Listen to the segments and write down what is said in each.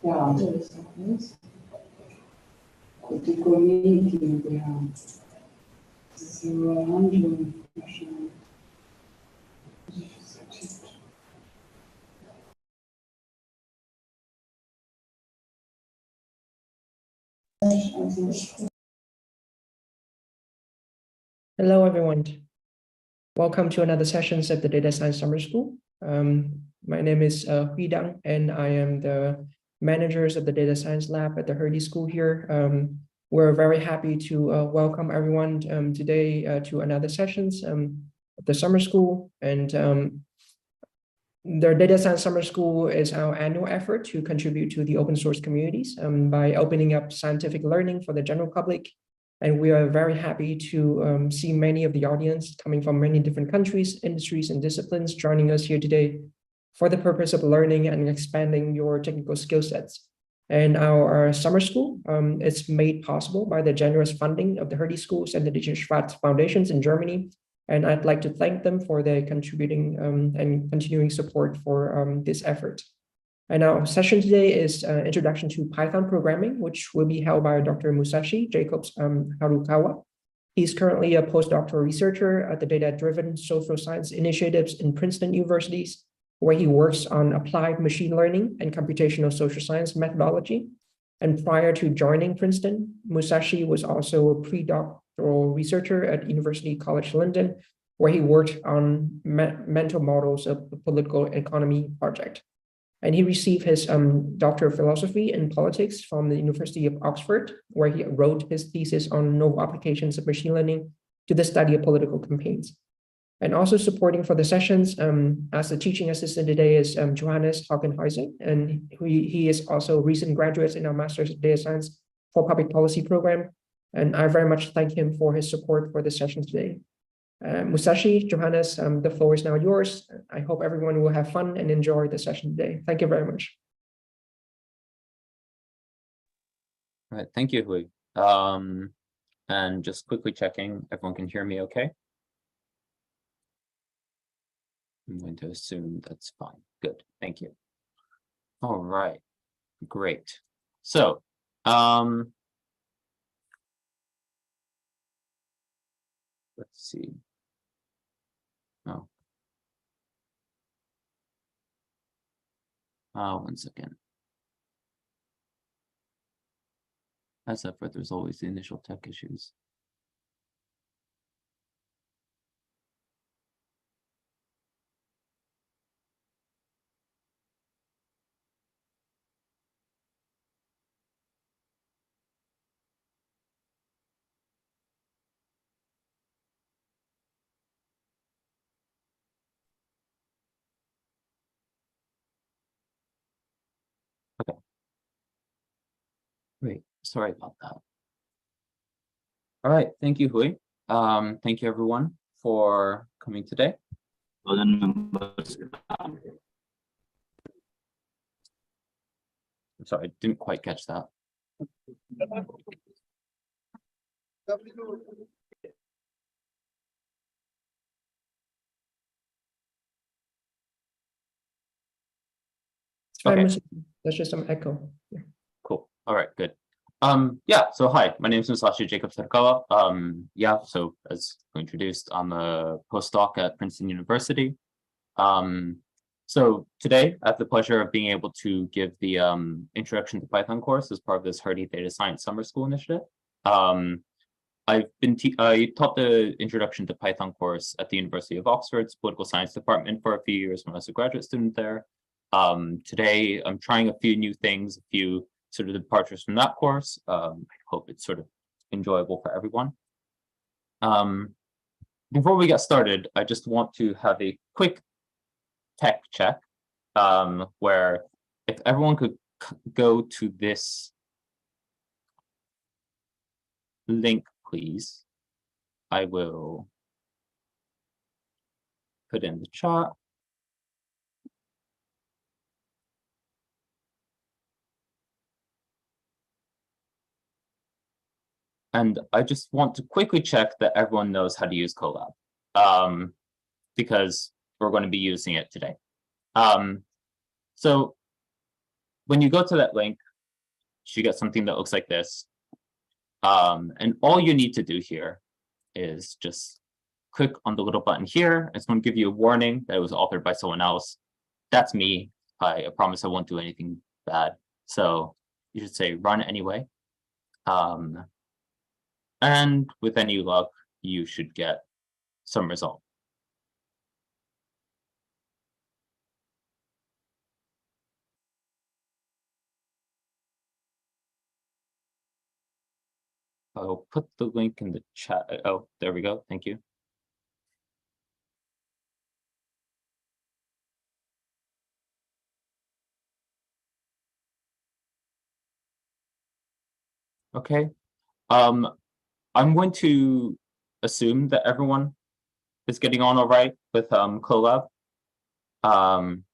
Ja, so ist das. Die Community, ja. Diese Handlung wahrscheinlich. Hello, everyone. Welcome to another sessions at the Data Science Summer School. My name is Hui Dang, and I am the managers of the Data Science Lab at the Herdy School here. We're very happy to welcome everyone today to another sessions of the summer school. And the Data Science Summer School is our annual effort to contribute to the open source communities by opening up scientific learning for the general public. And we are very happy to see many of the audience coming from many different countries, industries, and disciplines joining us here today for the purpose of learning and expanding your technical skill sets. And our summer school is made possible by the generous funding of the Herdy Schools and the Dietrich Schwarz Foundations in Germany. And I'd like to thank them for their contributing and continuing support for this effort. And our session today is Introduction to Python Programming, which will be held by Dr. Musashi Jacobs Harukawa. He's currently a postdoctoral researcher at the Data-Driven Social Science Initiatives in Princeton Universities, where he works on applied machine learning and computational social science methodology. And prior to joining Princeton, Musashi was also a pre-doctoral researcher at University College London, where he worked on mental models of the political economy project. And he received his Doctor of Philosophy in Politics from the University of Oxford, where he wrote his thesis on novel applications of machine learning to the study of political campaigns. And also supporting for the sessions as the teaching assistant today is Johannes Hockenhausen, and he is also a recent graduate in our Master's of Data Science for Public Policy program. And I very much thank him for his support for the session today. Musashi, Johannes, the floor is now yours. I hope everyone will have fun and enjoy the session today. Thank you very much. All right, thank you, Hui. And just quickly checking, everyone can hear me okay? I'm going to assume that's fine. Good, thank you. All right, great. So, let's see. Oh. One second. As ever, there's always the initial tech issues. Okay. Great. Sorry about that. All right. Thank you, Hui. Thank you, everyone, for coming today. I'm sorry, I didn't quite catch that. Okay. There's just some echo. Yeah. Cool. All right, good. Yeah, so hi, my name is Musashi Jacobs Harukawa. Yeah, so as introduced, I'm a postdoc at Princeton University. So today I have the pleasure of being able to give the Introduction to Python course as part of this Herdy Data Science Summer School initiative. I taught the Introduction to Python course at the University of Oxford's Political Science Department for a few years when I was a graduate student there. Today I'm trying a few new things, a few sort of departures from that course. I hope it's sort of enjoyable for everyone. Before we get started, I just want to have a quick tech check where if everyone could go to this link, please, I will put in the chat. And I just want to quickly check that everyone knows how to use Colab, because we're going to be using it today. So when you go to that link, you get something that looks like this. And all you need to do here is just click on the little button here. It's going to give you a warning that it was authored by someone else. That's me. I promise I won't do anything bad. So you should say run anyway. And with any luck, you should get some result. I'll put the link in the chat. Oh, there we go. Thank you. Okay. I'm going to assume that everyone is getting on all right with Colab. Then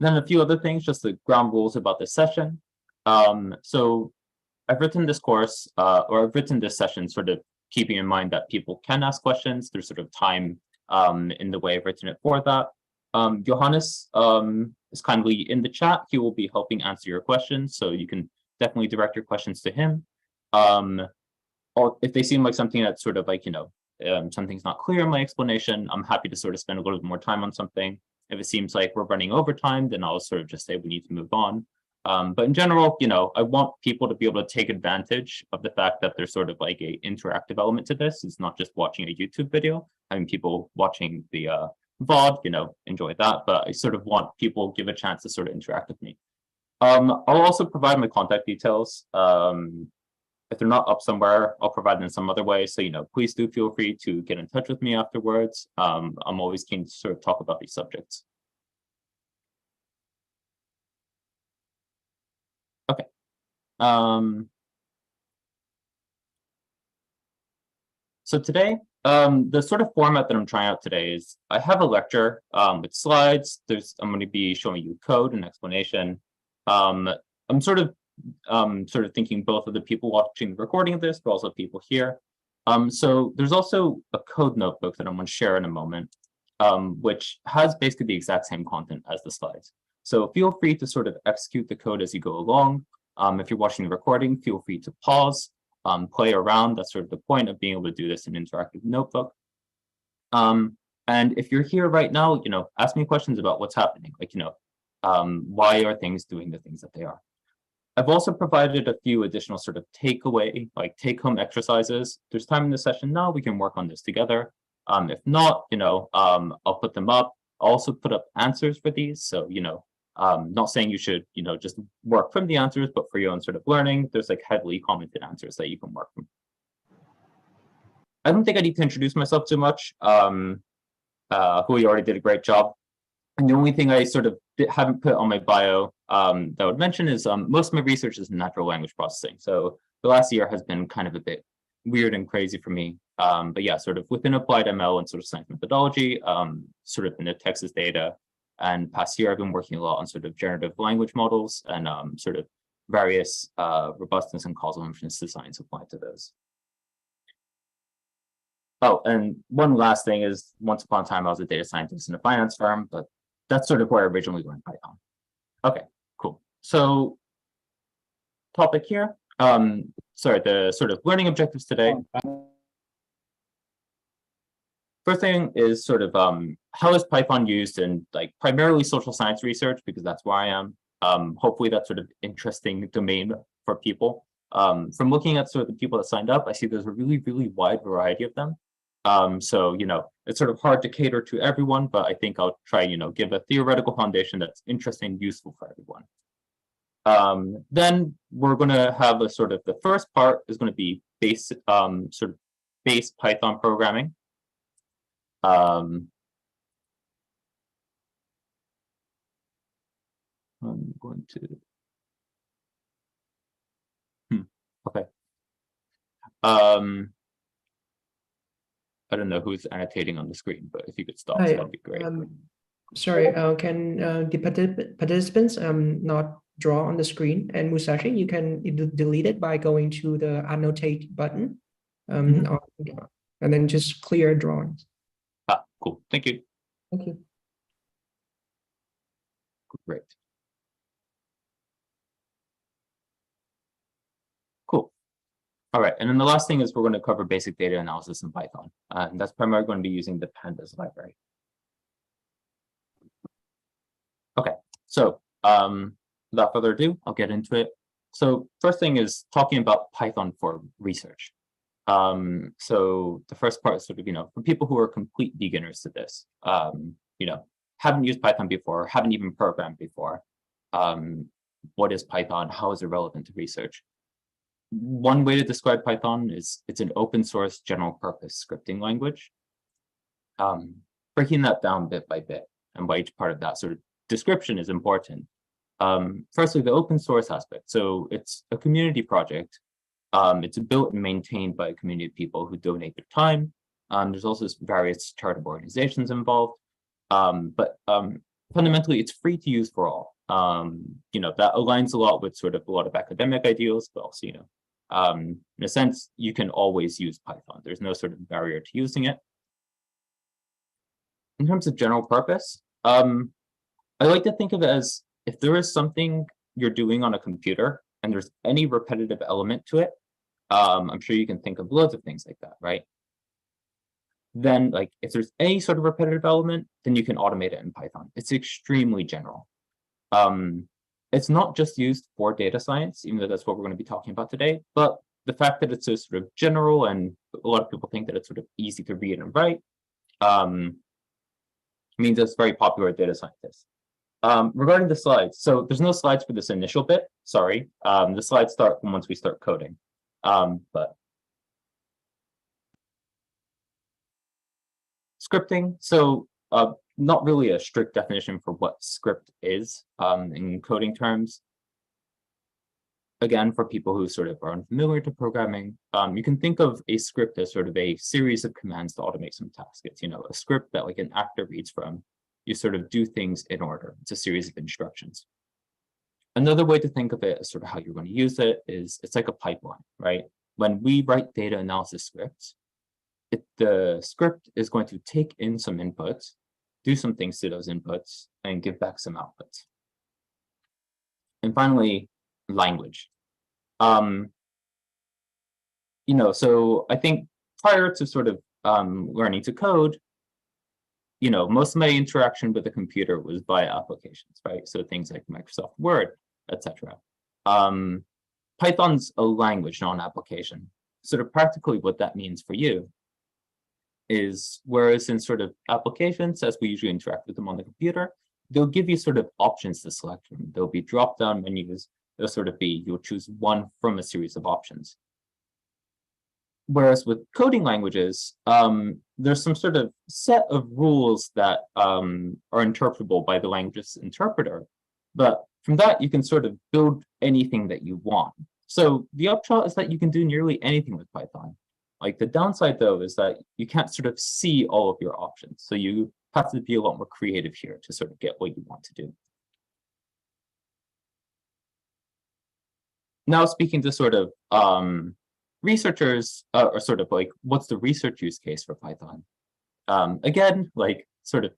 a few other things, just the ground rules about this session. So I've written this course, or I've written this session sort of keeping in mind that people can ask questions. There's sort of time in the way I've written it for that. Johannes is kindly in the chat. He will be helping answer your questions, so you can definitely direct your questions to him. Or if they seem like something that's sort of like, something's not clear in my explanation, I'm happy to sort of spend a little bit more time on something. If it seems like we're running over time, then I'll sort of just say we need to move on. But in general, I want people to be able to take advantage of the fact that there's sort of like a interactive element to this. It's not just watching a YouTube video. I mean, people watching the VOD, enjoy that, but I sort of want people to give a chance to sort of interact with me. I'll also provide my contact details. If they're not up somewhere, I'll provide them in some other way. So, please do feel free to get in touch with me afterwards. I'm always keen to sort of talk about these subjects. Okay. So today, the sort of format that I'm trying out today is I have a lecture with slides. I'm going to be showing you code and explanation. I'm sort of thinking both of the people watching the recording of this, but also people here. So there's also a code notebook that I'm going to share in a moment, which has basically the exact same content as the slides. So feel free to sort of execute the code as you go along. If you're watching the recording, feel free to pause, play around. That's sort of the point of being able to do this in an interactive notebook. And if you're here right now, ask me questions about what's happening. Like, why are things doing the things that they are? I've also provided a few additional sort of take-home exercises. There's time in the session now, we can work on this together. If not, I'll put them up. I'll also put up answers for these. So, not saying you should, just work from the answers, but for your own sort of learning, there's like heavily commented answers that you can work from. I don't think I need to introduce myself too much. Hui already did a great job. And the only thing I sort of haven't put on my bio that I would mention is most of my research is in natural language processing. So the last year has been kind of a bit weird and crazy for me. But yeah, sort of within applied ML and sort of science methodology, sort of in the Texas data. And past year, I've been working a lot on sort of generative language models and sort of various robustness and causal inference designs applied to those. Oh, and one last thing is, once upon a time, I was a data scientist in a finance firm, but that's sort of where I originally learned Python. Okay, cool. So topic here, sorry, the sort of learning objectives today. First thing is sort of how is Python used in like primarily social science research, because that's where I am. Hopefully that's sort of interesting domain for people. From looking at sort of the people that signed up, I see there's a really, really wide variety of them. So, it's sort of hard to cater to everyone, but I think I'll try, give a theoretical foundation that's interesting and useful for everyone. Then we're going to have a sort of, the first part is going to be base Python programming. I'm going to. Okay. I don't know who's annotating on the screen, but if you could stop, Hi, that'd be great. sorry, can the participants not draw on the screen? And Musashi, you can delete it by going to the annotate button, and then just clear drawings. Ah, cool. Thank you. Thank you. Great. Cool. All right, and then the last thing is we're going to cover basic data analysis in Python. And that's primarily going to be using the pandas library. Okay, so without further ado, I'll get into it. So first thing is talking about Python for research. So the first part is sort of, for people who are complete beginners to this, haven't used Python before, haven't even programmed before. What is Python? How is it relevant to research? One way to describe Python is it's an open source general purpose scripting language. Breaking that down bit by bit, and by each part of that sort of description is important. Firstly, the open source aspect. So it's a community project. It's built and maintained by a community of people who donate their time. There's also various charitable organizations involved. But fundamentally, it's free to use for all. That aligns a lot with sort of a lot of academic ideals, but also, in a sense, you can always use Python. There's no sort of barrier to using it. In terms of general purpose, I like to think of it as if there is something you're doing on a computer and there's any repetitive element to it, I'm sure you can think of loads of things like that, right? Then, like, if there's any sort of repetitive element, then you can automate it in Python. It's extremely general. It's not just used for data science, even though that's what we're going to be talking about today, but the fact that it's so sort of general and a lot of people think that it's sort of easy to read and write means it's very popular with data scientists. Regarding the slides, so there's no slides for this initial bit, sorry. The slides start once we start coding. But scripting, so not really a strict definition for what script is in coding terms. Again, for people who sort of are unfamiliar to programming, you can think of a script as sort of a series of commands to automate some tasks. It's, a script that like an actor reads from. You sort of do things in order. It's a series of instructions. Another way to think of it as sort of how you're going to use it is it's like a pipeline, right? When we write data analysis scripts, the script is going to take in some inputs, do some things to those inputs, and give back some outputs. And finally, language. So I think prior to sort of learning to code, most of my interaction with the computer was via applications, right? So things like Microsoft Word, etc. Python's a language, not an application. Sort of practically what that means for you is, whereas in sort of applications, as we usually interact with them on the computer, they'll give you sort of options to select from. There'll be drop-down menus. There'll sort of be, you'll choose one from a series of options. Whereas with coding languages, there's some sort of set of rules that are interpretable by the language's interpreter. But from that, you can sort of build anything that you want. So the upshot is that you can do nearly anything with Python. Like, the downside, though, is that you can't sort of see all of your options. So you have to be a lot more creative here to sort of get what you want to do. Now, speaking to sort of researchers, or sort of like, what's the research use case for Python? Again, like, sort of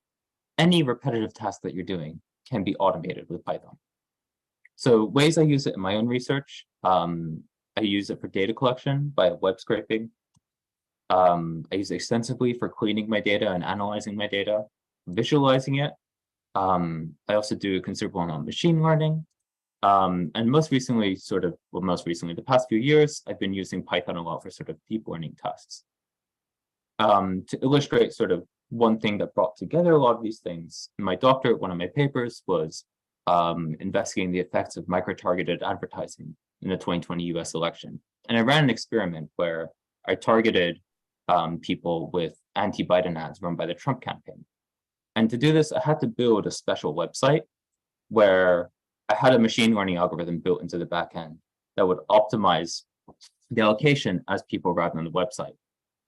any repetitive task that you're doing can be automated with Python. So ways I use it in my own research, I use it for data collection by web scraping. I use it extensively for cleaning my data and analyzing my data, visualizing it. I also do a considerable amount of machine learning. And most recently, the past few years, I've been using Python a lot for sort of deep learning tasks. To illustrate sort of one thing that brought together a lot of these things, in my doctorate, one of my papers was investigating the effects of micro-targeted advertising in the 2020 US election. And I ran an experiment where I targeted people with anti-Biden ads run by the Trump campaign. And to do this, I had to build a special website where I had a machine learning algorithm built into the backend that would optimize the allocation as people arrived on the website.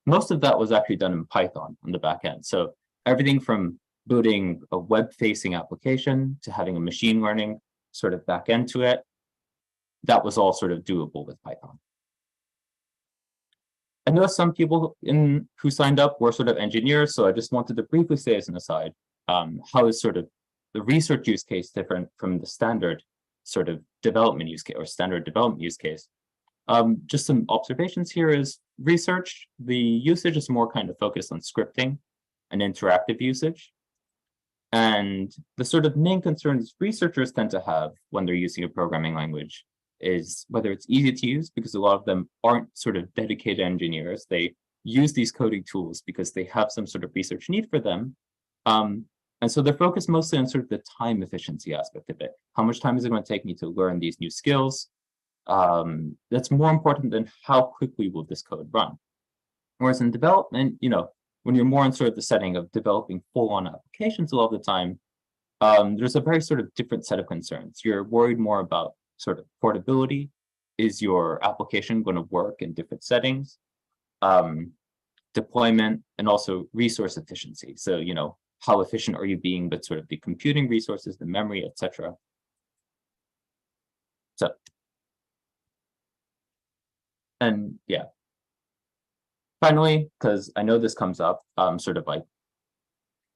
Most of that was actually done in Python on the backend. So everything from building a web-facing application to having a machine learning sort of backend to it, that was all sort of doable with Python. I know some people who signed up were sort of engineers, so I just wanted to briefly say as an aside, how is sort of the research use case different from the standard sort of development use case or standard development use case? Just some observations here is research, the usage is more kind of focused on scripting and interactive usage. And the sort of main concerns researchers tend to have when they're using a programming language is whether it's easy to use, because a lot of them aren't sort of dedicated engineers. They use these coding tools because they have some sort of research need for them. And so they're focused mostly on sort of the time efficiency aspect of it. How much time is it going to take me to learn these new skills? That's more important than how quickly will this code run. Whereas in development, you know, when you're more in sort of the setting of developing full-on applications a lot of the time, there's a very sort of different set of concerns. You're worried more about sort of portability. Is your application going to work in different settings? Deployment, and also resource efficiency. So, you know, how efficient are you being with sort of the computing resources, the memory, etc. So, and yeah. Finally, because I know this comes up, sort of like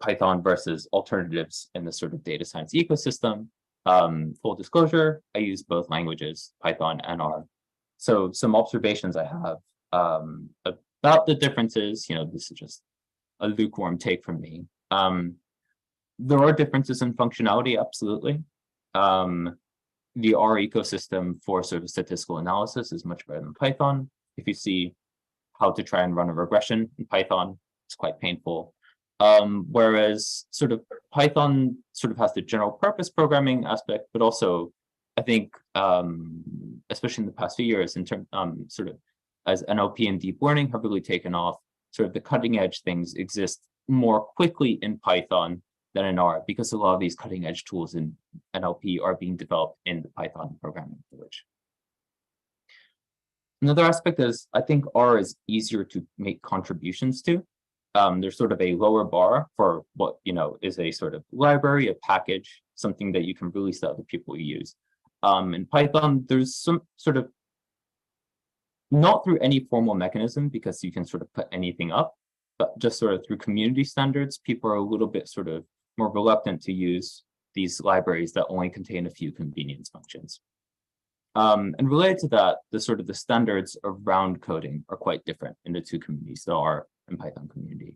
Python versus alternatives in the sort of data science ecosystem. Full disclosure, I use both languages, Python and R. So some observations I have about the differences, you know, this is just a lukewarm take from me. There are differences in functionality, absolutely. The R ecosystem for sort of statistical analysis is much better than Python. If you see how to try and run a regression in Python, it's quite painful. Whereas sort of Python sort of has the general purpose programming aspect, but also I think, especially in the past few years, in terms sort of as NLP and deep learning have really taken off, sort of the cutting edge things exist more quickly in Python than in R, because a lot of these cutting edge tools in NLP are being developed in the Python programming language. Another aspect is I think R is easier to make contributions to. There's sort of a lower bar for what, you know, is a sort of library, a package, something that you can release to other people you use. In Python, there's some sort of, not through any formal mechanism, because you can sort of put anything up, but just sort of through community standards, people are a little bit sort of more reluctant to use these libraries that only contain a few convenience functions. And related to that, the sort of the standards around coding are quite different in the two communities, the R and Python community.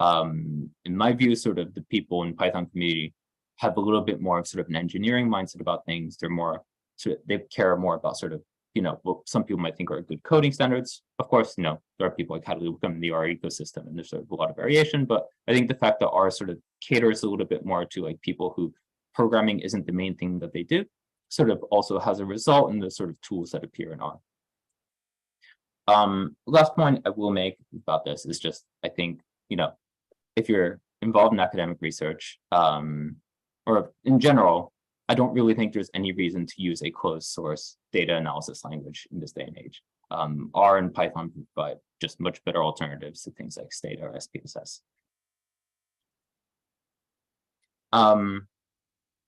In my view, sort of the people in Python community have a little bit more of sort of an engineering mindset about things. They're more, sort of, they care more about sort of, you know, what some people might think are good coding standards. Of course, you know, there are people like how do we become in the R ecosystem, and there's sort of a lot of variation, but I think the fact that R sort of caters a little bit more to like people who programming isn't the main thing that they do, sort of also has a result in the sort of tools that appear in R. Last point I will make about this is just, I think, you know, if you're involved in academic research, or in general, I don't really think there's any reason to use a closed source data analysis language in this day and age. R and Python provide just much better alternatives to things like Stata or SPSS.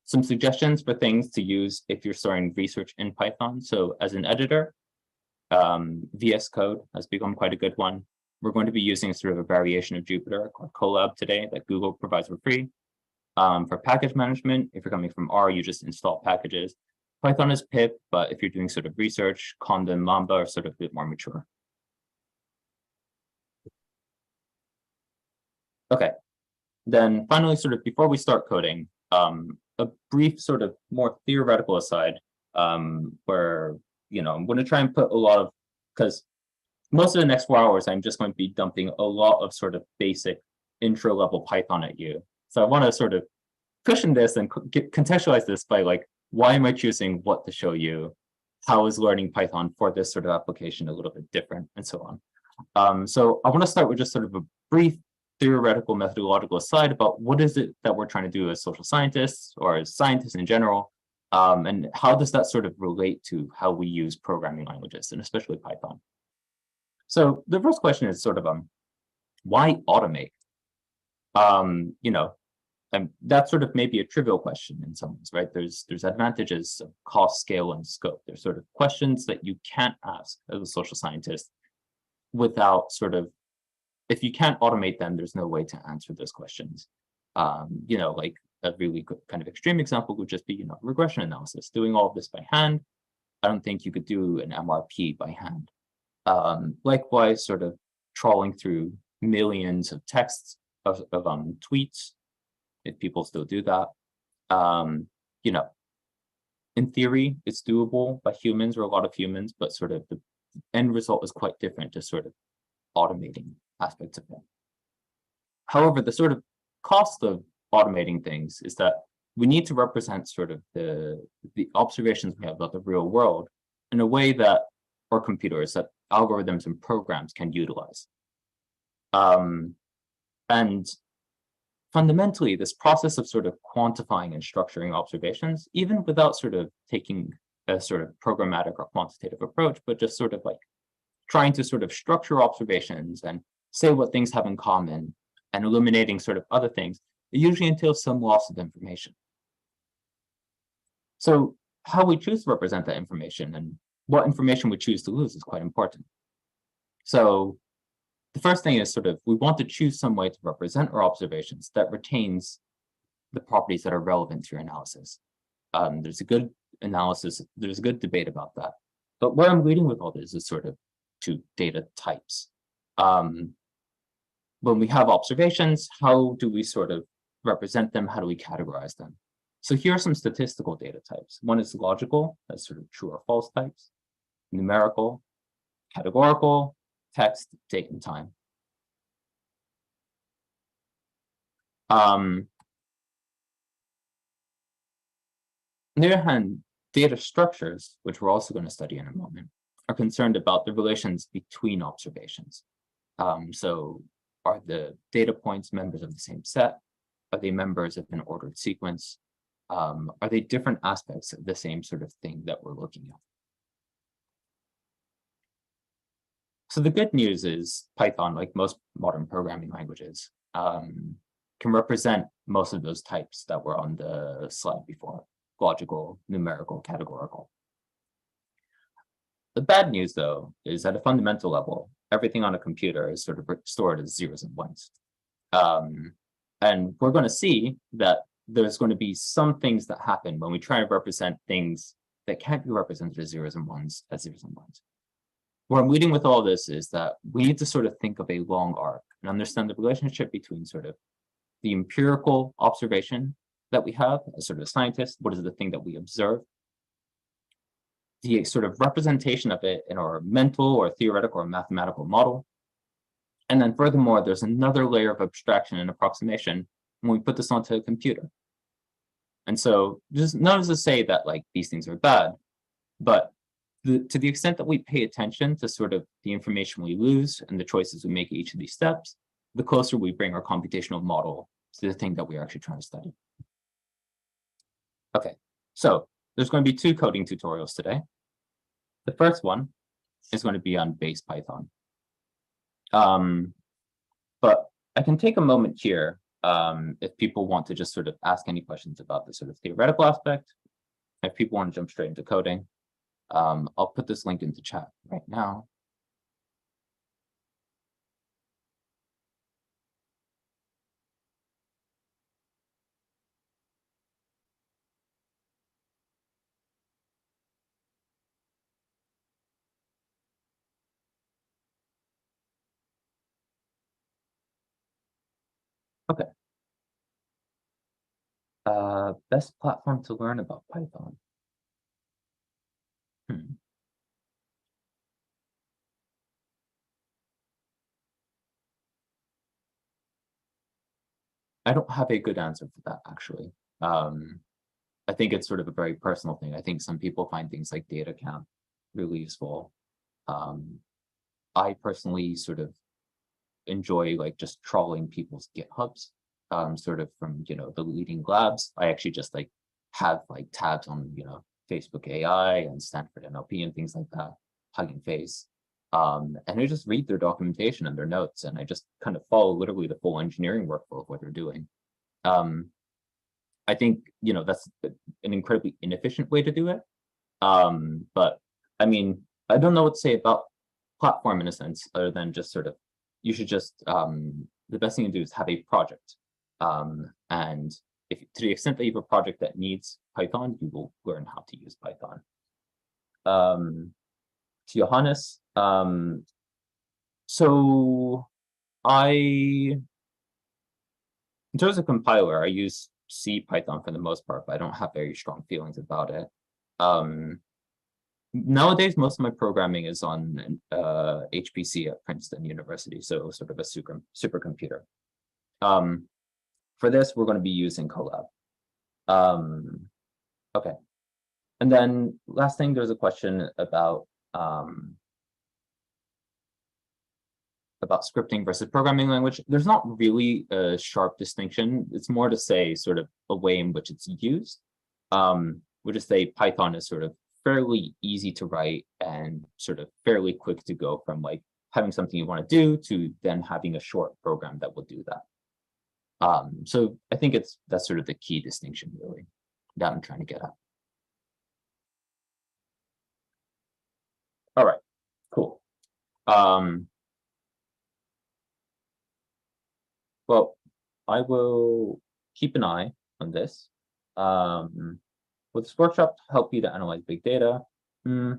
Some suggestions for things to use if you're starting research in Python. So as an editor, VS Code has become quite a good one. We're going to be using sort of a variation of Jupyter called Colab today that Google provides for free. For package management, if you're coming from R, you just install packages. Python is pip, but if you're doing sort of research, Conda and Lambda are sort of a bit more mature. Okay, then finally, sort of before we start coding, a brief sort of more theoretical aside, where, you know, I'm going to try and put a lot of, because most of the next 4 hours, I'm just going to be dumping a lot of sort of basic intro level Python at you. So I want to sort of cushion this and contextualize this by like, why am I choosing what to show you? How is learning Python for this sort of application a little bit different, and so on. So I want to start with just sort of a brief theoretical methodological aside about what is it that we're trying to do as social scientists or as scientists in general And how does that sort of relate to how we use programming languages, and especially Python? So the first question is sort of why automate? And that's sort of maybe a trivial question in some ways, right? There's advantages of cost, scale, and scope. There's sort of questions that you can't ask as a social scientist without sort of, if you can't automate them, there's no way to answer those questions. Like a really good kind of extreme example would just be, regression analysis. Doing all of this by hand, I don't think you could do an MRP by hand. Likewise, sort of trawling through millions of texts of tweets, if people still do that. In theory, it's doable by humans or a lot of humans, but sort of the end result is quite different to sort of automating aspects of it. However, the sort of cost of automating things is that we need to represent sort of the observations we have about the real world in a way that our computers, that algorithms and programs can utilize. And fundamentally, this process of sort of quantifying and structuring observations, even without sort of taking a sort of programmatic or quantitative approach, but just sort of like trying to sort of structure observations and say what things have in common and eliminating sort of other things, it usually entails some loss of information. So how we choose to represent that information and what information we choose to lose is quite important. So the first thing is sort of, we want to choose some way to represent our observations that retains the properties that are relevant to your analysis. There's a good debate about that. But where I'm leading with all this is sort of to data types. When we have observations, how do we sort of represent them? How do we categorize them? So here are some statistical data types. One is logical, that's sort of true or false types, numerical, categorical, text, date, and time. On the other hand, data structures, which we're also going to study in a moment, are concerned about the relations between observations. So are the data points members of the same set? Are they members of an ordered sequence? Are they different aspects of the same sort of thing that we're looking at? So the good news is Python, like most modern programming languages, can represent most of those types that were on the slide before: logical, numerical, categorical. The bad news, though, is at a fundamental level, everything on a computer is sort of stored as zeros and ones. And we're going to see that there's going to be some things that happen when we try to represent things that can't be represented as zeros and ones as zeros and ones. Where I'm leading with all this is that we need to sort of think of a long arc and understand the relationship between sort of the empirical observation that we have as sort of a scientist. What is the thing that we observe? The sort of representation of it in our mental or theoretical or mathematical model. And then furthermore, there's another layer of abstraction and approximation when we put this onto a computer. And so just not to say that like these things are bad, but to the extent that we pay attention to sort of the information we lose and the choices we make at each of these steps, the closer we bring our computational model to the thing that we're actually trying to study. Okay, so there's going to be 2 coding tutorials today. The first one is going to be on base Python. But I can take a moment here if people want to just sort of ask any questions about the sort of theoretical aspect. If people want to jump straight into coding, I'll put this link into chat right now. Okay. Best platform to learn about Python. I don't have a good answer for that, actually. I think it's sort of a very personal thing. I think some people find things like data count really useful. I personally sort of enjoy like just trawling people's GitHubs, sort of from, the leading labs. I actually just like have like tabs on, Facebook AI and Stanford NLP and things like that, Hugging Face. And I just read their documentation and their notes, and I just kind of follow literally the full engineering workflow of what they're doing. I think, that's an incredibly inefficient way to do it. But I mean, I don't know what to say about platform in a sense, other than just sort of, you should just, the best thing to do is have a project. And if to the extent that you have a project that needs Python, you will learn how to use Python. To Johannes, so in terms of compiler, I use C Python for the most part, but I don't have very strong feelings about it. Nowadays, most of my programming is on HPC at Princeton University, so sort of a supercomputer. For this, we're going to be using Colab. Okay. And then last thing, there's a question about scripting versus programming language. There's not really a sharp distinction. It's more to say sort of a way in which it's used. We'll just say Python is sort of fairly easy to write and sort of fairly quick to go from like having something you want to do to then having a short program that will do that. So I think that's sort of the key distinction really that I'm trying to get at. All right, cool. Well, I will keep an eye on this. Will this workshop help you to analyze big data? It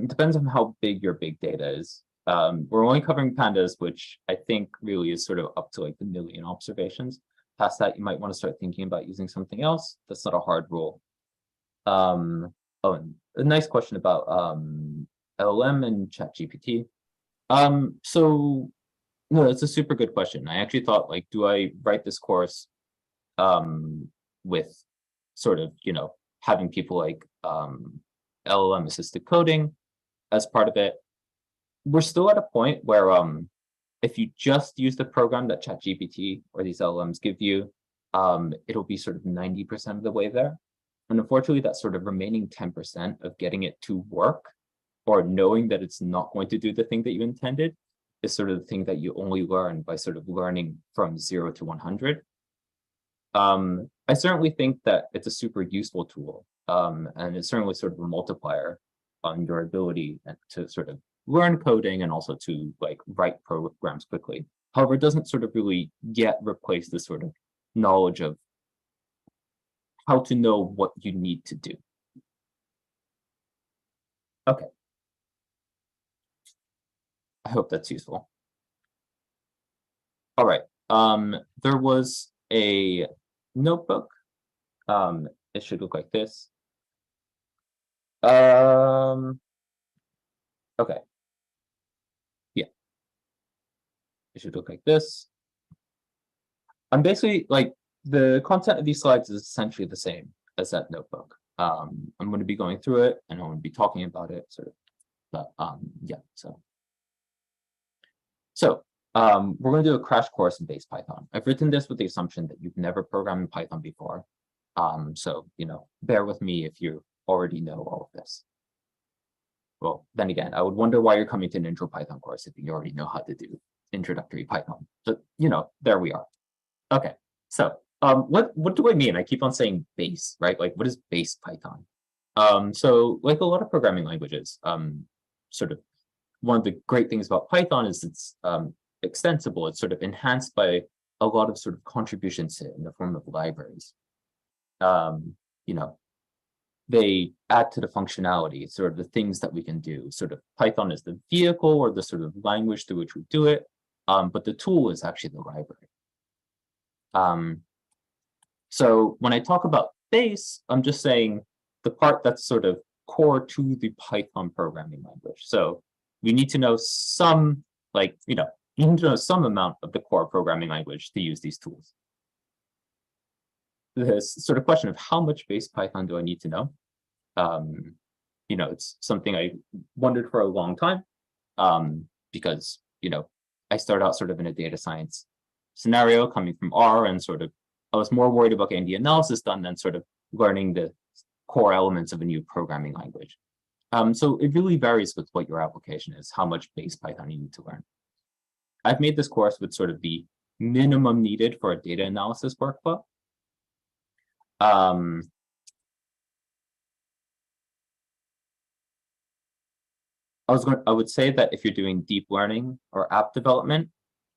depends on how big your big data is. We're only covering pandas, which I think really is sort of up to like the 1 million observations. Past that, you might want to start thinking about using something else. That's not a hard rule. Oh, and a nice question about LLM and ChatGPT. So no, that's a super good question. I actually thought like, do I write this course with sort of, having people like LLM assisted coding as part of it? We're still at a point where if you just use the program that ChatGPT or these LLMs give you, it'll be sort of 90% of the way there. And unfortunately, that sort of remaining 10% of getting it to work or knowing that it's not going to do the thing that you intended is sort of the thing that you only learn by sort of learning from 0 to 100. I certainly think that it's a super useful tool, and it's certainly sort of a multiplier on your ability to sort of learn coding and also to like write programs quickly. However, it doesn't sort of really yet replace the sort of knowledge of how to know what you need to do. Okay. I hope that's useful. All right. There was a notebook. It should look like this. Okay. Yeah. It should look like this. I'm basically like the content of these slides is essentially the same as that notebook. I'm going to be going through it and I'm going to be talking about it sort of. But yeah, so we're going to do a crash course in base Python. I've written this with the assumption that you've never programmed in Python before. So, bear with me if you already know all of this. Well, then again, I would wonder why you're coming to an intro Python course if you already know how to do introductory Python. So, there we are. Okay, so what do I mean? I keep on saying base, right? Like, what is base Python? So like a lot of programming languages, sort of one of the great things about Python is it's extensible. It's sort of enhanced by a lot of sort of contributions in the form of libraries. They add to the functionality, sort of the things that we can do. Sort of Python is the vehicle or the sort of language through which we do it, but the tool is actually the library. So when I talk about base, I'm just saying the part that's sort of core to the Python programming language. So we need to know some, you need to know some amount of the core programming language to use these tools. This sort of question of how much base Python do I need to know? It's something I wondered for a long time, because, I started out sort of in a data science scenario coming from R and sort of I was more worried about getting the analysis done than sort of learning the core elements of a new programming language. So it really varies with what your application is, how much base Python you need to learn. I've made this course with sort of the minimum needed for a data analysis workflow. I would say that if you're doing deep learning or app development,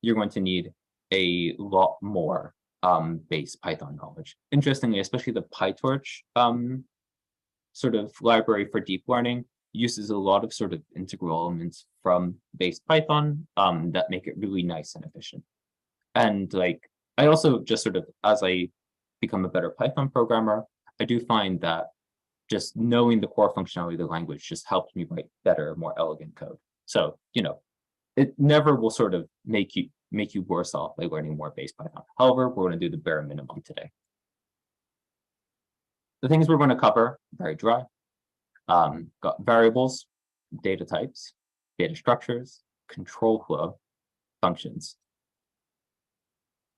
you're going to need a lot more base Python knowledge. Interestingly, especially the PyTorch sort of library for deep learning uses a lot of sort of integral elements from base Python that make it really nice and efficient. And like, I also just sort of, as I become a better Python programmer, I do find that just knowing the core functionality of the language just helps me write better, more elegant code. So, you know, it never will sort of make you worse off by learning more base Python. However, we're going to do the bare minimum today. The things we're going to cover, very dry. Got variables, data types, data structures, control flow, functions.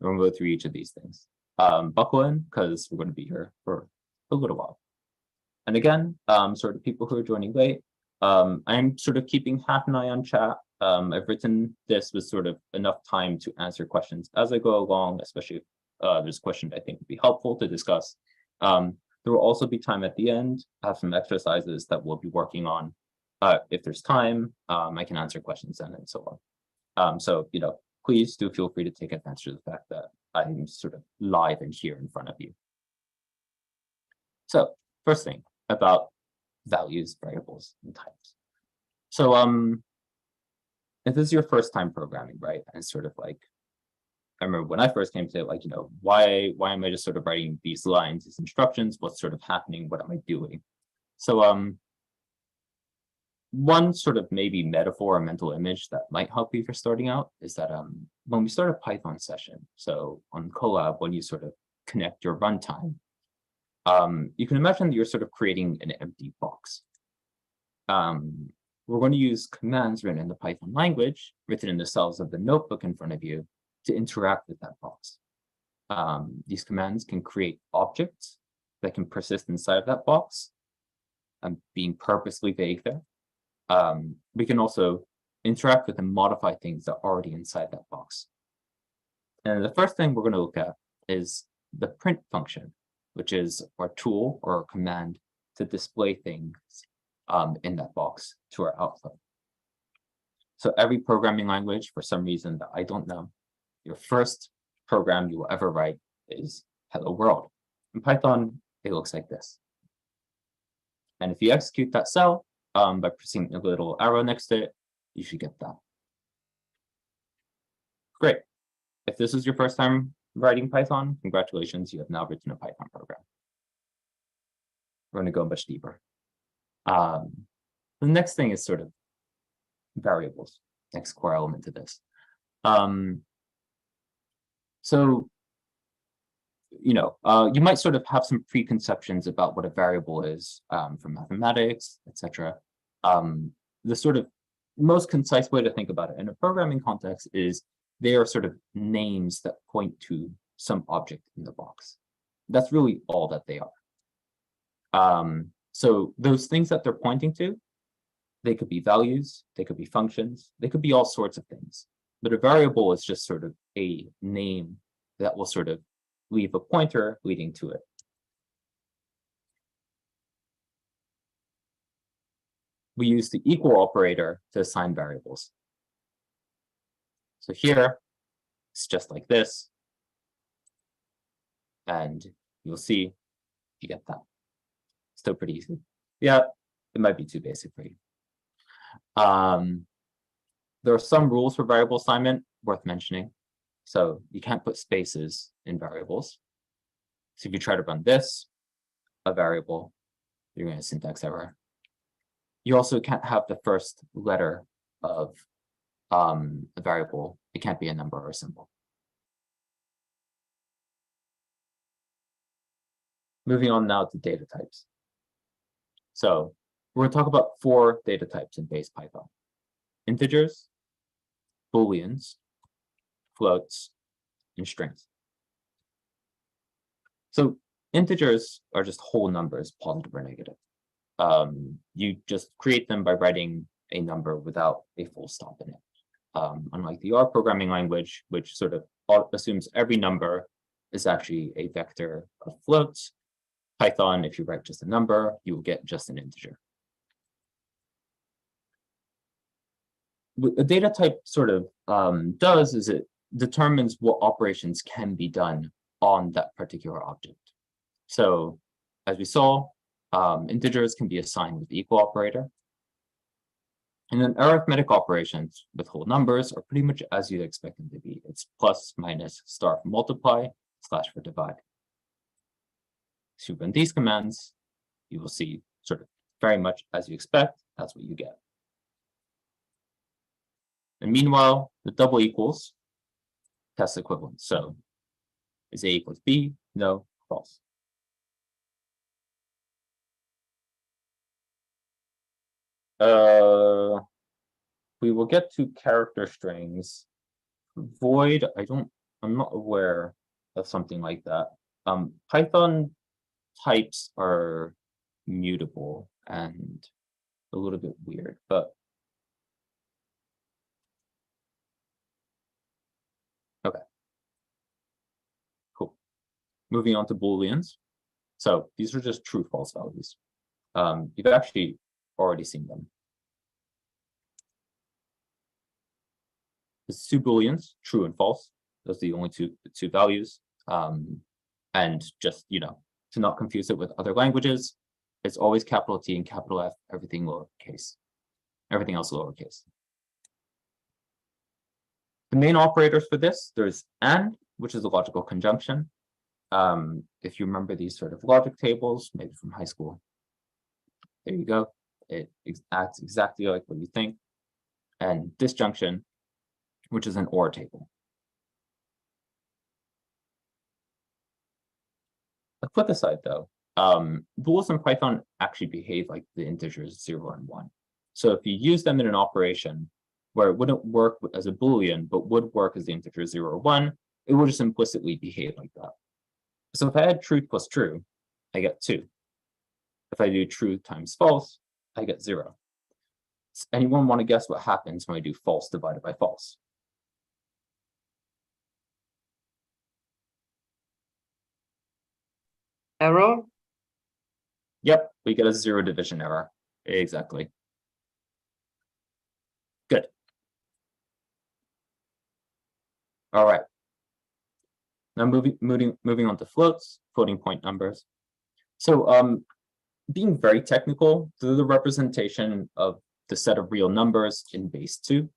We're going to go through each of these things. Buckle in, because we're going to be here for a little while. And again, sort of people who are joining late, I'm sort of keeping half an eye on chat. I've written this with sort of enough time to answer questions as I go along, especially if there's a question I think would be helpful to discuss. There will also be time at the end. I have some exercises that we'll be working on. If there's time, I can answer questions then and so on. So, you know, please do feel free to take advantage of the fact that I'm sort of live and here in front of you. So first thing about values, variables, and types. So if this is your first time programming, right? And sort of like, I remember when I first came to it, like, you know, why am I just sort of writing these lines, these instructions? What's sort of happening? What am I doing? So one sort of maybe metaphor or mental image that might help you for starting out is that when we start a Python session, so on Colab, when you sort of connect your runtime, you can imagine that you're sort of creating an empty box. We're going to use commands written in the Python language, written in the cells of the notebook in front of you, to interact with that box. These commands can create objects that can persist inside of that box. I'm being purposely vague there. We can also interact with and modify things that are already inside that box. And the first thing we're going to look at is the print function, which is our tool or our command to display things in that box to our output. So every programming language, for some reason that I don't know, your first program you will ever write is hello world. In Python, it looks like this. And if you execute that cell by pressing a little arrow next to it, you should get that. Great. If this is your first time writing Python, congratulations, you have now written a Python program. We're going to go much deeper. The next thing is sort of variables, next core element to this. So, you know, you might sort of have some preconceptions about what a variable is from mathematics, etc. The sort of most concise way to think about it in a programming context is they are sort of names that point to some object in the box. That's really all that they are. So those things that they're pointing to, they could be values, they could be functions, they could be all sorts of things. But a variable is just sort of a name that will sort of leave a pointer leading to it. We use the equal operator to assign variables. So here, it's just like this. And you'll see you get that. Still pretty easy. Yeah, it might be too basic for you. There are some rules for variable assignment worth mentioning. So you can't put spaces in variables. So if you try to run this, a variable, you're going to syntax error. You also can't have the first letter of a variable. It can't be a number or a symbol. Moving on now to data types. So we're going to talk about 4 data types in base Python: integers, booleans, floats, and strings. So integers are just whole numbers, positive or negative. You just create them by writing a number without a full stop in it. Unlike the R programming language, which sort of assumes every number is actually a vector of floats, Python, if you write just a number, you will get just an integer. What a data type sort of does is it determines what operations can be done on that particular object. So as we saw, integers can be assigned with the equal operator. And then arithmetic operations with whole numbers are pretty much as you'd expect them to be. It's plus, minus, star for multiply, slash for divide. So you run these commands, you will see sort of very much as you expect, that's what you get. And meanwhile, the double equals test equivalence. So is A equals B? No, false. We will get to character strings. Void, I'm not aware of something like that. Python types are mutable and a little bit weird, but okay. Cool. Moving on to Booleans. So these are just true false values. You've actually already seen them. It's two Booleans, true and false. Those are the only two values. And just, to not confuse it with other languages, it's always capital T and capital F, everything lowercase. Everything else lowercase. The main operators for this, there's AND, which is a logical conjunction. If you remember these sort of logic tables, maybe from high school, there you go. It acts exactly like what you think. And disjunction, which is an OR table. A flip aside though, bools in Python actually behave like the integers 0 and 1. So if you use them in an operation where it wouldn't work as a Boolean, but would work as the integer 0 or 1, it will just implicitly behave like that. So if I add truth plus true, I get 2. If I do true times false, I get 0. Does anyone want to guess what happens when I do false divided by false? Error? Yep, we get a 0 division error. Exactly. Good. All right. Now moving on to floats, floating point numbers. So being very technical, they're the representation of the set of real numbers in base 2.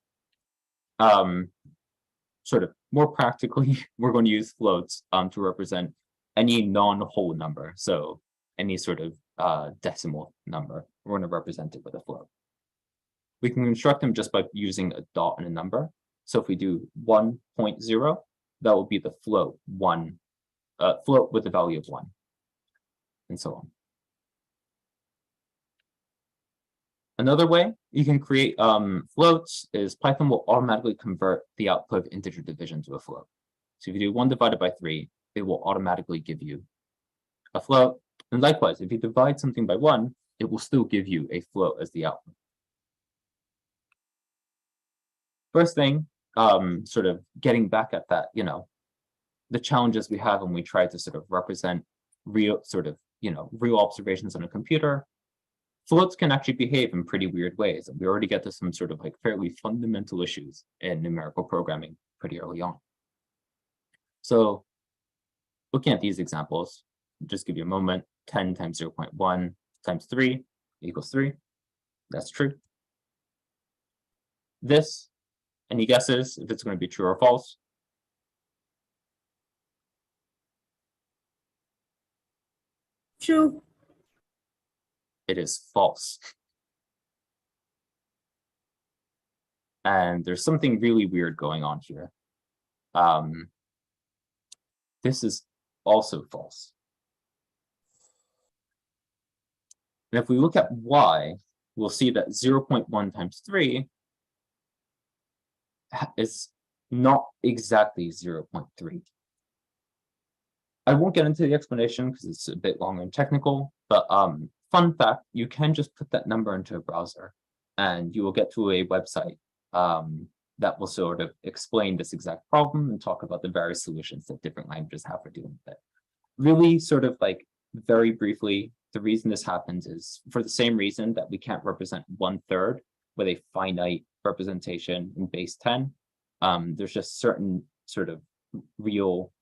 Sort of more practically, we're going to use floats to represent any non-whole number. So any sort of decimal number, we're going to represent it with a float. We can construct them just by using a dot and a number. So if we do 1.0, that will be the float float with the value of 1, and so on. Another way you can create floats is Python will automatically convert the output of integer division to a float. So if you do 1 divided by 3, it will automatically give you a float. And likewise, if you divide something by 1, it will still give you a float as the output. First thing, sort of getting back at that, the challenges we have when we try to sort of represent real real observations on a computer. Floats can actually behave in pretty weird ways. And we already get to some sort of like fairly fundamental issues in numerical programming pretty early on. So looking at these examples, just give you a moment. 10 times 0.1 times 3 equals 3. That's true. This, any guesses if it's going to be true or false? True. It is false. And there's something really weird going on here. This is also false. And if we look at y, we'll see that 0.1 times 3 is not exactly 0.3. I won't get into the explanation because it's a bit long and technical, but fun fact, you can just put that number into a browser and you will get to a website that will sort of explain this exact problem and talk about the various solutions that different languages have for dealing with it. Really sort of like very briefly, the reason this happens is for the same reason that we can't represent 1/3 with a finite representation in base 10. There's just certain sort of real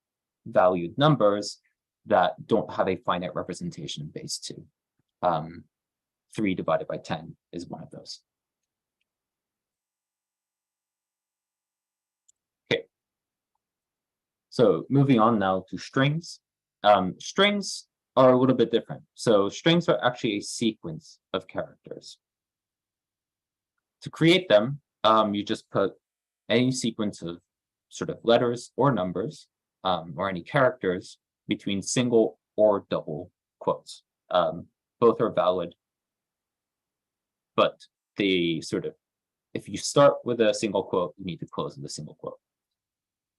valued numbers that don't have a finite representation in base 2. 3 divided by 10 is one of those. Okay. So moving on now to strings. Strings are a little bit different. So strings are actually a sequence of characters. To create them, you just put any sequence of sort of letters or numbers or any characters between single or double quotes. Both are valid, but they sort of, if you start with a single quote, you need to close with a single quote.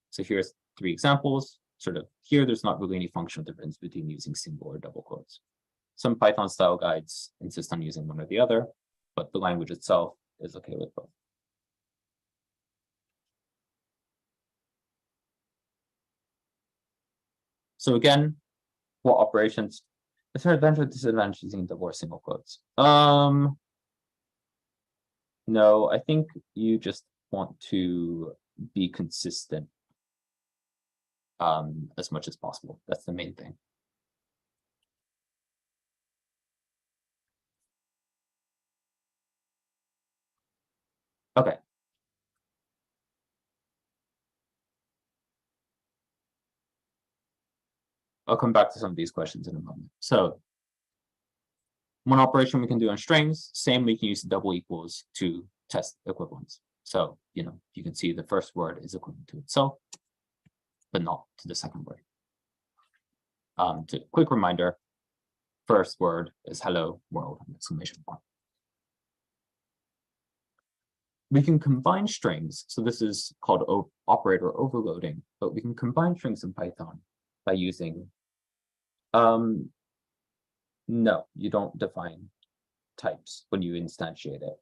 So here's 3 examples. Sort of here, there's not really any functional difference between using single or double quotes. Some Python style guides insist on using one or the other, but the language itself is okay with both. So again, what operations? Is there advantage or disadvantage using double or single quotes? No, I think you just want to be consistent as much as possible. That's the main thing. Okay. I'll come back to some of these questions in a moment. So one operation we can do on strings, same we can use double equals to test equivalence. So, you can see the first word is equivalent to itself, but not to the second word. Quick reminder, first word is hello world, exclamation point. We can combine strings. So this is called operator overloading, but we can combine strings in Python by using, no, you don't define types when you instantiate it.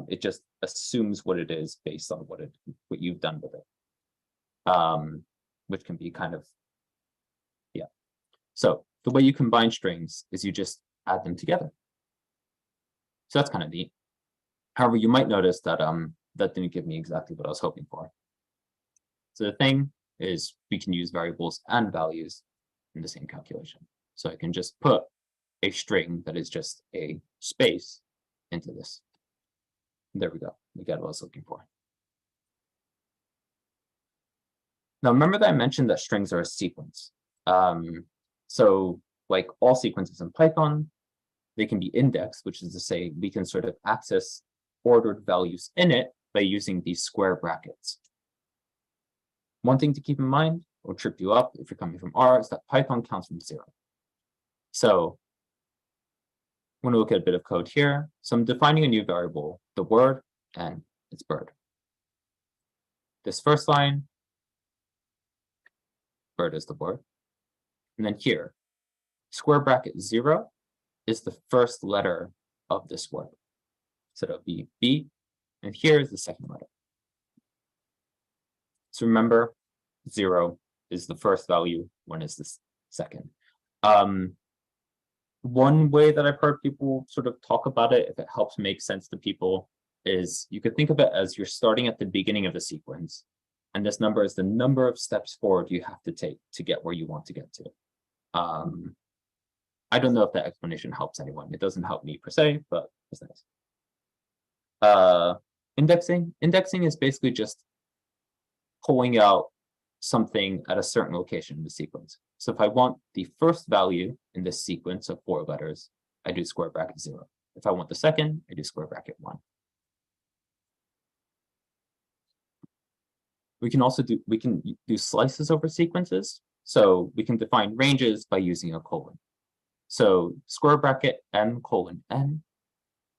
It just assumes what it is based on what you've done with it, which can be kind of, yeah. So the way you combine strings is you just add them together. So that's kind of neat. However, you might notice that that didn't give me exactly what I was hoping for. So the thing is we can use variables and values in the same calculation. So I can just put a string that is just a space into this. There we go. We got what I was looking for. Now remember that I mentioned that strings are a sequence. So like all sequences in Python, they can be indexed, which is to say we can sort of access ordered values in it by using these square brackets. One thing to keep in mind, or trip you up if you're coming from R, is that Python counts from 0. So I'm going to look at a bit of code here. So I'm defining a new variable, the word, and it's bird. This first line, bird is the word. And then here, square bracket 0 is the first letter of this word. So it'll be B, and here is the second letter. So remember, 0 is the first value, 1 is the second. One way that I've heard people sort of talk about it, if it helps make sense to people, is you could think of it as you're starting at the beginning of the sequence, and this number is the number of steps forward you have to take to get where you want to get to. I don't know if that explanation helps anyone. It doesn't help me per se, but it's nice. Indexing is basically just pulling out something at a certain location in the sequence. So if I want the first value in this sequence of 4 letters, I do square bracket 0. If I want the second, I do square bracket 1. We can also do slices over sequences. So we can define ranges by using a colon. So square bracket m colon n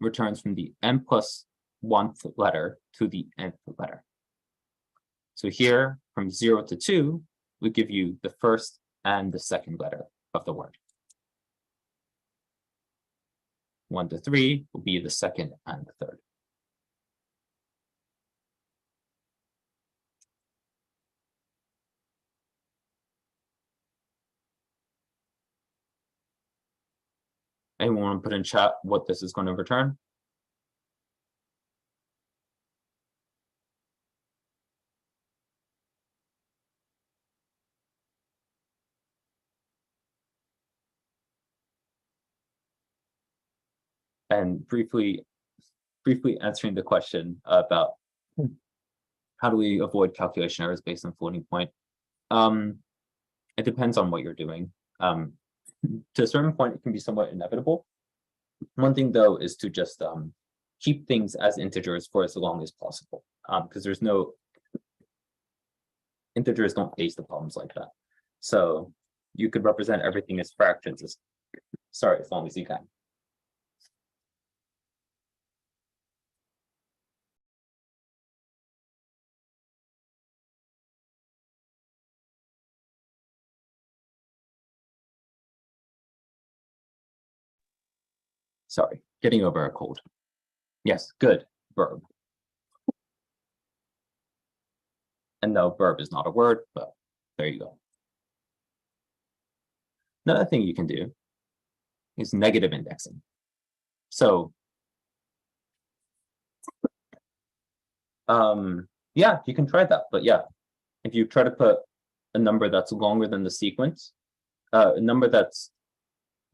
returns from the m plus 1th letter to the nth letter. So here, from 0 to 2, we give you the first and the second letter of the word. 1 to 3 will be the second and the third. Anyone want to put in chat what this is going to return? And briefly answering the question about how do we avoid calculation errors based on floating point. It depends on what you're doing. To a certain point, it can be somewhat inevitable. One thing, though, is to just keep things as integers for as long as possible, because there's no integers don't face the problems like that. So you could represent everything as fractions, as long as you can. Sorry, getting over a cold. Yes, good, verb. And no, verb is not a word, but there you go. Another thing you can do is negative indexing. So, yeah, you can try that, but yeah, if you try to put a number that's longer than the sequence, a number that's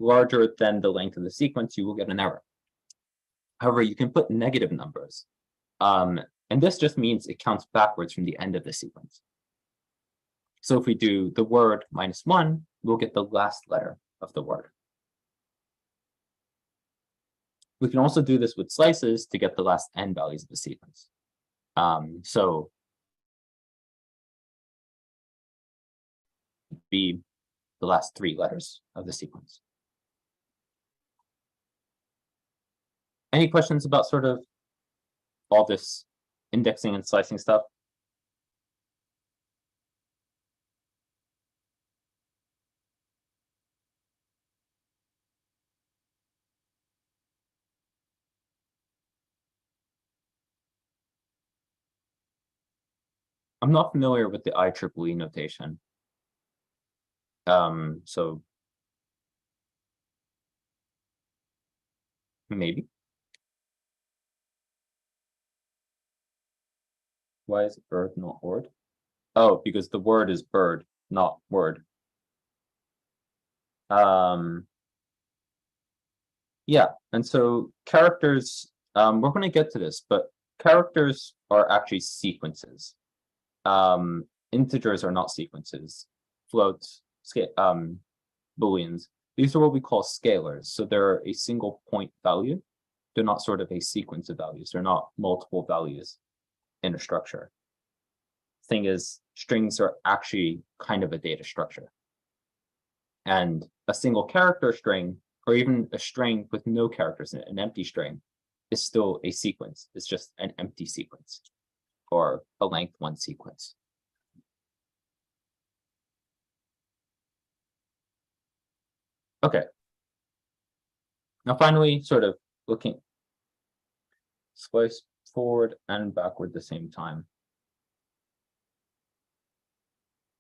larger than the length of the sequence, you will get an error. However, you can put negative numbers, and this just means it counts backwards from the end of the sequence. So if we do the word -1, we'll get the last letter of the word. We can also do this with slices to get the last n values of the sequence. So be the last 3 letters of the sequence. Any questions about sort of all this indexing and slicing stuff? I'm not familiar with the IEEE notation. So maybe. Why is bird not word? Oh, because the word is bird, not word. Yeah, and so characters, we're going to get to this, but characters are actually sequences. Integers are not sequences. Floats, booleans, these are what we call scalars. So they're a single point value. They're not sort of a sequence of values. They're not multiple values in a structure. Thing is, strings are actually kind of a data structure. And a single character string, or even a string with no characters in it, an empty string, is still a sequence. It's just an empty sequence, or a length 1 sequence. Okay. Now finally, sort of looking, slice forward and backward at the same time.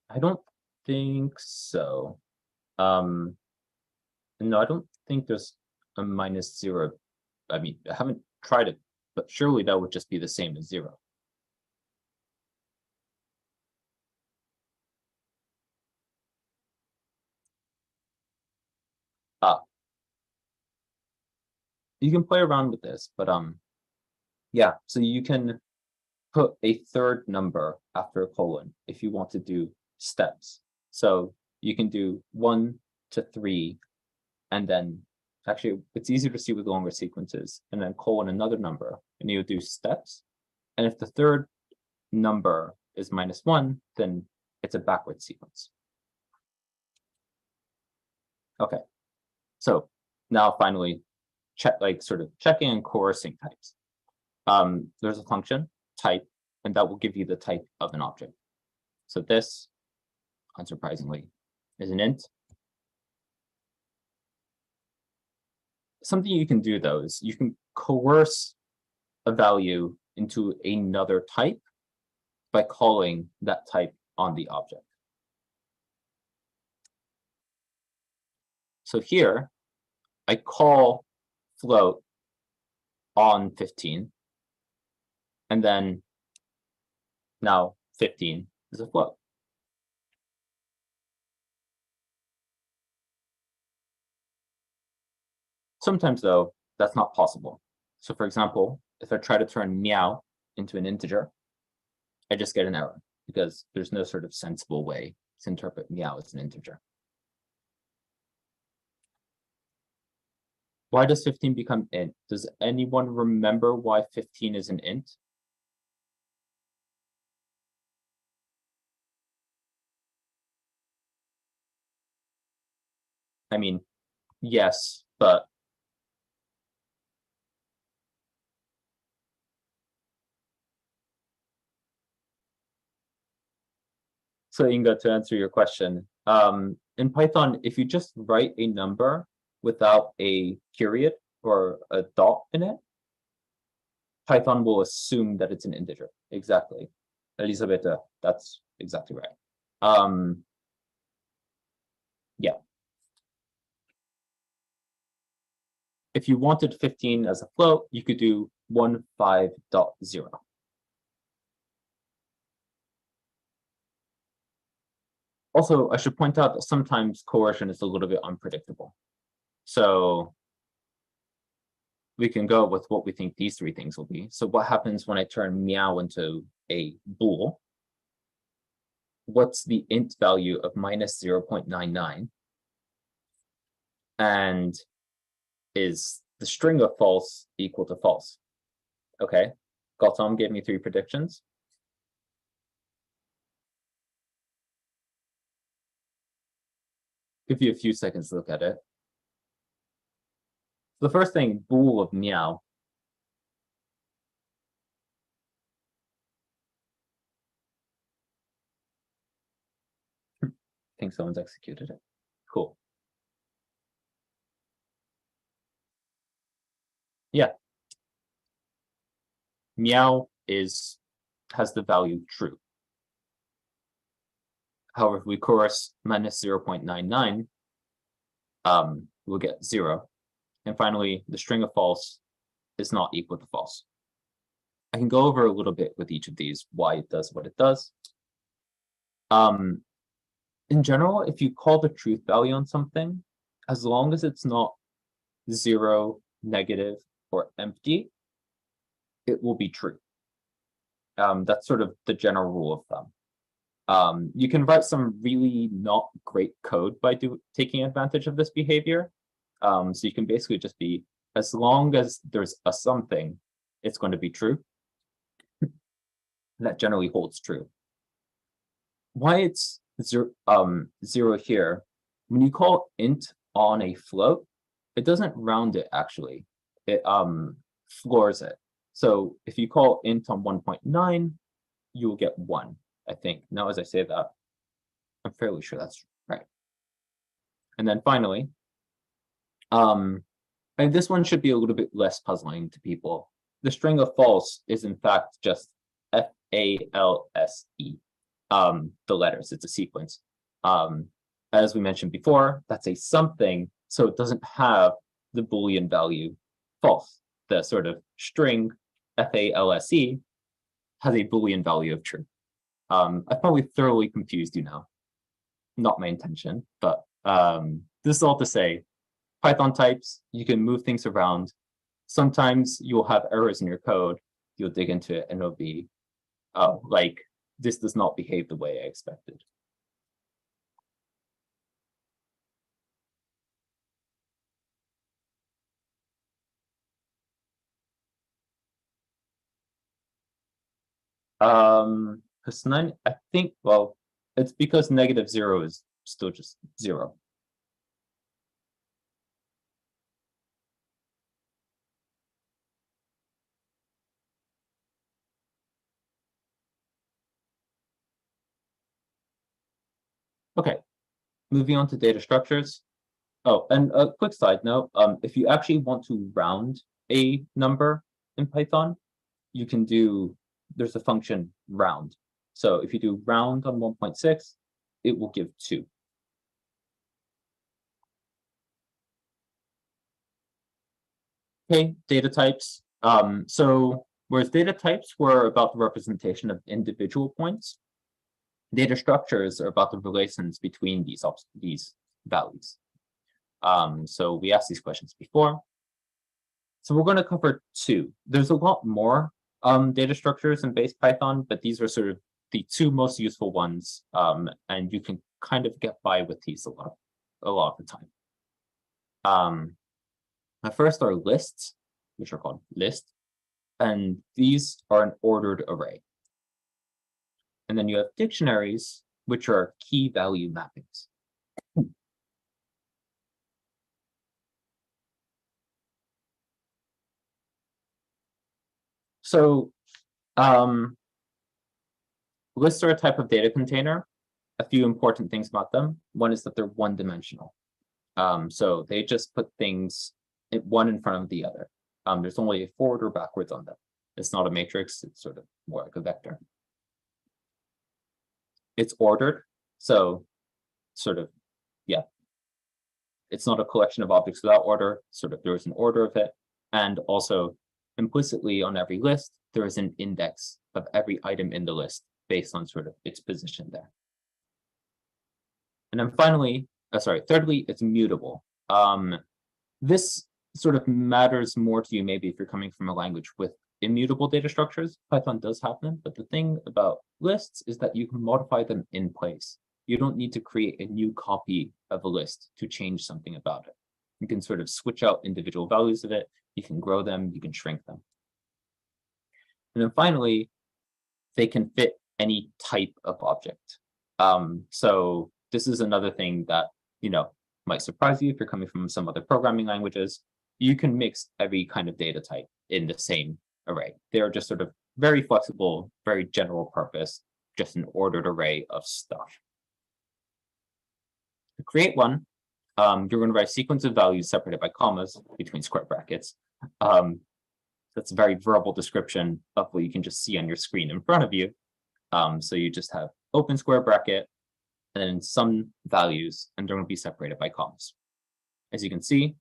I don't think so. No, I don't think there's a -0. I mean, I haven't tried it, but surely that would just be the same as 0. You can play around with this, but yeah, so you can put a third number after a colon if you want to do steps. So you can do 1 to 3, and then actually it's easier to see with longer sequences, and then colon another number, and you do steps. And if the third number is -1, then it's a backward sequence. Okay, so now finally, sort of checking and coercing types. There's a function type, and that will give you the type of an object. So this, unsurprisingly, is an int. Something you can do though is you can coerce a value into another type by calling that type on the object. So here, I call float on 15, and then now 15 is a float. Sometimes though, that's not possible. So for example, if I try to turn meow into an integer, I just get an error because there's no sort of sensible way to interpret meow as an integer. Why does 15 become int? Does anyone remember why 15 is an int? I mean, yes, but so Inga, to answer your question, in Python, if you just write a number without a period or a dot in it, Python will assume that it's an integer. Exactly. Elisabetta, that's exactly right. Yeah. If you wanted 15 as a float, you could do 15.0. Also, I should point out that sometimes coercion is a little bit unpredictable. So we can go with what we think these three things will be. So what happens when I turn meow into a bool? What's the int value of minus 0.99? And is the string of false equal to false? Okay, Gautam gave me 3 predictions. Give you a few seconds to look at it. The first thing, bool of meow. I think someone's executed it. Cool. Yeah. Meow has the value true. However, if we coerce minus 0.99, we'll get 0. And finally, the string of false is not equal to false. I can go over a little bit with each of these, why it does what it does. In general, if you call the truth value on something, as long as it's not 0, negative, or empty, it will be true. That's sort of the general rule of thumb. You can write some really not great code by taking advantage of this behavior. So you can basically just be, as long as there's a something, it's going to be true. That generally holds true. Why it's 0 here, when you call int on a float, it doesn't round it actually. It floors it. So if you call int on 1.9, you will get 1, I think. Now, as I say that, I'm fairly sure that's right. And then finally, and this one should be a little bit less puzzling to people. The string of false is in fact just FALSE, the letters, it's a sequence. As we mentioned before, that's a something, so it doesn't have the Boolean value false. The sort of string FALSE has a Boolean value of true. I've probably thoroughly confused you now. Not my intention, but this is all to say, Python types, you can move things around. Sometimes you'll have errors in your code. You'll dig into it and it'll be, oh, like this does not behave the way I expected. Because 9, I think, well, it's because -0 is still just 0. Okay, moving on to data structures. Oh, and a quick side note, if you actually want to round a number in Python, you can do, there's a function round. So if you do round on 1.6, it will give 2. Okay, data types. So whereas data types were about the representation of individual points, data structures are about the relations between these values. So we asked these questions before. So we're going to cover 2. There's a lot more data structures in base Python, but these are sort of the 2 most useful ones, and you can kind of get by with these a lot of the time. First are lists, which are called list, and these are an ordered array. And then you have dictionaries, which are key value mappings. So lists are a type of data container. A few important things about them. One is that they're one-dimensional. So they just put things one in front of the other. There's only a forward or backwards on them. It's not a matrix, it's sort of more like a vector. It's ordered, so sort of, yeah. It's not a collection of objects without order, sort of there is an order of it. And also implicitly on every list, there is an index of every item in the list based on sort of its position there. And then finally, thirdly, it's mutable. This sort of matters more to you maybe if you're coming from a language with immutable data structures. Python does have them, but the thing about lists is that you can modify them in place. You don't need to create a new copy of a list to change something about it. You can sort of switch out individual values of it. You can grow them, you can shrink them. And then finally, they can fit any type of object. So this is another thing that, might surprise you if you're coming from some other programming languages. You can mix every kind of data type in the same array. They're just sort of very flexible, very general purpose, just an ordered array of stuff. To create one, you're going to write a sequence of values separated by commas between square brackets. That's a very verbal description of what you can just see on your screen in front of you. So you just have open square bracket, and then some values, and they're going to be separated by commas. As you can see,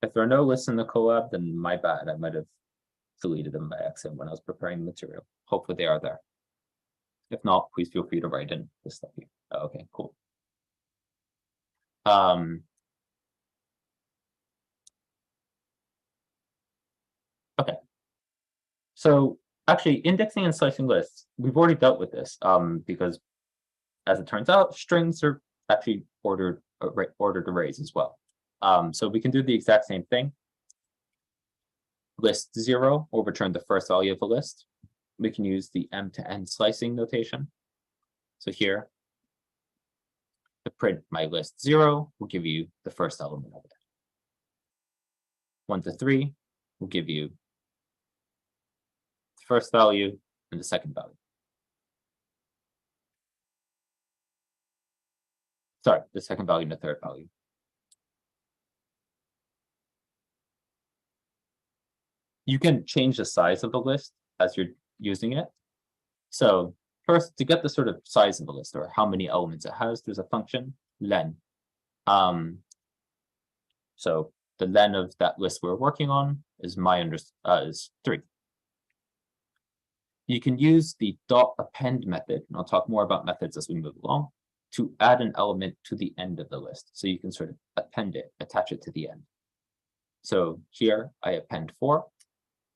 if there are no lists in the collab, then my bad. I might have deleted them by accident when I was preparing the material. Hopefully they are there. If not, please feel free to write in this stuff here. Oh, okay, cool. Okay. So actually, indexing and slicing lists, we've already dealt with this because, as it turns out, strings are actually ordered arrays as well. So we can do the exact same thing. List 0 will return the first value of a list. We can use the m-to-n slicing notation. So here, to print my list 0 will give you the first element of it. 1 to 3 will give you the first value and the second value. Sorry, the second value and the third value. You can change the size of the list as you're using it. So first, to get the sort of size of the list or how many elements it has, there's a function, len. So the len of that list we're working on is is 3. You can use the .append method, and I'll talk more about methods as we move along, to add an element to the end of the list. So you can sort of append it, attach it to the end. So here I append 4,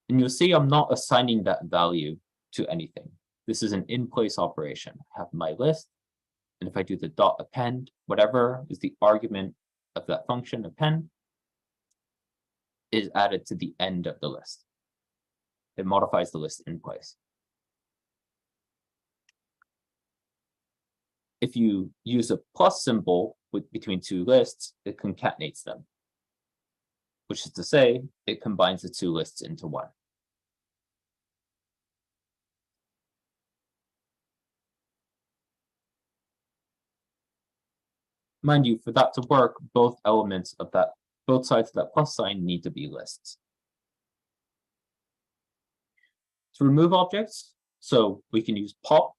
and you'll see I'm not assigning that value to anything. This is an in-place operation. I have my list, and if I do the .append, whatever is the argument of that function append is added to the end of the list. It modifies the list in place. If you use a plus symbol between two lists, it concatenates them. which is to say it combines the two lists into one. Mind you, for that to work, both sides of that plus sign need to be lists. To remove objects, so we can use pop,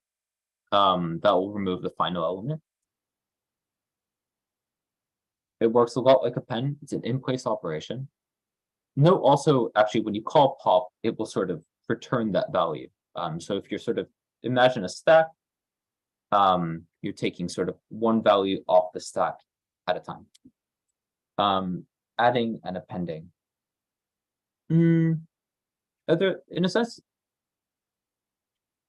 that will remove the final element. It works a lot like append. It's an in-place operation. Note also, actually, when you call pop, it will sort of return that value. So if you're sort of, imagine a stack, you're taking sort of one value off the stack at a time. Adding and appending. In a sense,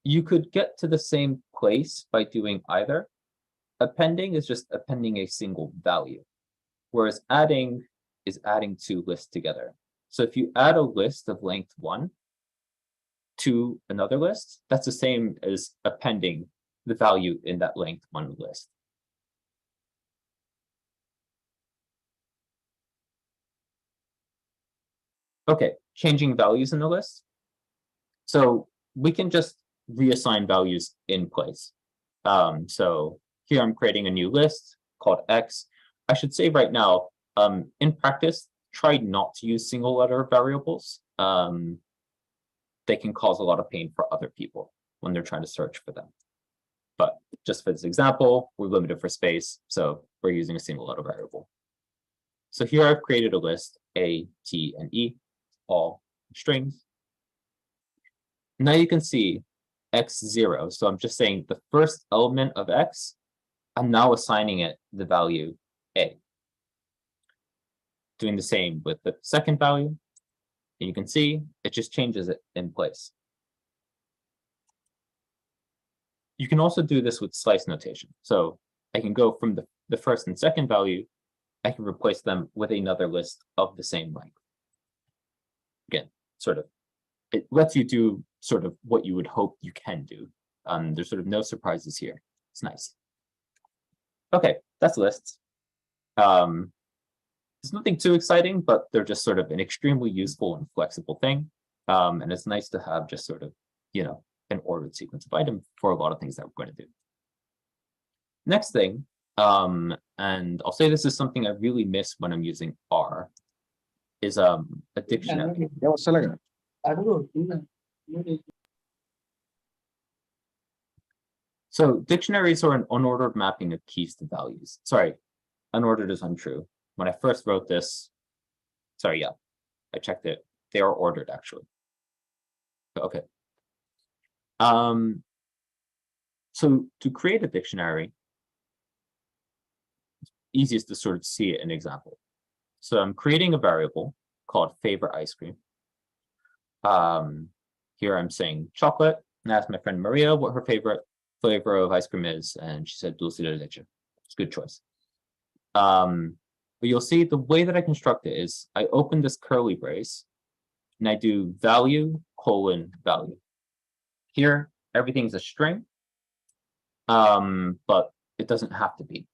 you could get to the same place by doing either. Appending is just appending a single value, whereas adding is adding two lists together. So if you add a list of length 1 to another list, that's the same as appending the value in that length 1 list. Okay, changing values in the list. So we can just reassign values in place. So here I'm creating a new list called X. I should say right now, in practice, try not to use single letter variables. They can cause a lot of pain for other people when they're trying to search for them. But just for this example, we're limited for space, so we're using a single letter variable. So here I've created a list, A, T, and E, all strings. Now you can see X0. So I'm just saying the first element of X, I'm now assigning it the value A. Doing the same with the second value. And you can see it just changes it in place. You can also do this with slice notation. So I can go from the first and second value, I can replace them with another list of the same length. Again, sort of, it lets you do sort of what you would hope you can do. There's sort of no surprises here. It's nice. Okay, that's lists. There's nothing too exciting, but they're just sort of an extremely useful and flexible thing. And it's nice to have just sort of, an ordered sequence of items for a lot of things that we're going to do. Next thing, and I'll say this is something I really miss when I'm using R, is a dictionary. So dictionaries are an unordered mapping of keys to values. Sorry, unordered is untrue. When I first wrote this, I checked it. They are ordered actually. Okay. So to create a dictionary, it's easiest to sort of see it in an example. So I'm creating a variable called favorite ice cream. Here I'm saying chocolate, and I asked my friend Maria what her favorite flavor of ice cream is, and she said dulce de leche. It's a good choice. But you'll see the way that I construct it is I open this curly brace and I do value colon value. Here, everything's a string, but it doesn't have to be.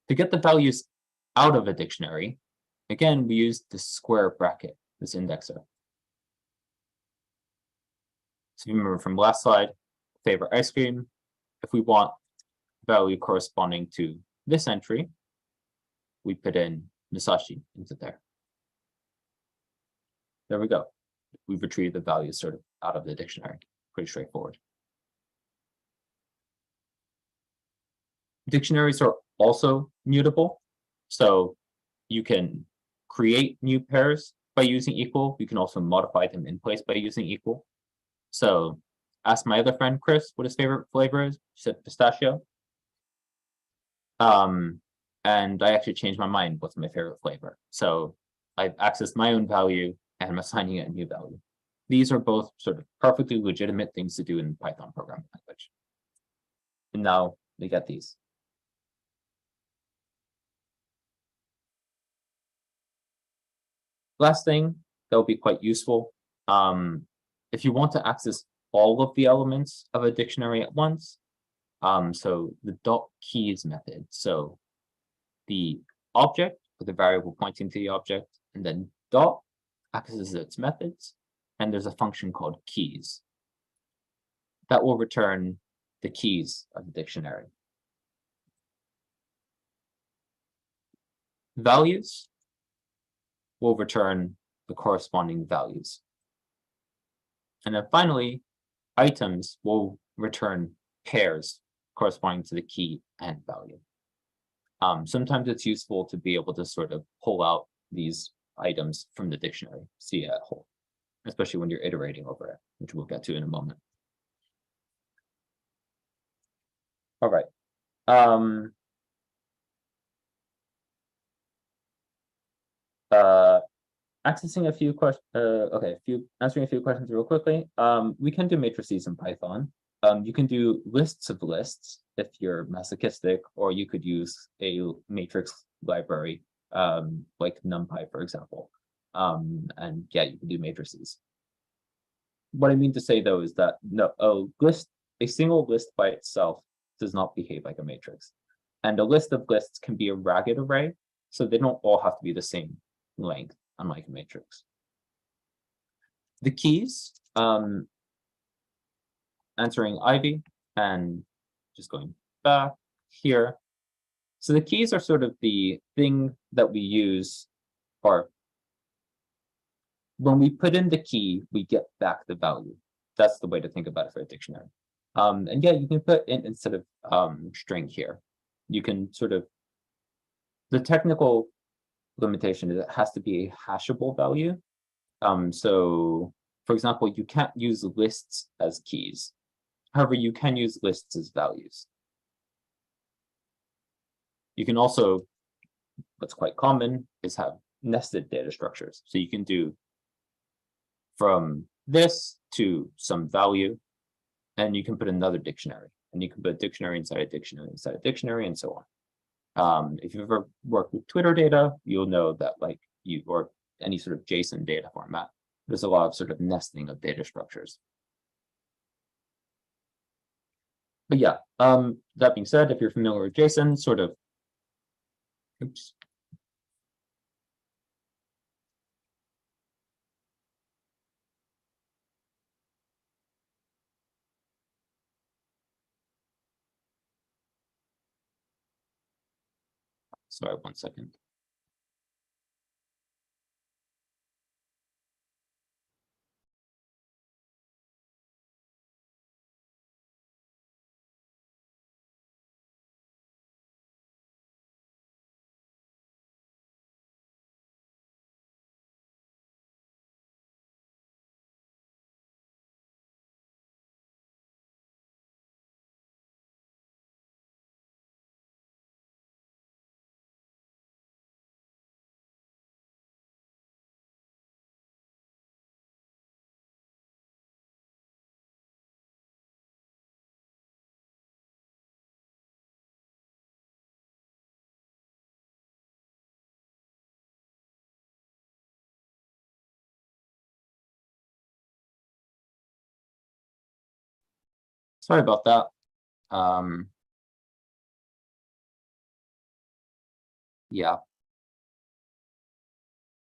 To get the values out of a dictionary, again, we use the square bracket, this indexer. So if you remember from last slide, favorite ice cream, if we want value corresponding to this entry, we put in Musashi into there. There we go. We've retrieved the values sort of out of the dictionary. Pretty straightforward. Dictionaries are also mutable. So you can create new pairs by using equal. You can also modify them in place by using equal. So ask my other friend, Chris, what his favorite flavor is. She said pistachio. And I actually changed my mind what's my favorite flavor. So I've accessed my own value and I'm assigning it a new value. These are both sort of perfectly legitimate things to do in Python programming language. And now we get these. Last thing that will be quite useful. If you want to access all of the elements of a dictionary at once, So the dot keys method. So the object with the variable pointing to the object, and then dot acts as its methods, and there's a function called keys that will return the keys of the dictionary. Values will return the corresponding values. And then finally, items will return pairs corresponding to the key and value. Sometimes it's useful to be able to sort of pull out these items from the dictionary, see it at whole, especially when you're iterating over it, which we'll get to in a moment. All right. Accessing a few questions. Answering a few questions real quickly. We can do matrices in Python. You can do lists of lists if you're masochistic, or you could use a matrix library, like NumPy, for example. And yeah, you can do matrices. What I mean to say though is that no, a single list by itself does not behave like a matrix. And a list of lists can be a ragged array, so they don't all have to be the same length, unlike a matrix. The keys, answering Ivy and just going back here. So the keys are sort of the thing that we use, or when we put in the key, we get back the value. That's the way to think about it for a dictionary. And yeah, you can put in instead of string here. You can sort of, the technical limitation is it has to be a hashable value. So for example, you can't use lists as keys. However, you can use lists as values. You can also, what's quite common is have nested data structures. So you can do from this to some value, and you can put another dictionary, and you can put a dictionary inside a dictionary inside a dictionary, and so on. If you've ever worked with Twitter data, you'll know that or any sort of JSON data format, there's a lot of sort of nesting of data structures. But yeah, that being said, if you're familiar with JSON, sort of, oops. Sorry, 1 second. Sorry about that. Yeah.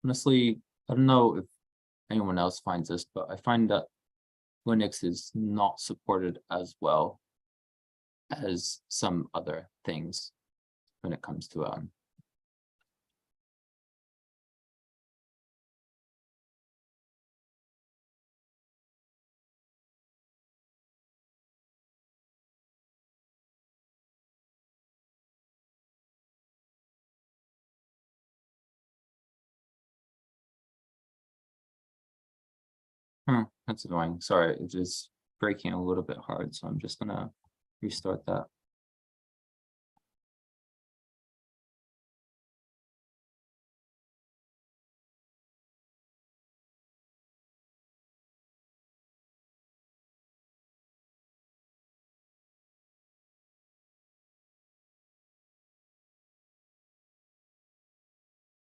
Honestly, I don't know if anyone else finds this, but I find that Linux is not supported as well as some other things when it comes to that's annoying. Sorry, it is breaking a little bit hard, so I'm just gonna restart that.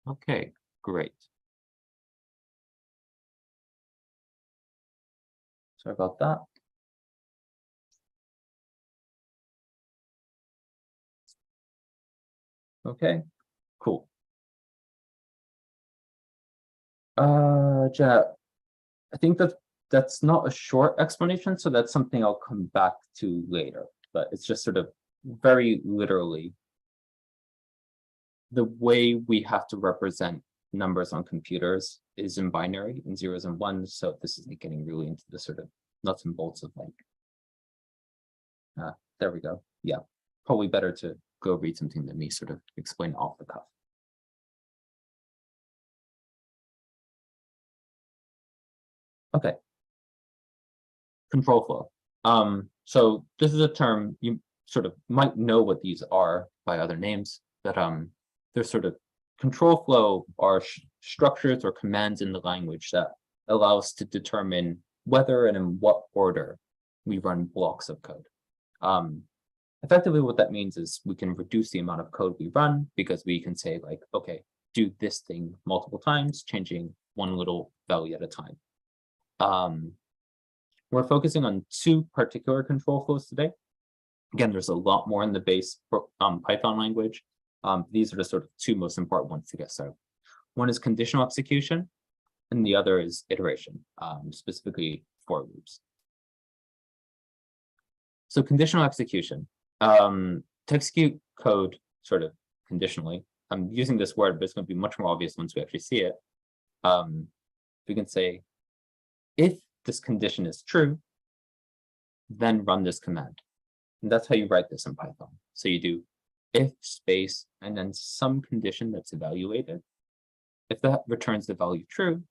Okay, great. Sorry about that. Okay, cool. Ja, I think that's not a short explanation, so that's something I'll come back to later, but it's just sort of very literally the way we have to represent numbers on computers is in binary, in zeros and ones, so this is like getting really into the sort of nuts and bolts of like, there we go. Yeah, probably better to go read something than me sort of explain off the cuff. Okay. Control flow. So this is a term you sort of might know what these are by other names, but they're sort of control flow are structures or commands in the language that allow us to determine whether and in what order we run blocks of code. Effectively, what that means is we can reduce the amount of code we run because we can say like, okay, do this thing multiple times, changing one little value at a time. We're focusing on two particular control flows today. Again, there's a lot more in the base Python language. These are the sort of two most important ones to get started. One is conditional execution, and the other is iteration, specifically for loops. So conditional execution, to execute code sort of conditionally, I'm using this word, but it's going to be much more obvious once we actually see it. We can say, if this condition is true, then run this command. And that's how you write this in Python. So you do if space and then some condition that's evaluated. If that returns the value true,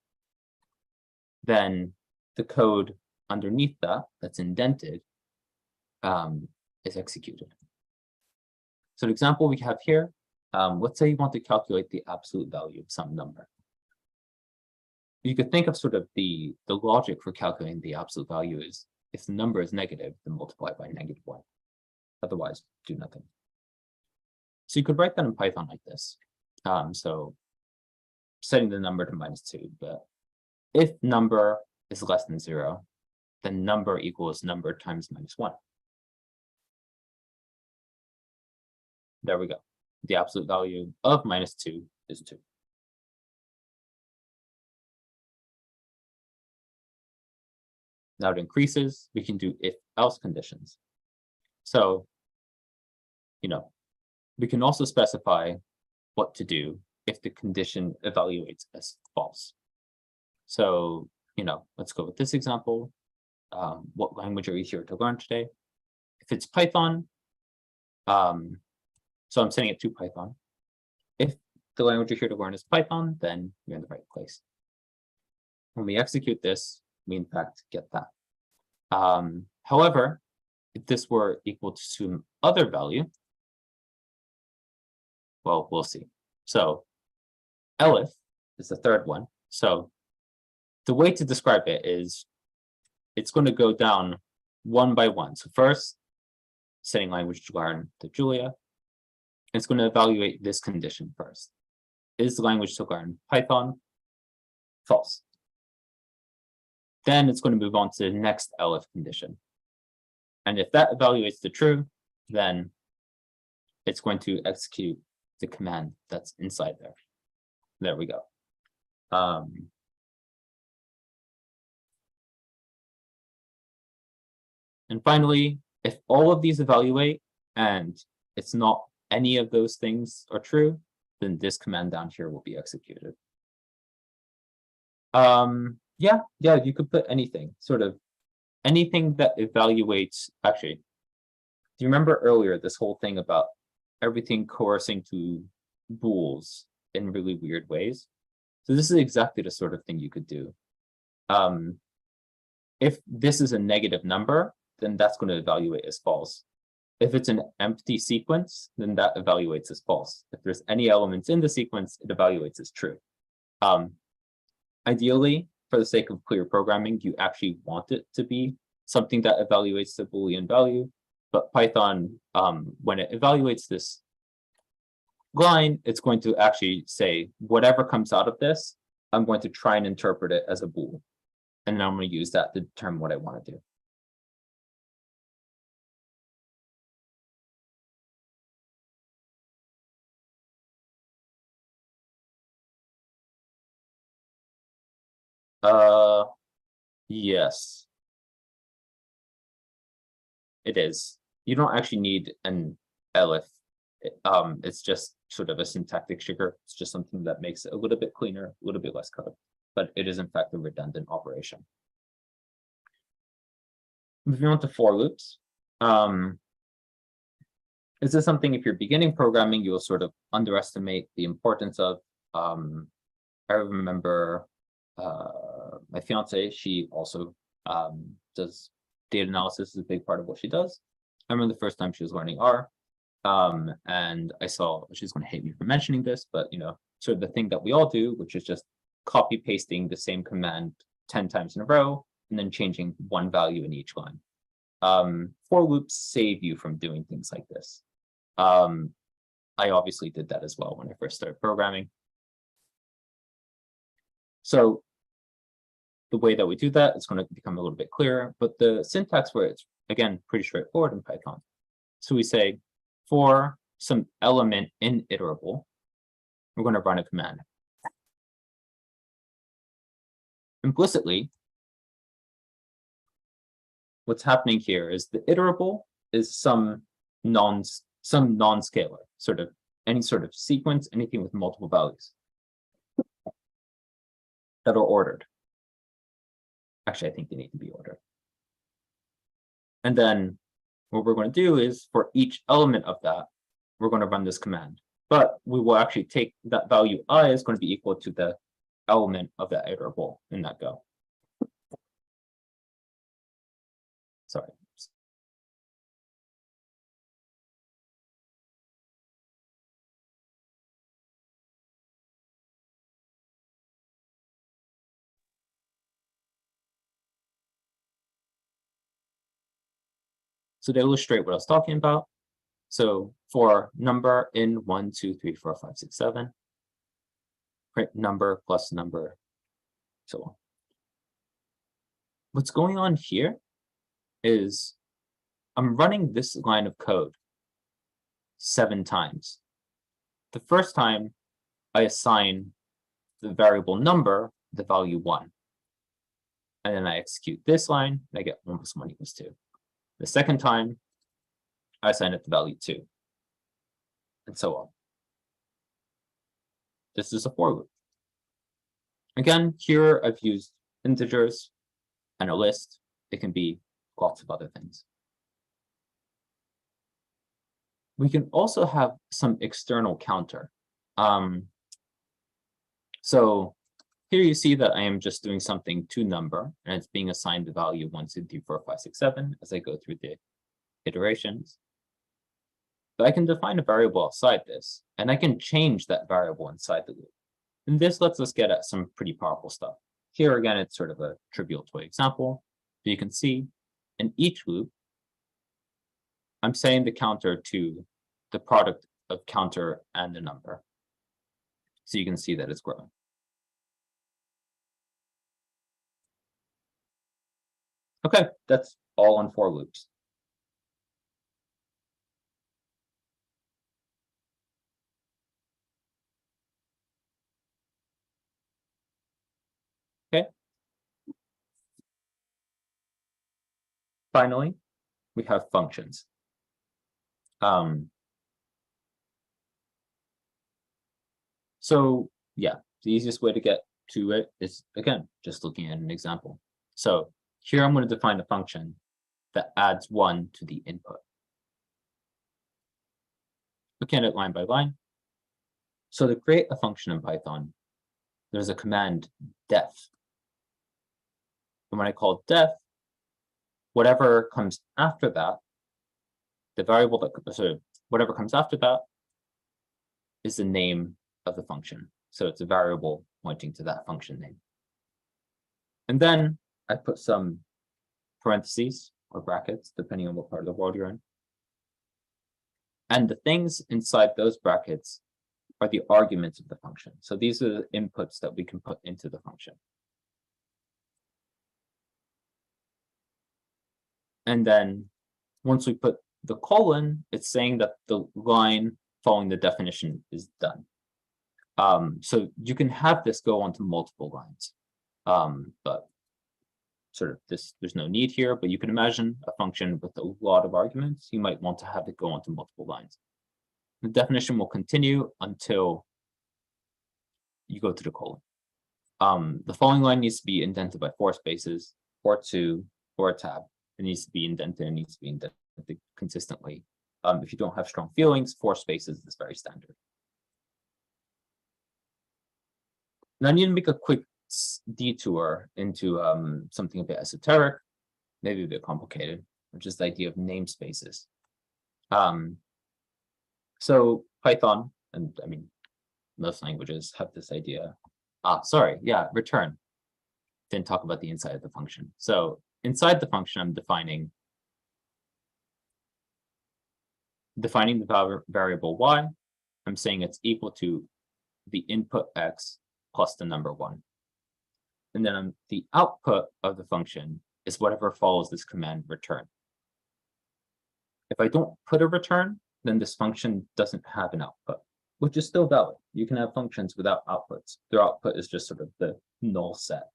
then the code underneath that that's indented is executed. So an example we have here, let's say you want to calculate the absolute value of some number. You could think of sort of the logic for calculating the absolute value is if the number is negative, then multiply by -1. Otherwise, do nothing. So you could write that in Python like this. So setting the number to -2, but if number is less than 0, then number equals number times -1. There we go. The absolute value of -2 is 2. Now it increases, we can do if-else conditions. So, we can also specify what to do if the condition evaluates as false. So, let's go with this example. What language are you here to learn today? If it's Python, so I'm setting it to Python. If the language you're here to learn is Python, then you're in the right place. When we execute this, we in fact get that. However, if this were equal to some other value, well, we'll see. So elif is the third one. So the way to describe it is it's going to go down one by one. So first, setting language to learn to Julia. It's going to evaluate this condition first. Is the language to learn Python? False. Then it's going to move on to the next elif condition. And if that evaluates to true, then it's going to execute the command that's inside there. There we go. And finally, if all of these evaluate and it's not any of those things are true, then this command down here will be executed. Yeah, you could put anything, sort of anything that evaluates. Actually, do you remember earlier this whole thing about everything coercing to bools in really weird ways? So this is exactly the sort of thing you could do. If this is a negative number, then that's going to evaluate as false. If it's an empty sequence, then that evaluates as false. If there's any elements in the sequence, it evaluates as true. Ideally, for the sake of clear programming, you actually want it to be something that evaluates the Boolean value. But Python, when it evaluates this line, it's going to actually say, whatever comes out of this, I'm going to try and interpret it as a bool. And then I'm going to use that to determine what I want to do. Yes. It is. You don't actually need an elif. It's just sort of a syntactic sugar. It's just something that makes it a little bit cleaner, a little bit less code, but it is in fact a redundant operation. Moving on to for loops. This is something, if you're beginning programming, you'll sort of underestimate the importance of. I remember my fiance, she also does data analysis, is a big part of what she does. I remember the first time she was learning R, and I saw, she's going to hate me for mentioning this, but sort of the thing that we all do, which is just copy pasting the same command 10 times in a row, and then changing one value in each line. For loops save you from doing things like this. I obviously did that as well when I first started programming. So the way that we do that is going to become a little bit clearer, but the syntax for it's, again, pretty straightforward in Python. So we say, for some element in iterable, we're going to run a command. Implicitly, what's happening here is the iterable is some non-scalar, sort of any sort of sequence, anything with multiple values that are ordered. Actually, I think they need to be ordered. And then what we're going to do is for each element of that, we're going to run this command. But we will actually take that value I is going to be equal to the element of that iterable in that go. Sorry. So to illustrate what I was talking about, so for number in 1, 2, 3, 4, 5, 6, 7, print number plus number, so on. What's going on here is I'm running this line of code 7 times. The first time I assign the variable number the value 1. And then I execute this line, and I get 1 plus 1 equals 2. The second time, I assign it the value 2, and so on. This is a for loop. Again, here I've used integers and a list. It can be lots of other things. We can also have some external counter. So here you see that I am just doing something to number, and it's being assigned the value 1, 2, 3, 4, 5, 6, 7 as I go through the iterations. But I can define a variable outside this, and I can change that variable inside the loop. And this lets us get at some pretty powerful stuff. Here again, it's sort of a trivial toy example. But you can see in each loop, I'm setting the counter to the product of counter and the number. So you can see that it's growing. Okay, that's all on for loops. Okay. Finally, we have functions. So yeah, the easiest way to get to it is, again, just looking at an example. So here I'm going to define a function that adds 1 to the input. Looking at it line by line. So to create a function in Python, there's a command def. And when I call def, whatever comes after that, the variable that, so whatever comes after that is the name of the function. So it's a variable pointing to that function name. And then I put some parentheses or brackets, depending on what part of the world you're in. And the things inside those brackets are the arguments of the function. So these are the inputs that we can put into the function. And then once we put the colon, it's saying that the line following the definition is done. So you can have this go onto multiple lines. But sort of there's no need here, but you can imagine a function with a lot of arguments. You might want to have it go onto multiple lines. The definition will continue until you go to the colon. The following line needs to be indented by 4 spaces, or 2, or a tab. It needs to be indented, it needs to be indented consistently. If you don't have strong feelings, 4 spaces is very standard. Now I need to make a quick detour into something a bit esoteric, maybe a bit complicated, which is the idea of namespaces. So Python, and I mean, most languages have this idea. Return. Didn't talk about the inside of the function. So inside the function, I'm defining the variable y. I'm saying it's equal to the input x plus the number 1. And then the output of the function is whatever follows this command return. If I don't put a return, then this function doesn't have an output, which is still valid. You can have functions without outputs. Their output is just sort of the null set.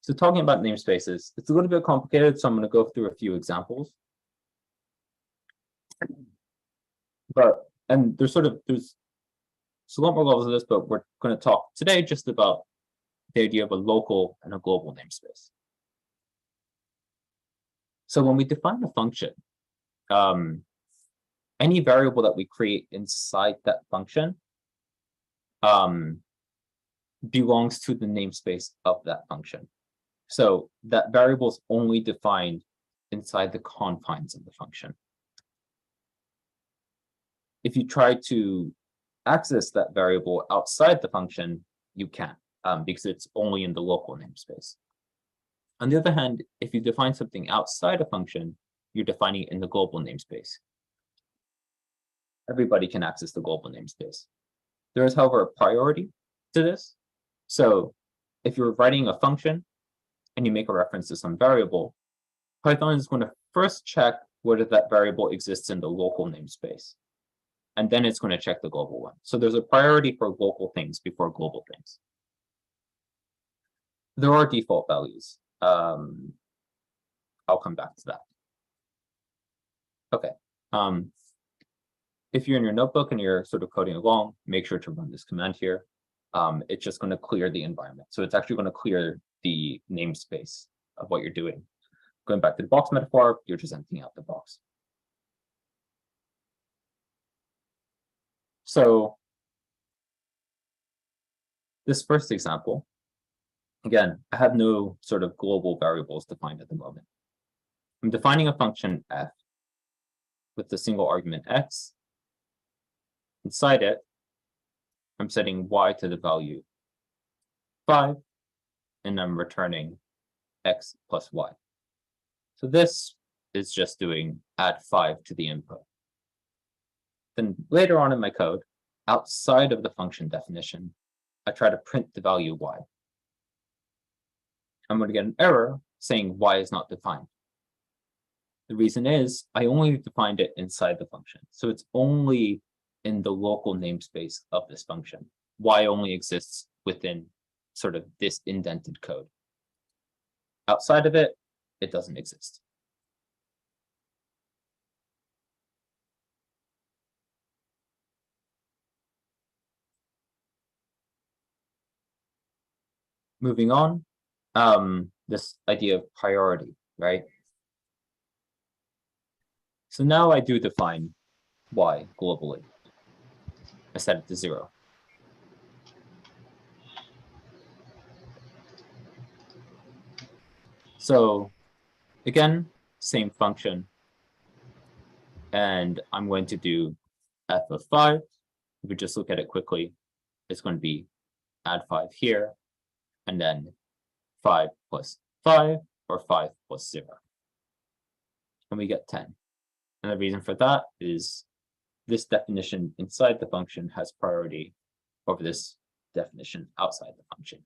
So talking about namespaces, it's a little bit complicated, so I'm going to go through a few examples. And there's a lot more levels of this, but we're going to talk today just about the idea of a local and a global namespace. So when we define a function, any variable that we create inside that function belongs to the namespace of that function. So that variable is only defined inside the confines of the function. If you try to access that variable outside the function, you can't, because it's only in the local namespace. On the other hand, if you define something outside a function, you're defining it in the global namespace. Everybody can access the global namespace. There is, however, a priority to this. So if you're writing a function and you make a reference to some variable, Python is going to first check whether that variable exists in the local namespace. And then it's going to check the global one. So there's a priority for local things before global things. There are default values. I'll come back to that. Okay. If you're in your notebook and you're sort of coding along, make sure to run this command here. It's just going to clear the environment. So it's actually going to clear the namespace of what you're doing. Going back to the box metaphor, you're just emptying out the box. So this first example, again, I have no sort of global variables defined at the moment. I'm defining a function f with the single argument x. Inside it, I'm setting y to the value 5, and I'm returning x plus y. So this is just doing add 5 to the input. Then later on in my code, outside of the function definition, I try to print the value y. I'm going to get an error saying y is not defined. The reason is I only defined it inside the function. So it's only in the local namespace of this function. Y only exists within sort of this indented code. Outside of it, it doesn't exist. Moving on, this idea of priority, right? So now I do define y globally. I set it to 0. So again, same function. And I'm going to do f of 5. If we just look at it quickly, it's going to be add 5 here, and then 5 plus 5, or 5 plus 0. And we get 10. And the reason for that is this definition inside the function has priority over this definition outside the function.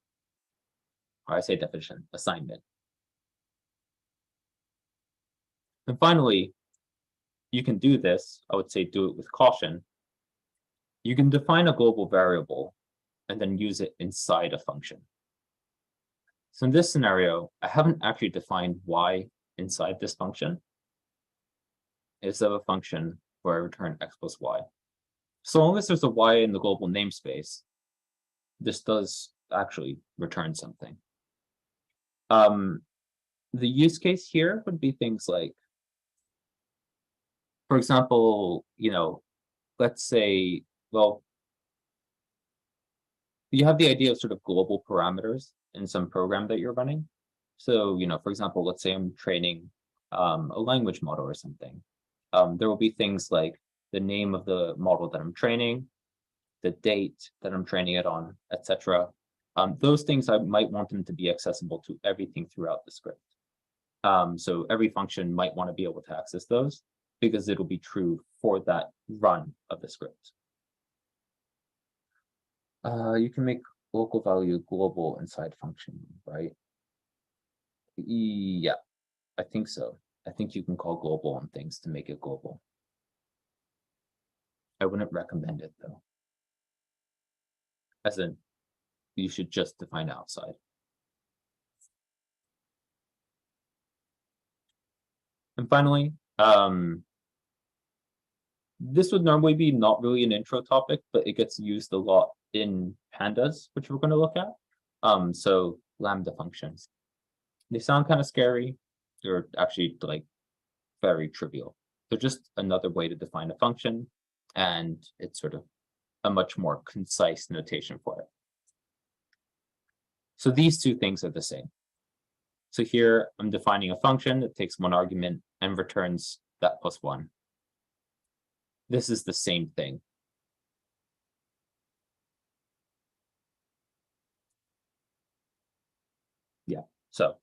Or I say definition, assignment. And finally, you can do this, I would say do it with caution. You can define a global variable and then use it inside a function. So in this scenario, I haven't actually defined y inside this function. Instead of a function where I return x plus y. So long as there's a y in the global namespace, this does actually return something. The use case here would be things like, for example, let's say, well, you have the idea of sort of global parameters in some program that you're running. So, for example, let's say I'm training a language model or something. There will be things like the name of the model that I'm training, the date that I'm training it on, etc. Those things I might want them to be accessible to everything throughout the script. So every function might want to be able to access those because it'll be true for that run of the script. You can make local value global inside function, right? Yeah, I think so. I think you can call global on things to make it global. I wouldn't recommend it though. As in, you should just define outside. And finally, this would normally be not really an intro topic, but it gets used a lot in pandas, which we're going to look at. So Lambda functions. They sound kind of scary. They're actually like very trivial. They're just another way to define a function, and it's sort of a much more concise notation for it. So these two things are the same. So here I'm defining a function that takes one argument and returns that plus one. This is the same thing. Yeah, so.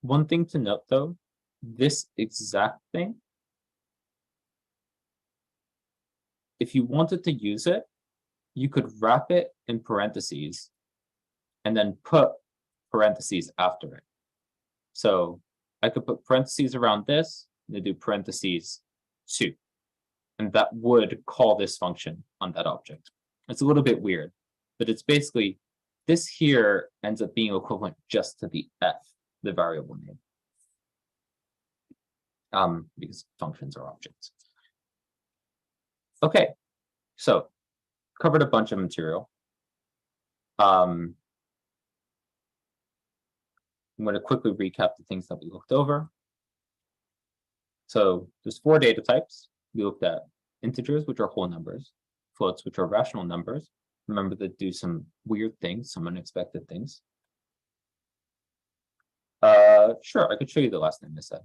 One thing to note though, this exact thing, if you wanted to use it, you could wrap it in parentheses and then put parentheses after it. So I could put parentheses around this and do parentheses 2. And that would call this function on that object. It's a little bit weird, but it's basically this here ends up being equivalent just to the f, the variable name. Because functions are objects. Okay, so covered a bunch of material. I'm going to quickly recap the things that we looked over. So there's 4 data types. We looked at integers, which are whole numbers, floats, which are rational numbers. Remember to do some weird things, some unexpected things. Sure, I could show you the last thing I said.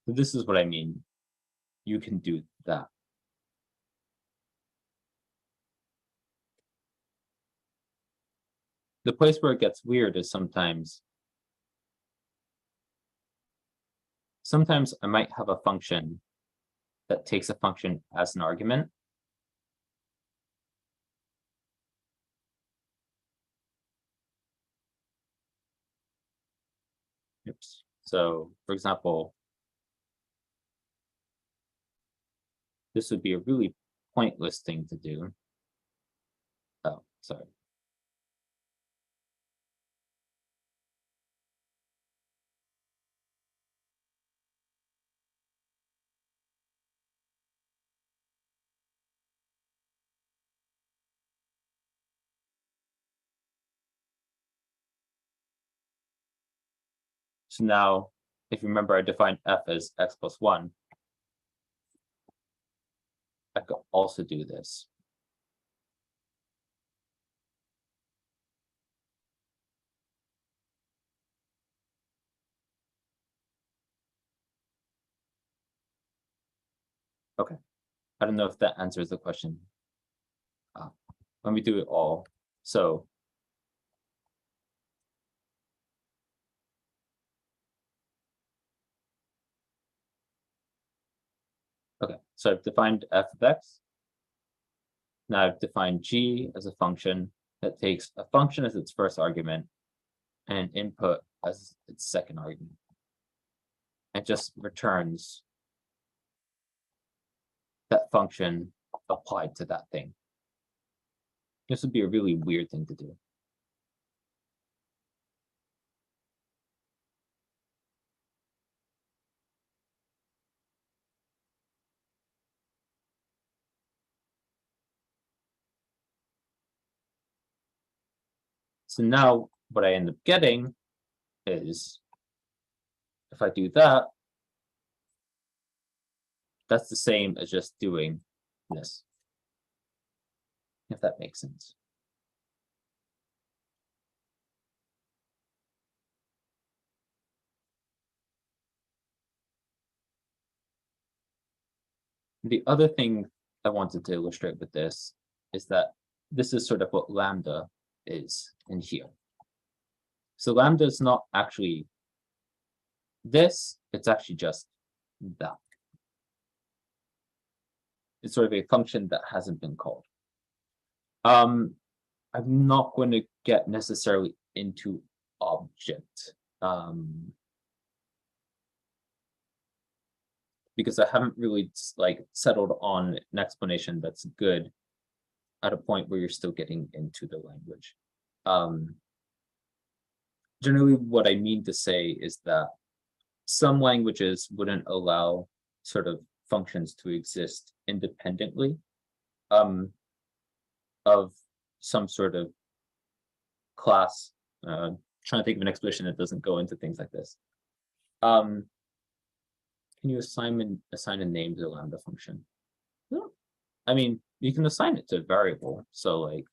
So this is what I mean. You can do that. The place where it gets weird is sometimes I might have a function that takes a function as an argument. Oops. So, for example, this would be a really pointless thing to do. Oh, sorry. So now, if you remember, I defined f as x plus 1. I could also do this. Okay, I don't know if that answers the question. Let me do it all. So okay, so I've defined f of x. Now I've defined g as a function that takes a function as its first argument and an input as its second argument. It just returns that function applied to that thing. This would be a really weird thing to do. So now what I end up getting is, if I do that, that's the same as just doing this, if that makes sense. The other thing I wanted to illustrate with this is that this is sort of what Lambda is in here. So Lambda is not actually this, it's actually just that. It's sort of a function that hasn't been called. I'm not going to get necessarily into object, because I haven't really settled on an explanation that's good at a point where you're still getting into the language. Generally, what I mean to say is that some languages wouldn't allow sort of functions to exist independently of some sort of class. Trying to think of an explanation that doesn't go into things like this. Can you assign a name to the Lambda function? No. I mean, you can assign it to a variable. So like,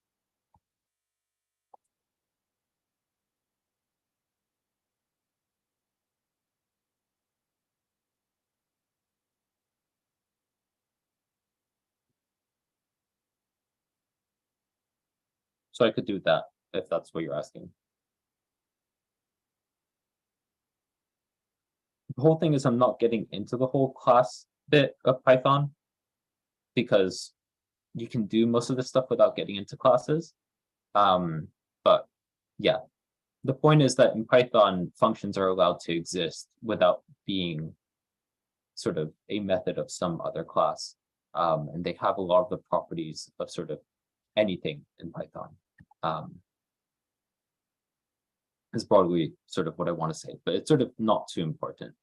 so I could do that if that's what you're asking. The whole thing is I'm not getting into the whole class bit of Python because you can do most of this stuff without getting into classes. But yeah, the point is that in Python, functions are allowed to exist without being sort of a method of some other class. And they have a lot of the properties of sort of anything in Python. Is broadly sort of what I want to say, but it's sort of not too important.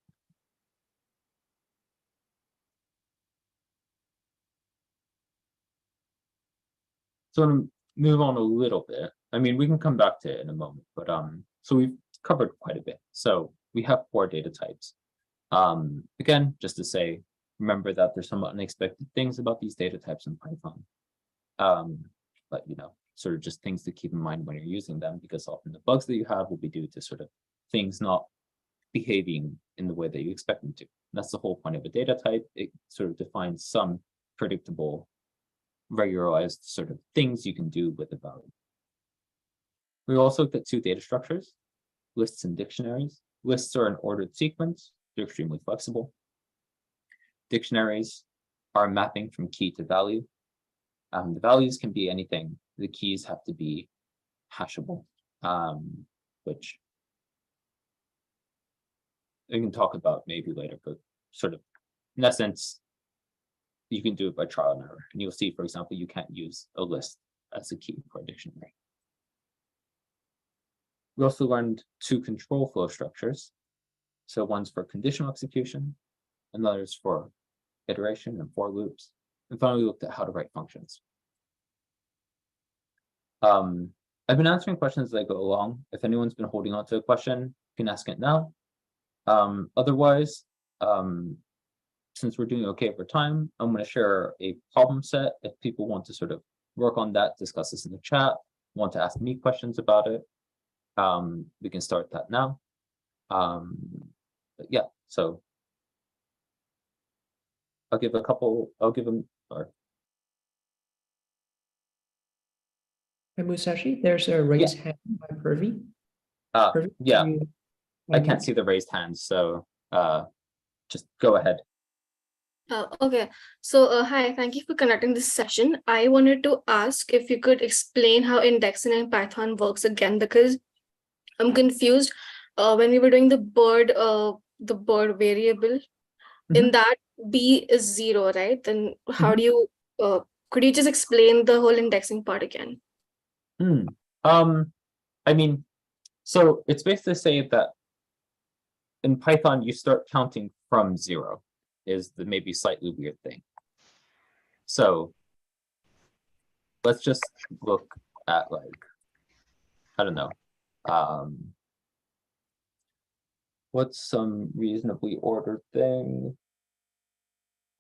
So I'm going to move on a little bit. I mean, we can come back to it in a moment, but so we've covered quite a bit. So we have 4 data types. Again, just to say, remember that there's some unexpected things about these data types in Python. But you know, sort of just things to keep in mind when you're using them, because often the bugs that you have will be due to sort of things not behaving in the way that you expect them to. And that's the whole point of a data type. It sort of defines some predictable, regularized sort of things you can do with a value. We also looked at 2 data structures, lists and dictionaries. Lists are an ordered sequence. They're extremely flexible. Dictionaries are a mapping from key to value. The values can be anything. The keys have to be hashable, which we can talk about maybe later, but sort of in essence, you can do it by trial and error. And you'll see, for example, you can't use a list as a key for a dictionary. We also learned 2 control flow structures. So one's for conditional execution, another's for iteration and for loops. And finally, we looked at how to write functions. I've been answering questions as I go along. If anyone's been holding on to a question, you can ask it now. Otherwise, since we're doing okay for time, I'm going to share a problem set. If people want to sort of work on that, discuss this in the chat, want to ask me questions about it, we can start that now. But yeah, so I'll give them. Hi, Musashi, there's a raised hand by Purvi. Purvi, Yeah, you I can't see the raised hands, so just go ahead. Okay, so hi, thank you for conducting this session. I wanted to ask if you could explain how indexing in Python works again, because I'm confused. When we were doing the bird variable, in that b is 0, right? Then how do you could you just explain the whole indexing part again? I mean, so it's basically saying that in Python you start counting from 0 is the maybe slightly weird thing. So let's just look at, like, I don't know, what's some reasonably ordered thing?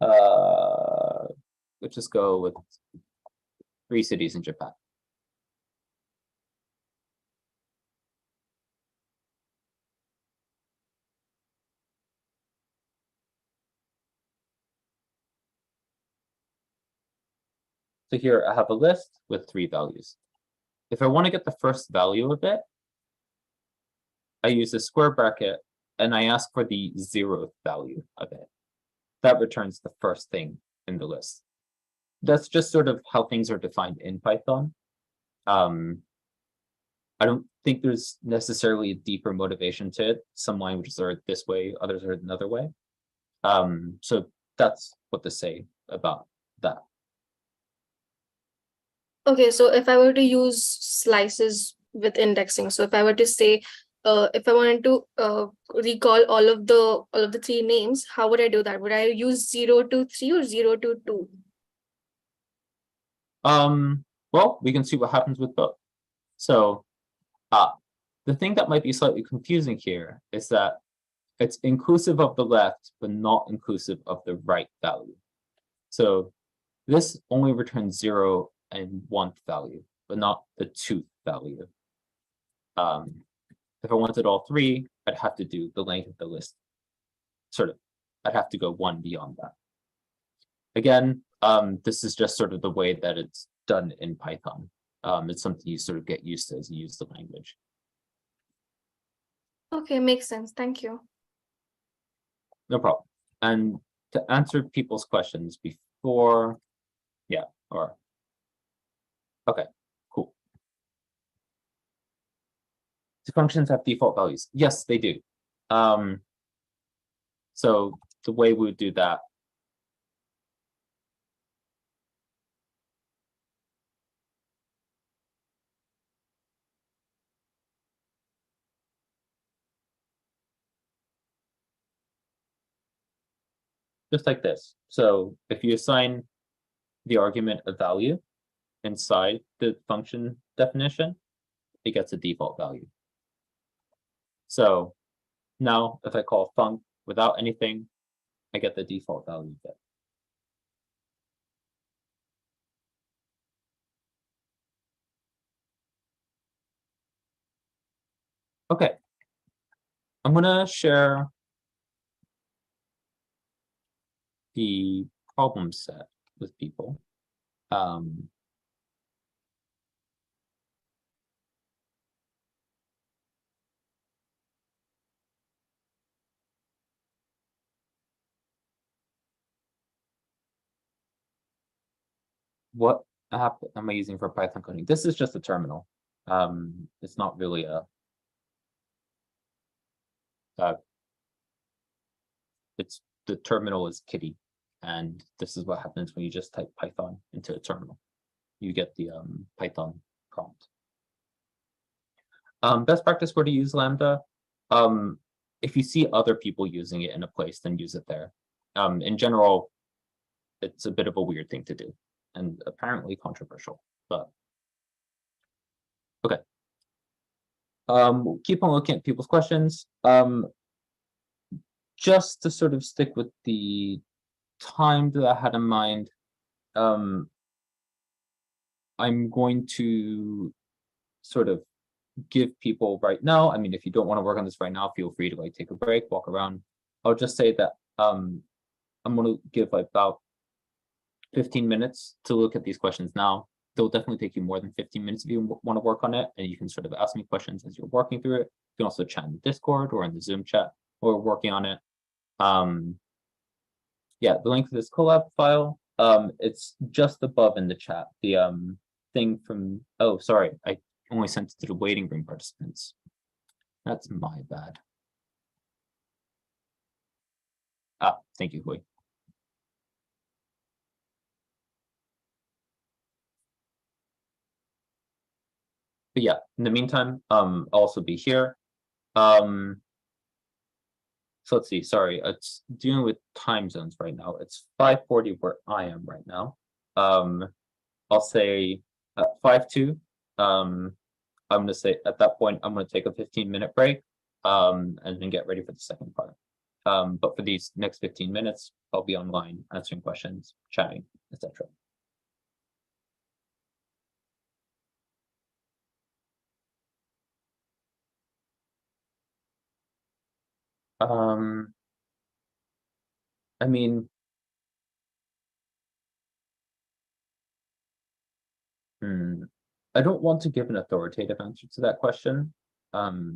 Let's just go with 3 cities in Japan. So here I have a list with 3 values. If I want to get the first value of it, I use a square bracket and I ask for the 0th value of it. That returns the first thing in the list. That's just sort of how things are defined in Python. I don't think there's necessarily a deeper motivation to it. Some languages are this way, others are another way. So that's what to say about that. Okay, so if I were to use slices with indexing, so if I were to say, if I wanted to recall all of the 3 names, how would I do that? Would I use 0 to 3 or 0 to 2? Well, we can see what happens with both. So the thing that might be slightly confusing here is that it's inclusive of the left, but not inclusive of the right value. So this only returns 0 and 1th value, but not the 2th value. If I wanted all 3, I'd have to do the length of the list. I'd have to go 1 beyond that. Again, this is just sort of the way that it's done in Python. It's something you sort of get used to as you use the language. Okay, makes sense. Thank you. No problem. And to answer people's questions before, okay, cool. Do functions have default values? Yes, they do. So the way we would do that, just like this. So if you assign the argument a value inside the function definition, it gets a default value. So now if I call func without anything, I get the default value of it. Okay, I'm gonna share the problem set with people. What app am I using for Python coding? This is just a terminal. It's not really a it's the terminal is kitty, and this is what happens when you just type Python into a terminal. You get the Python prompt. Best practice where to use Lambda. If you see other people using it in a place, then use it there. In general, it's a bit of a weird thing to do, and apparently controversial, but okay. We'll keep on looking at people's questions. just to sort of stick with the time that I had in mind, I'm going to sort of give people right now. I mean, if you don't want to work on this right now, feel free to like take a break, walk around. I'll just say that I'm going to give about 15 minutes to look at these questions now. They'll definitely take you more than 15 minutes if you want to work on it, and you can sort of ask me questions as you're working through it. You can also chat in the Discord or in the Zoom chat or working on it. Yeah, the link to this collab file, it's just above in the chat. The thing from, oh, sorry, I only sent it to the waiting room participants. That's my bad. Ah, thank you, Hui. But yeah, in the meantime, I'll also be here. So let's see, sorry, it's dealing with time zones right now. It's 5:40 where I am right now. I'll say at 5:02, I'm gonna say at that point, I'm gonna take a 15-minute break, and then get ready for the second part. But for these next 15 minutes, I'll be online answering questions, chatting, etc. I mean, I don't want to give an authoritative answer to that question. I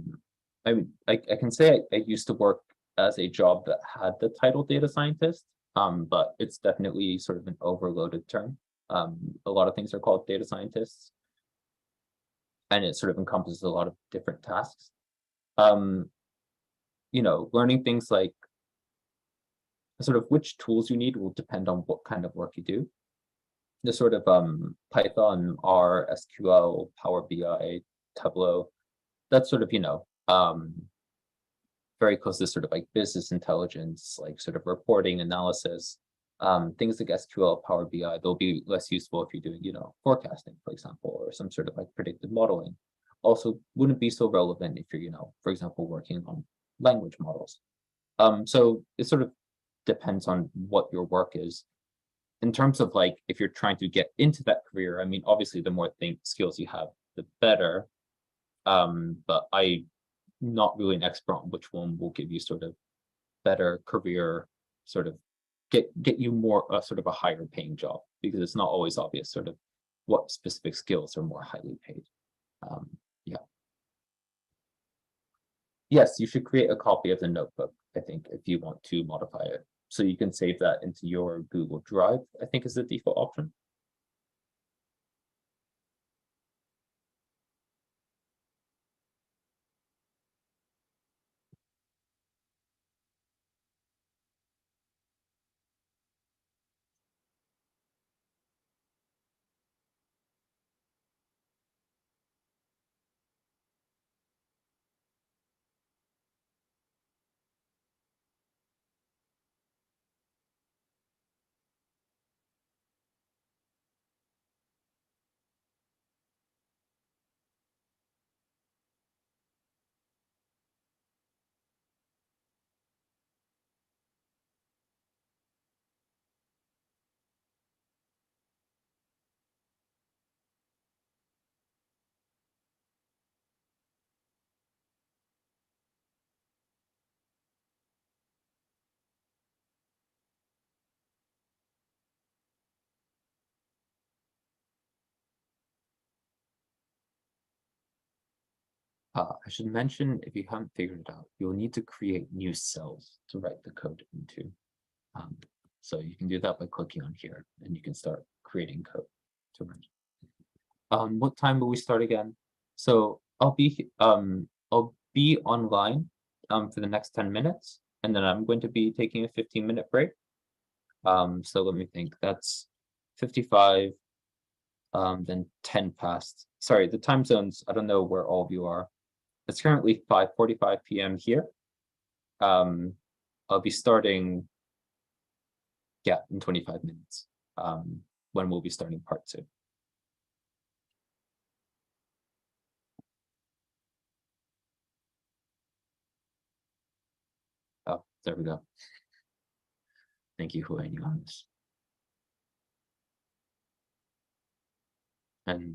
can say I used to work as a job that had the title data scientist, but it's definitely sort of an overloaded term. A lot of things are called data scientists, and it sort of encompasses a lot of different tasks. You know, learning things like sort of which tools you need will depend on what kind of work you do. The sort of Python, R, SQL, Power BI, Tableau, that's sort of, you know, very close to sort of like business intelligence, like sort of reporting analysis. Things like SQL, Power BI, they'll be less useful if you're doing, you know, forecasting, for example, or some sort of like predictive modeling. Also wouldn't be so relevant if you're, you know, for example, working on language models. So it sort of depends on what your work is. In terms of like, if you're trying to get into that career, I mean, obviously the more skills you have, the better. But I'm not really an expert on which one will give you sort of better career, sort of get you more sort of a higher paying job, because it's not always obvious sort of what specific skills are more highly paid. Yeah. Yes, you should create a copy of the notebook, I think, if you want to modify it. So you can save that into your Google Drive, I think is the default option. I should mention, if you haven't figured it out, you'll need to create new cells to write the code into. So you can do that by clicking on here, and you can start creating code to run. What time will we start again? So I'll be online for the next 10 minutes, and then I'm going to be taking a 15-minute break. So let me think. That's 55. Then 10 past. Sorry, the time zones, I don't know where all of you are. It's currently 5:45 p.m. here. I'll be starting, yeah, in 25 minutes, when we'll be starting part 2. Oh, there we go. Thank you for waiting on this. And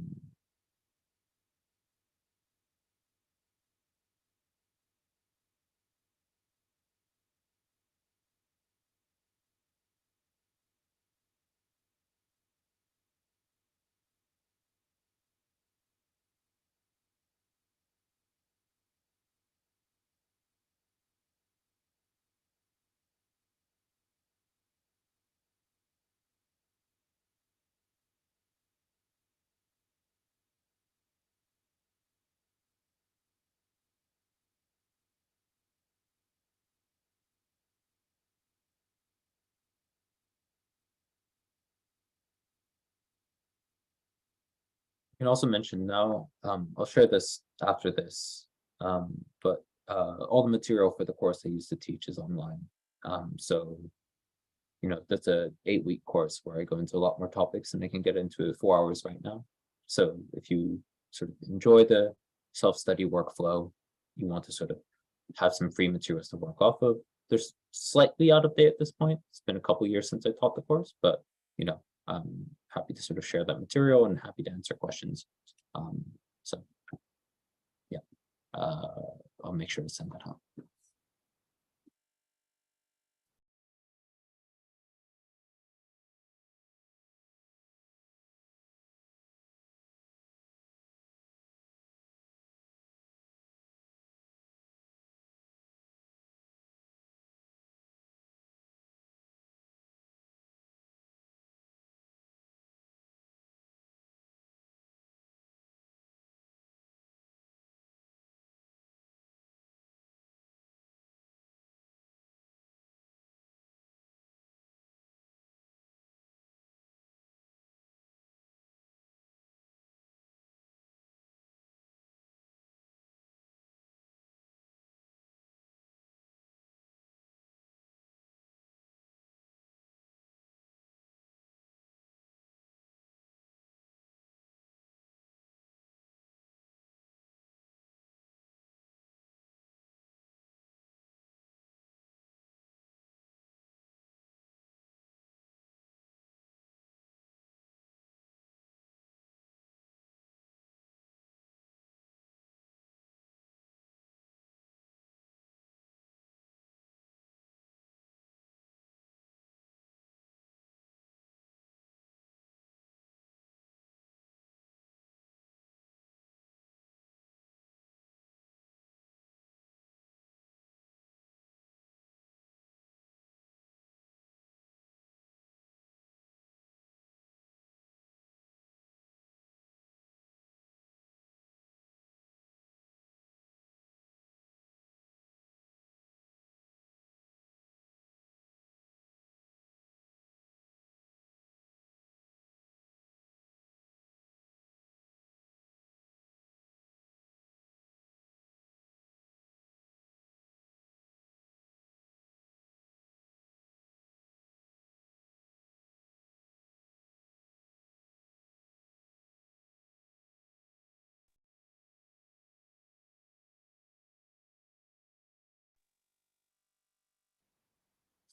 you can also mention now, I'll share this after this, but all the material for the course I used to teach is online. So, that's a 8-week course where I go into a lot more topics and I can get into 4 hours right now. So if you sort of enjoy the self-study workflow, you want to sort of have some free materials to work off of. They're slightly out of date at this point. It's been a couple of years since I taught the course, but I'm happy to sort of share that material and happy to answer questions. So yeah, I'll make sure to send that out.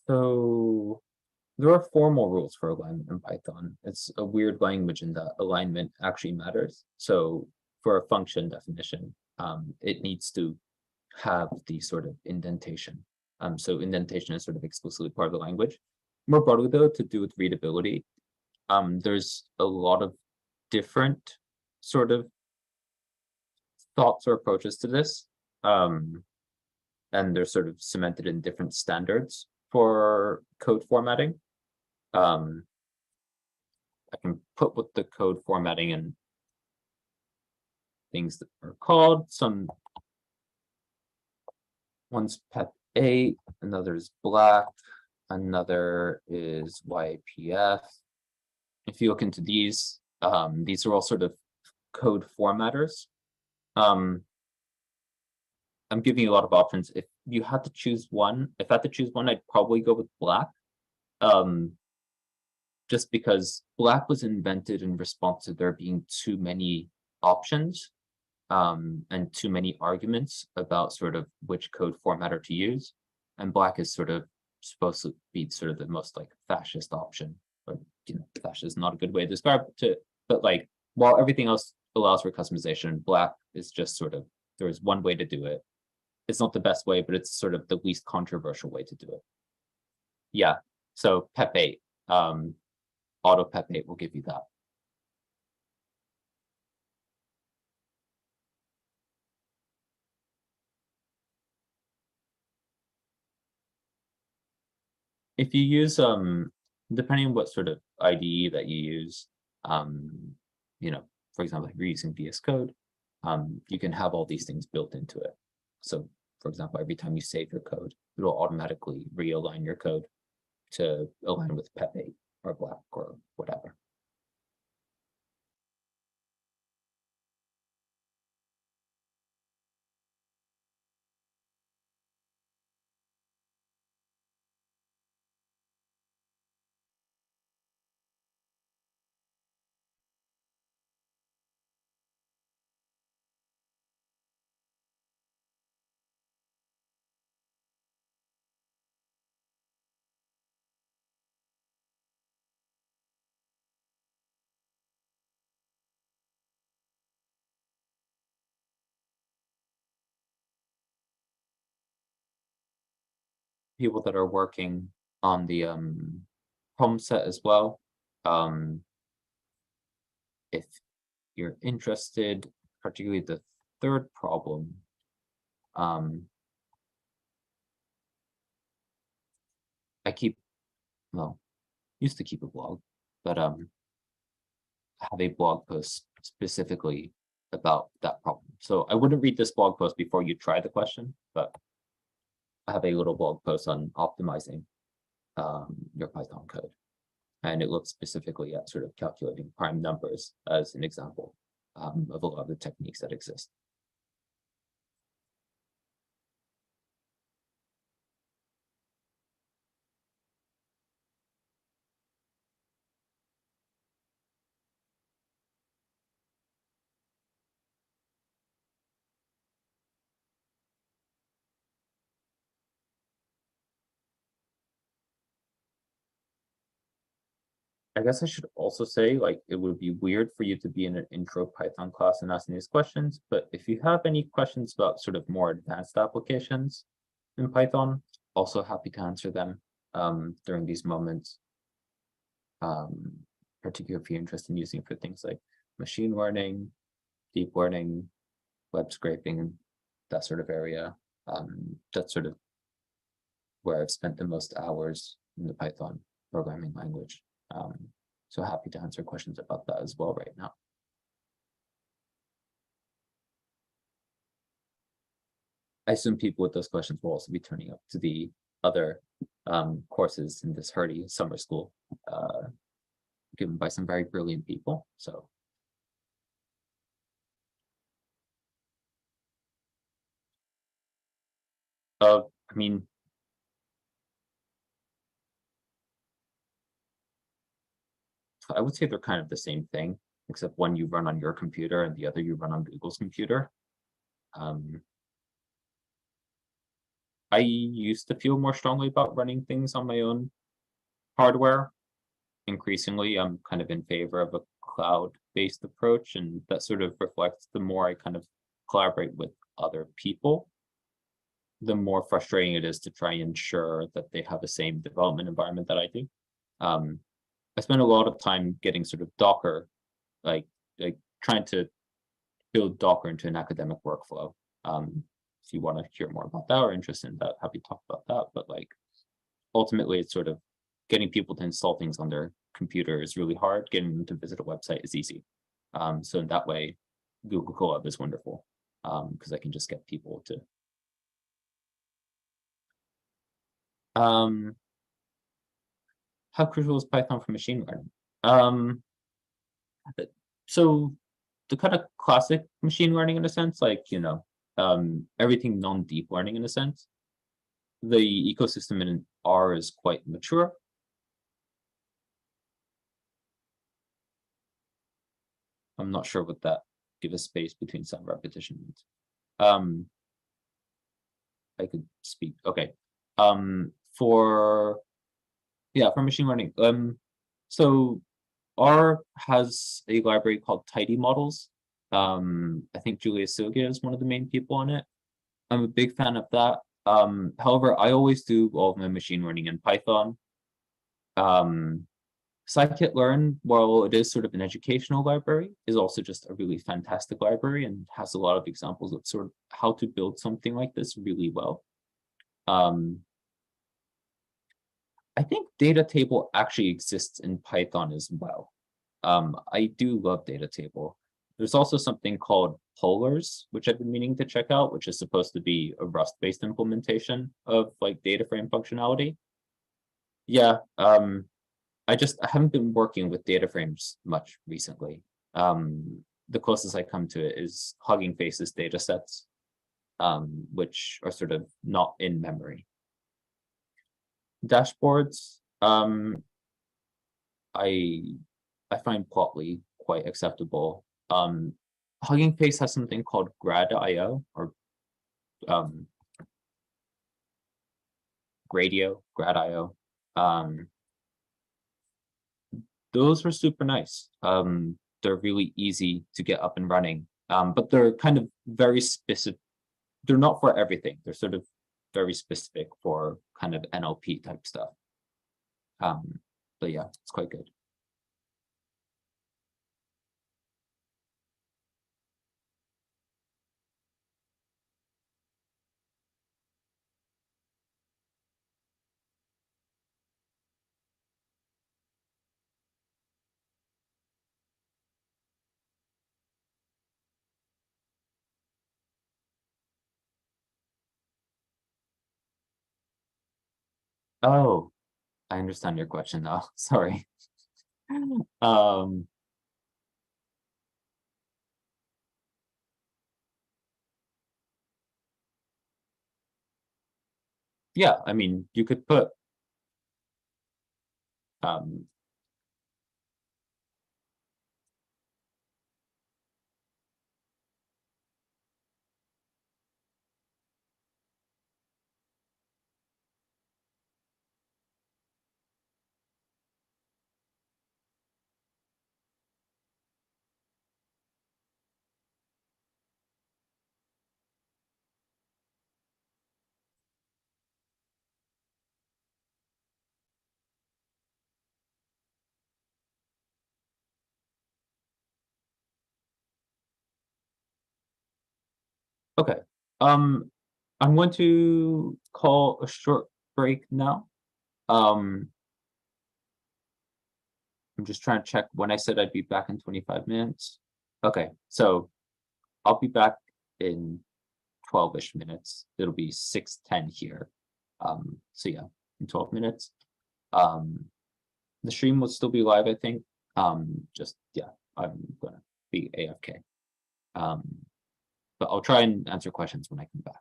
So there are formal rules for alignment in Python. It's a weird language in that alignment actually matters. So for a function definition, it needs to have the sort of indentation. So indentation is sort of explicitly part of the language. More broadly though, to do with readability, there's a lot of different sort of thoughts or approaches to this. And they're sort of cemented in different standards for code formatting. I can put what the code formatting and things that are called. Some one's PEP8, another is black, another is YPF. If you look into these are all sort of code formatters. I'm giving you a lot of options. If you had to choose one, I'd probably go with black. Just because black was invented in response to there being too many options and too many arguments about sort of which code formatter to use. and black is sort of supposed to be sort of the most like fascist option. Or fascist is not a good way to describe it, but like while everything else allows for customization, black is just sort of, there is one way to do it. It's not the best way, but it's sort of the least controversial way to do it. Yeah, so PEP8, auto PEP8 will give you that. If you use, depending on what sort of IDE that you use, for example, if you're using VS Code, you can have all these things built into it. So for example, every time you save your code, it'll automatically realign your code to align with PEP8 or black or whatever. People that are working on the problem set as well. If you're interested, particularly the third problem, I used to keep a blog, but I have a blog post specifically about that problem. So I wouldn't read this blog post before you try the question, but I have a little blog post on optimizing your Python code. And it looks specifically at sort of calculating prime numbers as an example of a lot of the techniques that exist. I guess I should also say, like, it would be weird for you to be in an intro Python class and asking these questions, but if you have any questions about sort of more advanced applications in Python, also happy to answer them during these moments. Particularly if you're interested in using for things like machine learning, deep learning, web scraping, that sort of area. That's sort of where I've spent the most hours in the Python programming language. So happy to answer questions about that as well right now. I assume people with those questions will also be turning up to the other courses in this hardy summer school given by some very brilliant people. So I mean, I would say they're kind of the same thing, except one you run on your computer and the other you run on Google's computer. I used to feel more strongly about running things on my own hardware. Increasingly, I'm kind of in favor of a cloud-based approach, and that sort of reflects the more I kind of collaborate with other people, the more frustrating it is to try and ensure that they have the same development environment that I do. I spend a lot of time getting sort of Docker, like trying to build Docker into an academic workflow. If you want to hear more about that or interested in that, happy to talk about that. But like ultimately, it's sort of getting people to install things on their computer is really hard. Getting them to visit a website is easy. So in that way, Google Colab is wonderful because I can just get people to. How crucial is Python for machine learning? So the kind of classic machine learning in a sense, like, everything non-deep learning in a sense, the ecosystem in R is quite mature. I'm not sure what that give a space between some repetition means. I could speak. Okay. For machine learning. So R has a library called Tidy Models. I think Julius Silgia is one of the main people on it. I'm a big fan of that. However, I always do all of my machine learning in Python. Scikit-learn, while it is sort of an educational library, is also just a really fantastic library and has a lot of examples of sort of how to build something like this really well. I think data table actually exists in Python as well. I do love data table. There's also something called polars, which I've been meaning to check out, which is supposed to be a Rust-based implementation of like data frame functionality. Yeah, I haven't been working with data frames much recently. The closest I come to it is Hugging Face's datasets, which are sort of not in memory. Dashboards, I find Plotly quite acceptable. Hugging Face has something called grad.io or grad.io. Those were super nice. They're really easy to get up and running, but they're kind of very specific. They're not for everything. They're sort of very specific for kind of NLP type stuff. But yeah, it's quite good. Oh, I understand your question now. Sorry. Yeah, I mean, you could put okay. I'm going to call a short break now. I'm just trying to check when I said I'd be back in 25 minutes. Okay, so I'll be back in 12-ish minutes. It'll be 6:10 here. So yeah, in 12 minutes. The stream will still be live, I think. Just yeah, I'm gonna be AFK. But I'll try and answer questions when I come back.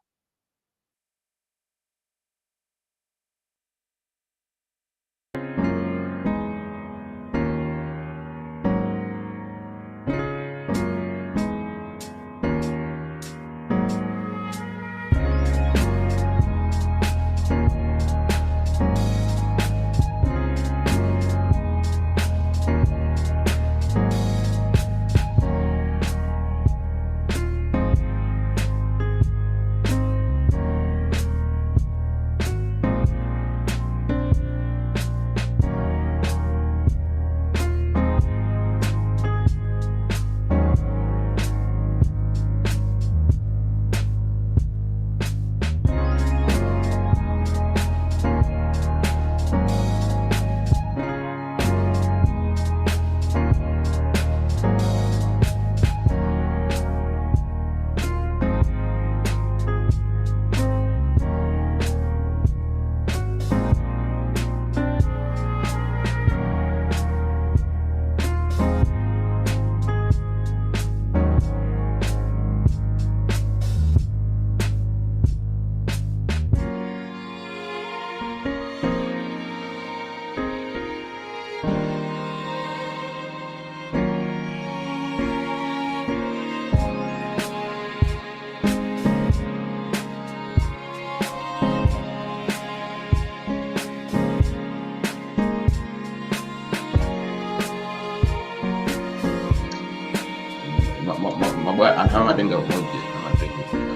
他们那边的我忘记了，他们那边会怎么样。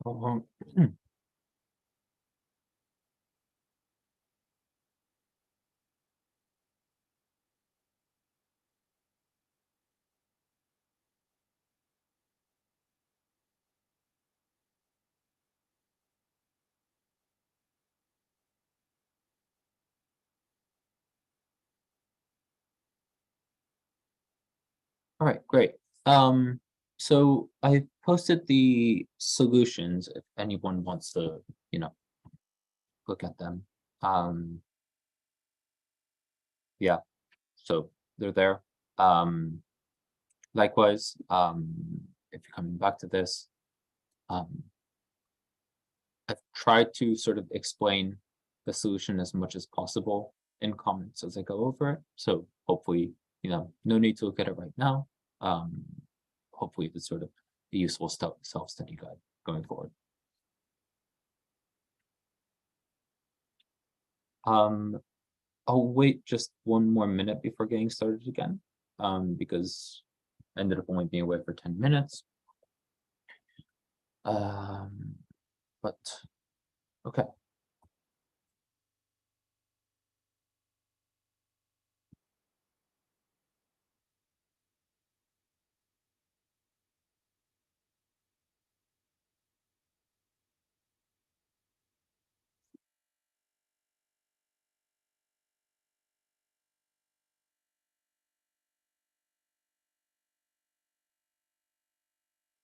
All right, great. So I posted the solutions if anyone wants to, look at them. Yeah, so they're there. Likewise, if you're coming back to this, I've tried to sort of explain the solution as much as possible in comments as I go over it. So hopefully, no need to look at it right now. Hopefully it's sort of a useful self-study guide going forward. I'll wait just one more minute before getting started again, because I ended up only being away for 10 minutes. But okay.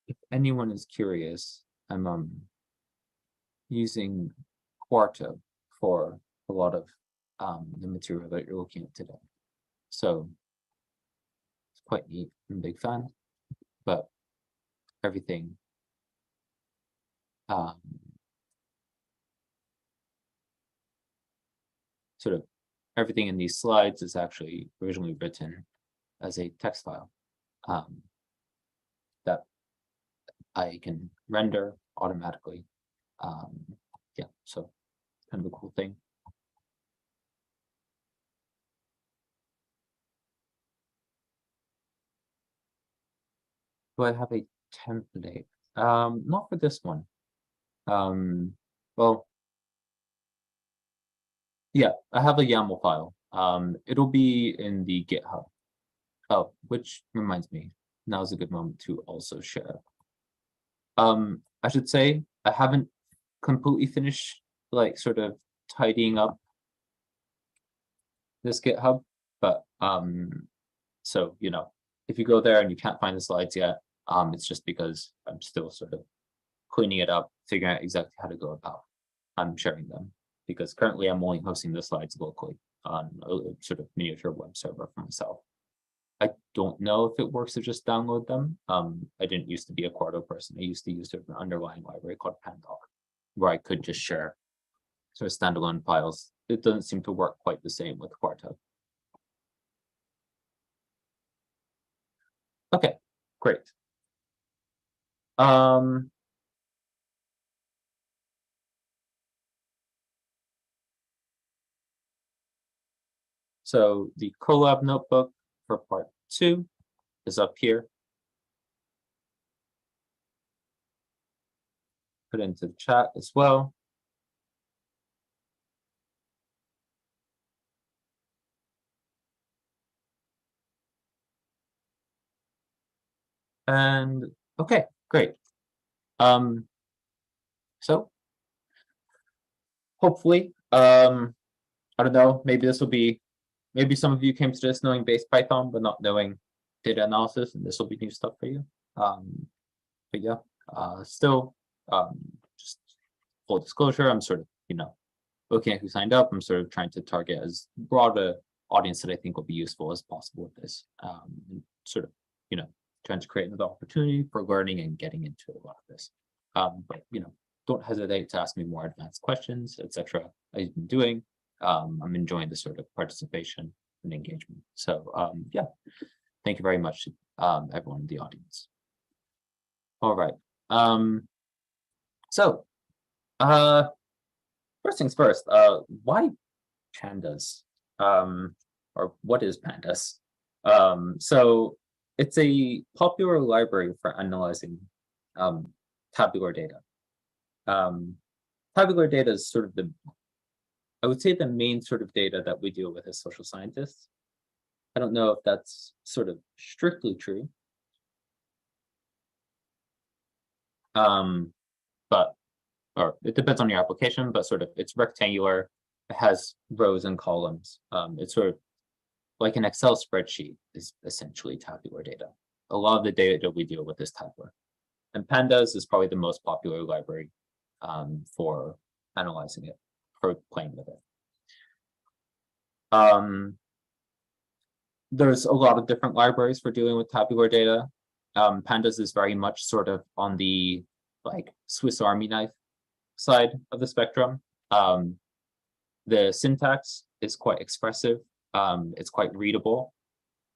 If anyone is curious, I'm using Quarto for a lot of the material that you're looking at today. So it's quite neat. I'm a big fan, but everything sort of everything in these slides is actually originally written as a text file that I can render automatically. Yeah, so kind of a cool thing. Do I have a template? Not for this one. Well, yeah, I have a YAML file. It'll be in the GitHub. Oh, which reminds me, now's a good moment to also share. I should say I haven't completely finished like sort of tidying up this GitHub, but so if you go there and you can't find the slides yet, it's just because I'm still sort of cleaning it up, figuring out exactly how to go about sharing them, because currently I'm only hosting the slides locally on a sort of miniature web server for myself. I don't know if it works to just download them. I didn't used to be a Quarto person. I used to use an underlying library called pandas, where I could just share sort of standalone files. It doesn't seem to work quite the same with Quarto. Okay, great. So the Colab notebook for part 2 is up here. Put into the chat as well. And okay, great. So hopefully, I don't know, maybe this will be, maybe some of you came to this knowing base Python, but not knowing data analysis, and this will be new stuff for you. But yeah, still, just full disclosure, I'm sort of, looking at who signed up. I'm sort of trying to target as broad a audience that I think will be useful as possible with this. And sort of, trying to create another opportunity for learning and getting into a lot of this. But don't hesitate to ask me more advanced questions, etc. I've been doing. I'm enjoying the sort of participation and engagement. So yeah, thank you very much, everyone in the audience. All right. So first things first, why pandas? Or what is pandas? So it's a popular library for analyzing tabular data. Tabular data is sort of I would say the main sort of data that we deal with as social scientists. I don't know if that's sort of strictly true. Or it depends on your application, but sort of it's rectangular, it has rows and columns. It's sort of like an Excel spreadsheet is essentially tabular data. A lot of the data we deal with is tabular. And pandas is probably the most popular library for analyzing it, for playing with it. There's a lot of different libraries for dealing with tabular data. Pandas is very much sort of on the like Swiss Army knife side of the spectrum. The syntax is quite expressive. It's quite readable.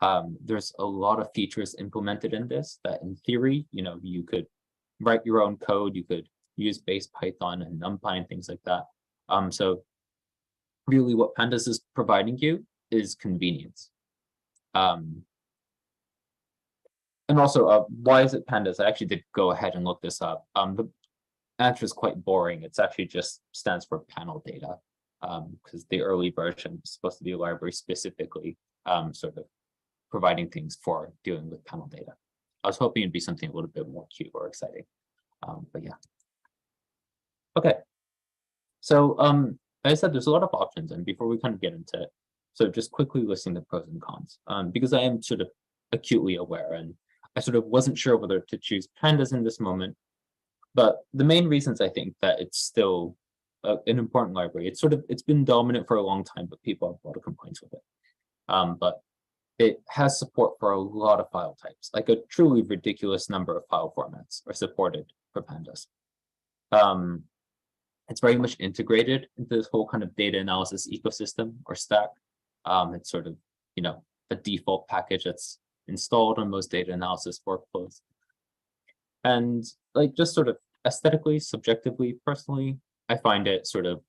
There's a lot of features implemented in this that in theory, you could write your own code, you could use base Python and NumPy and things like that. So really what pandas is providing you is convenience. And also, why is it pandas? I actually did go ahead and look this up. The answer is quite boring. It's actually just stands for panel data, because the early version is supposed to be a library specifically sort of providing things for dealing with panel data. I was hoping it'd be something a little bit more cute or exciting, but yeah. Okay, so as I said, there's a lot of options, and before we kind of get into it, so just quickly listing the pros and cons, because I am sort of acutely aware, and I sort of wasn't sure whether to choose pandas in this moment. But the main reasons I think that it's still an important library, it's been dominant for a long time, but people have a lot of complaints with it. But it has support for a lot of file types, like a truly ridiculous number of file formats are supported for pandas. It's very much integrated into this whole kind of data analysis ecosystem or stack. It's sort of, a default package that's installed on most data analysis workflows. And like just sort of aesthetically, subjectively, personally, I find it sort of,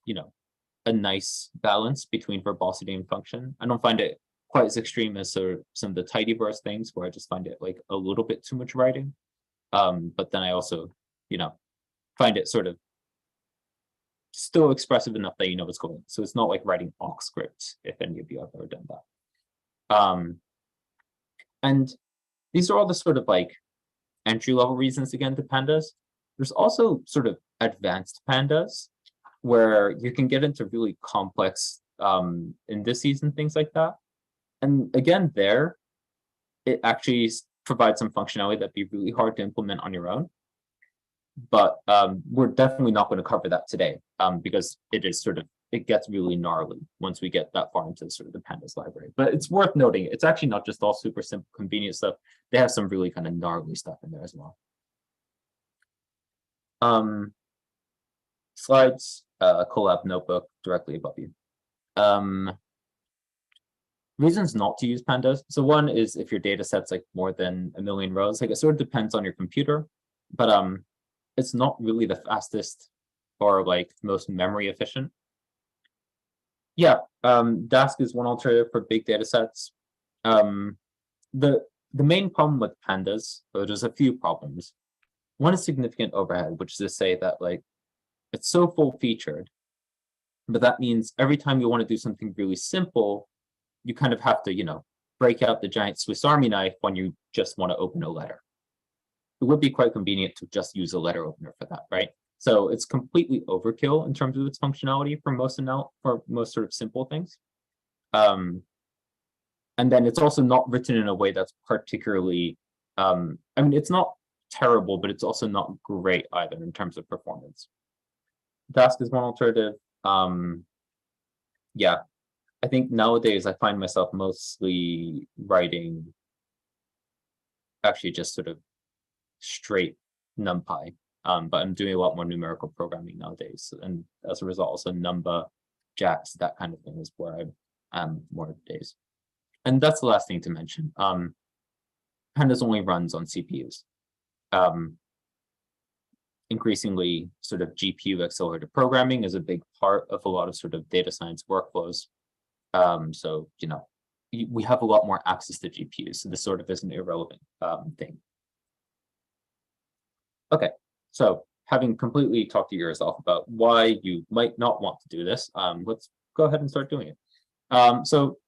a nice balance between verbosity and function. I don't find it quite as extreme as sort of some of the tidyverse things where I just find it like a little bit too much writing. But then I also, find it sort of still expressive enough that you know what's going on. So it's not like writing awk scripts, if any of you have ever done that. And these are all the sort of like entry-level reasons again to pandas. There's also sort of advanced pandas where you can get into really complex indices and things like that. And again, it actually provides some functionality that'd be really hard to implement on your own. But we're definitely not going to cover that today because it gets really gnarly once we get that far into sort of the pandas library. But it's worth noting, it's actually not just all super simple, convenient stuff. They have some really kind of gnarly stuff in there as well. Slides, collab notebook directly above you. Reasons not to use pandas. So one is if your data set's like more than 1 million rows, like it sort of depends on your computer, but it's not really the fastest or like most memory efficient. Yeah, Dask is one alternative for big data sets. The main problem with pandas, there's a few problems. One is significant overhead, which is to say that like it's so full featured, but that means every time you want to do something really simple, you kind of have to, break out the giant Swiss Army knife when you just want to open a letter. It would be quite convenient to just use a letter opener for that, right? So it's completely overkill in terms of its functionality for most sort of simple things. And then it's also not written in a way that's particularly, it's not terrible, but it's also not great either in terms of performance. Dask is one alternative. Yeah, I think nowadays I find myself mostly writing actually just sort of straight NumPy, but I'm doing a lot more numerical programming nowadays, and as a result, also Numba, JAX, that kind of thing is where I am more days. And that's the last thing to mention. Pandas only runs on CPUs. Increasingly, sort of GPU accelerated programming is a big part of a lot of sort of data science workflows. So we have a lot more access to GPUs, so this sort of is an irrelevant thing. Okay, so having completely talked to yourself about why you might not want to do this, let's go ahead and start doing it. So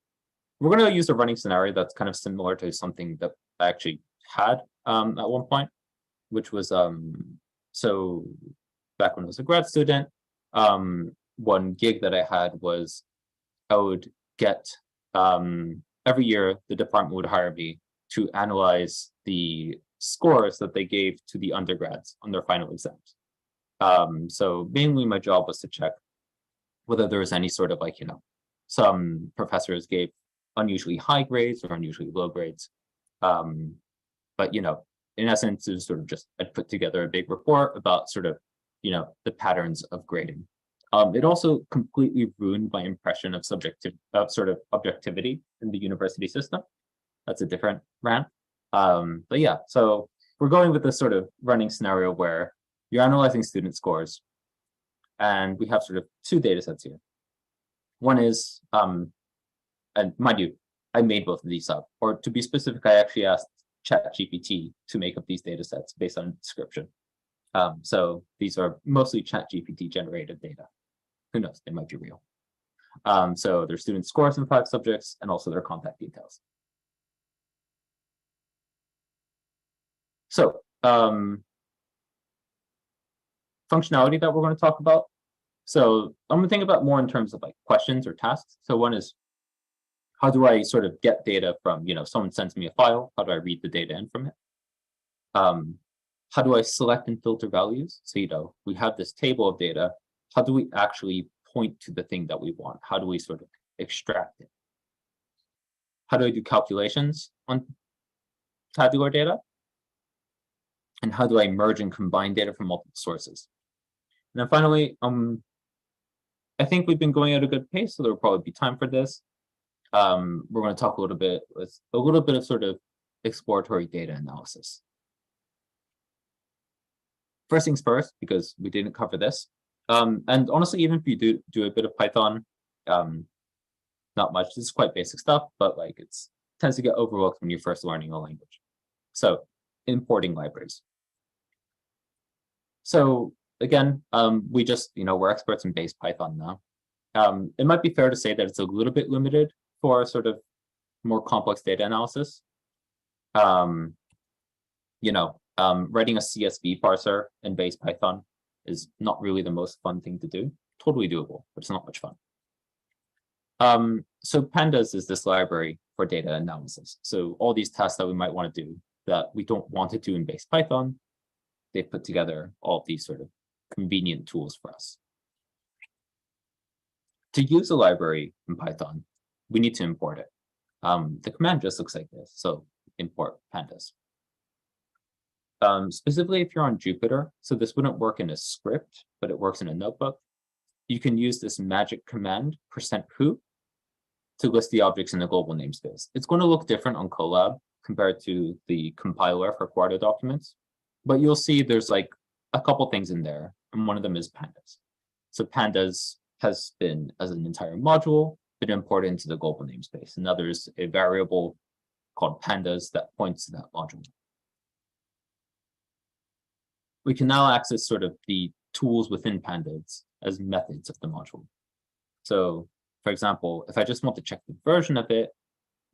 we're going to use a running scenario that's kind of similar to something that I actually had at one point, which was so back when I was a grad student, one gig that I had was I would get every year the department would hire me to analyze the scores that they gave to the undergrads on their final exams. So mainly my job was to check whether there was any sort of like, some professors gave unusually high grades or unusually low grades. But, in essence, it was sort of just, I'd put together a big report about sort of, the patterns of grading. It also completely ruined my impression of sort of objectivity in the university system. That's a different rant. But yeah, so we're going with this sort of running scenario where you're analyzing student scores, and we have sort of two data sets here. One is, and mind you, I made both of these up, or to be specific, I actually asked ChatGPT to make up these data sets based on description. So these are mostly ChatGPT generated data. Who knows, they might be real. So their student scores in 5 subjects and also their contact details. So functionality that we're going to talk about. So I'm going to think about more in terms of like questions or tasks. So one is, how do I sort of get data from, someone sends me a file, how do I read the data in from it? How do I select and filter values? So, we have this table of data. How do we actually point to the thing that we want? How do we sort of extract it? How do I do calculations on tabular data? And how do I merge and combine data from multiple sources? And then finally, I think we've been going at a good pace, so there will probably be time for this. We're going to talk a little bit of sort of exploratory data analysis. First things first, because we didn't cover this. And honestly, even if you do a bit of Python, not much. This is quite basic stuff, but like it tends to get overlooked when you're first learning a language. So importing libraries. So again, we just, we're experts in base Python now. It might be fair to say that it's a little bit limited for sort of more complex data analysis. Writing a CSV parser in base Python is not really the most fun thing to do. Totally doable, but it's not much fun. So pandas is this library for data analysis. So all these tasks that we might want to do that we don't want to do in base Python, they put together all of these sort of convenient tools for us. To use a library in Python, we need to import it. The command just looks like this. So import pandas. Specifically, if you're on Jupyter, so this wouldn't work in a script, but it works in a notebook. You can use this magic command, %who, to list the objects in the global namespace. It's going to look different on Colab compared to the compiler for Quarto documents, but you'll see there's like a couple things in there, and one of them is pandas. So pandas has been, as an entire module, been imported into the global namespace, and now there's a variable called pandas that points to that module. We can now access sort of the tools within pandas as methods of the module. So, for example, if I just want to check the version of it,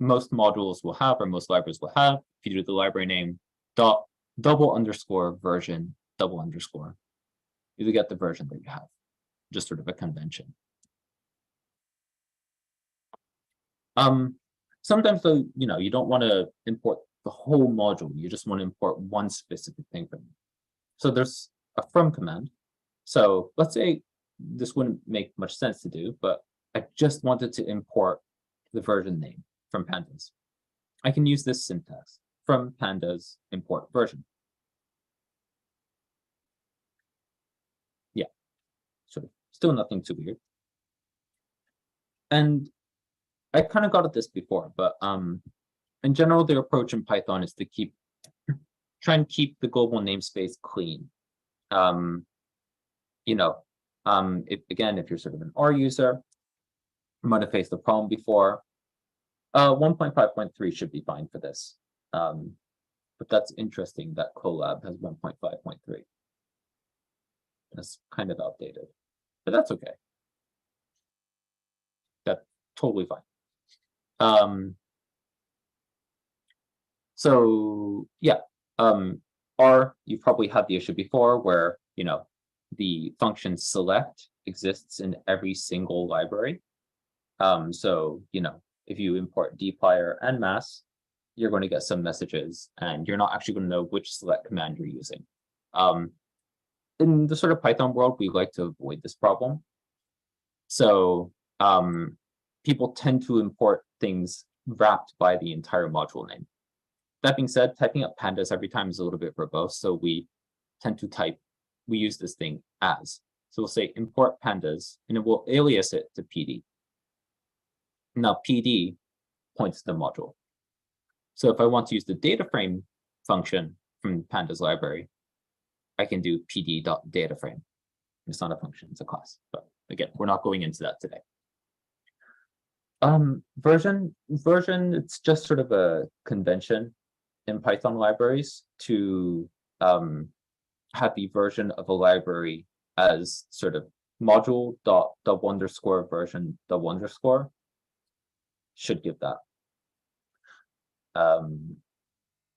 most modules will have, or most libraries will have, if you do the library name $version $_, you get the version that you have, just sort of a convention. Sometimes though, you don't want to import the whole module. You just want to import one specific thing from it. So there's a from command. So let's say this wouldn't make much sense to do, but I just wanted to import the version name from pandas. I can use this syntax, from pandas import version. Yeah, so still nothing too weird. And I kind of got at this before, but in general, the approach in Python is to try and keep the global namespace clean. If you're sort of an R user, you might have faced the problem before. 1.5.3 should be fine for this. But that's interesting that Colab has 1.5.3. That's kind of outdated, but that's okay. That's totally fine. So yeah, R, you've probably had the issue before where, the function select exists in every single library. So, if you import dplyr and mass, you're going to get some messages and you're not actually going to know which select command you're using. In the sort of Python world, we like to avoid this problem. So people tend to import things wrapped by the entire module name. That being said, typing up pandas every time is a little bit verbose, so we tend to we use this thing as. So we'll say import pandas, and it will alias it to PD. Now PD points to the module. So if I want to use the data frame function from pandas library, I can do pd.dataframe. It's not a function, it's a class. But again, we're not going into that today. Version, it's just sort of a convention in Python libraries to have the version of a library as sort of module.the_version_. Should give that.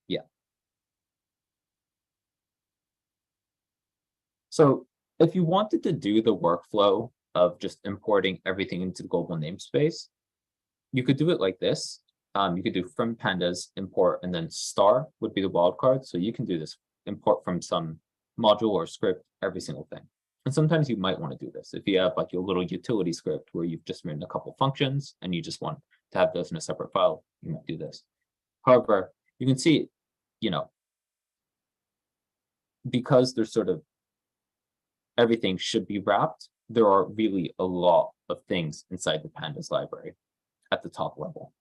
Yeah. So if you wanted to do the workflow of just importing everything into the global namespace, you could do it like this. You could do from pandas import and then star would be the wildcard. So you can do this import from some module or script every single thing. And sometimes you might want to do this if you have like your little utility script where you've just written a couple functions and you just want to have those in a separate file, you might do this. However, you can see, because there's sort of everything should be wrapped, there are really a lot of things inside the pandas library at the top level.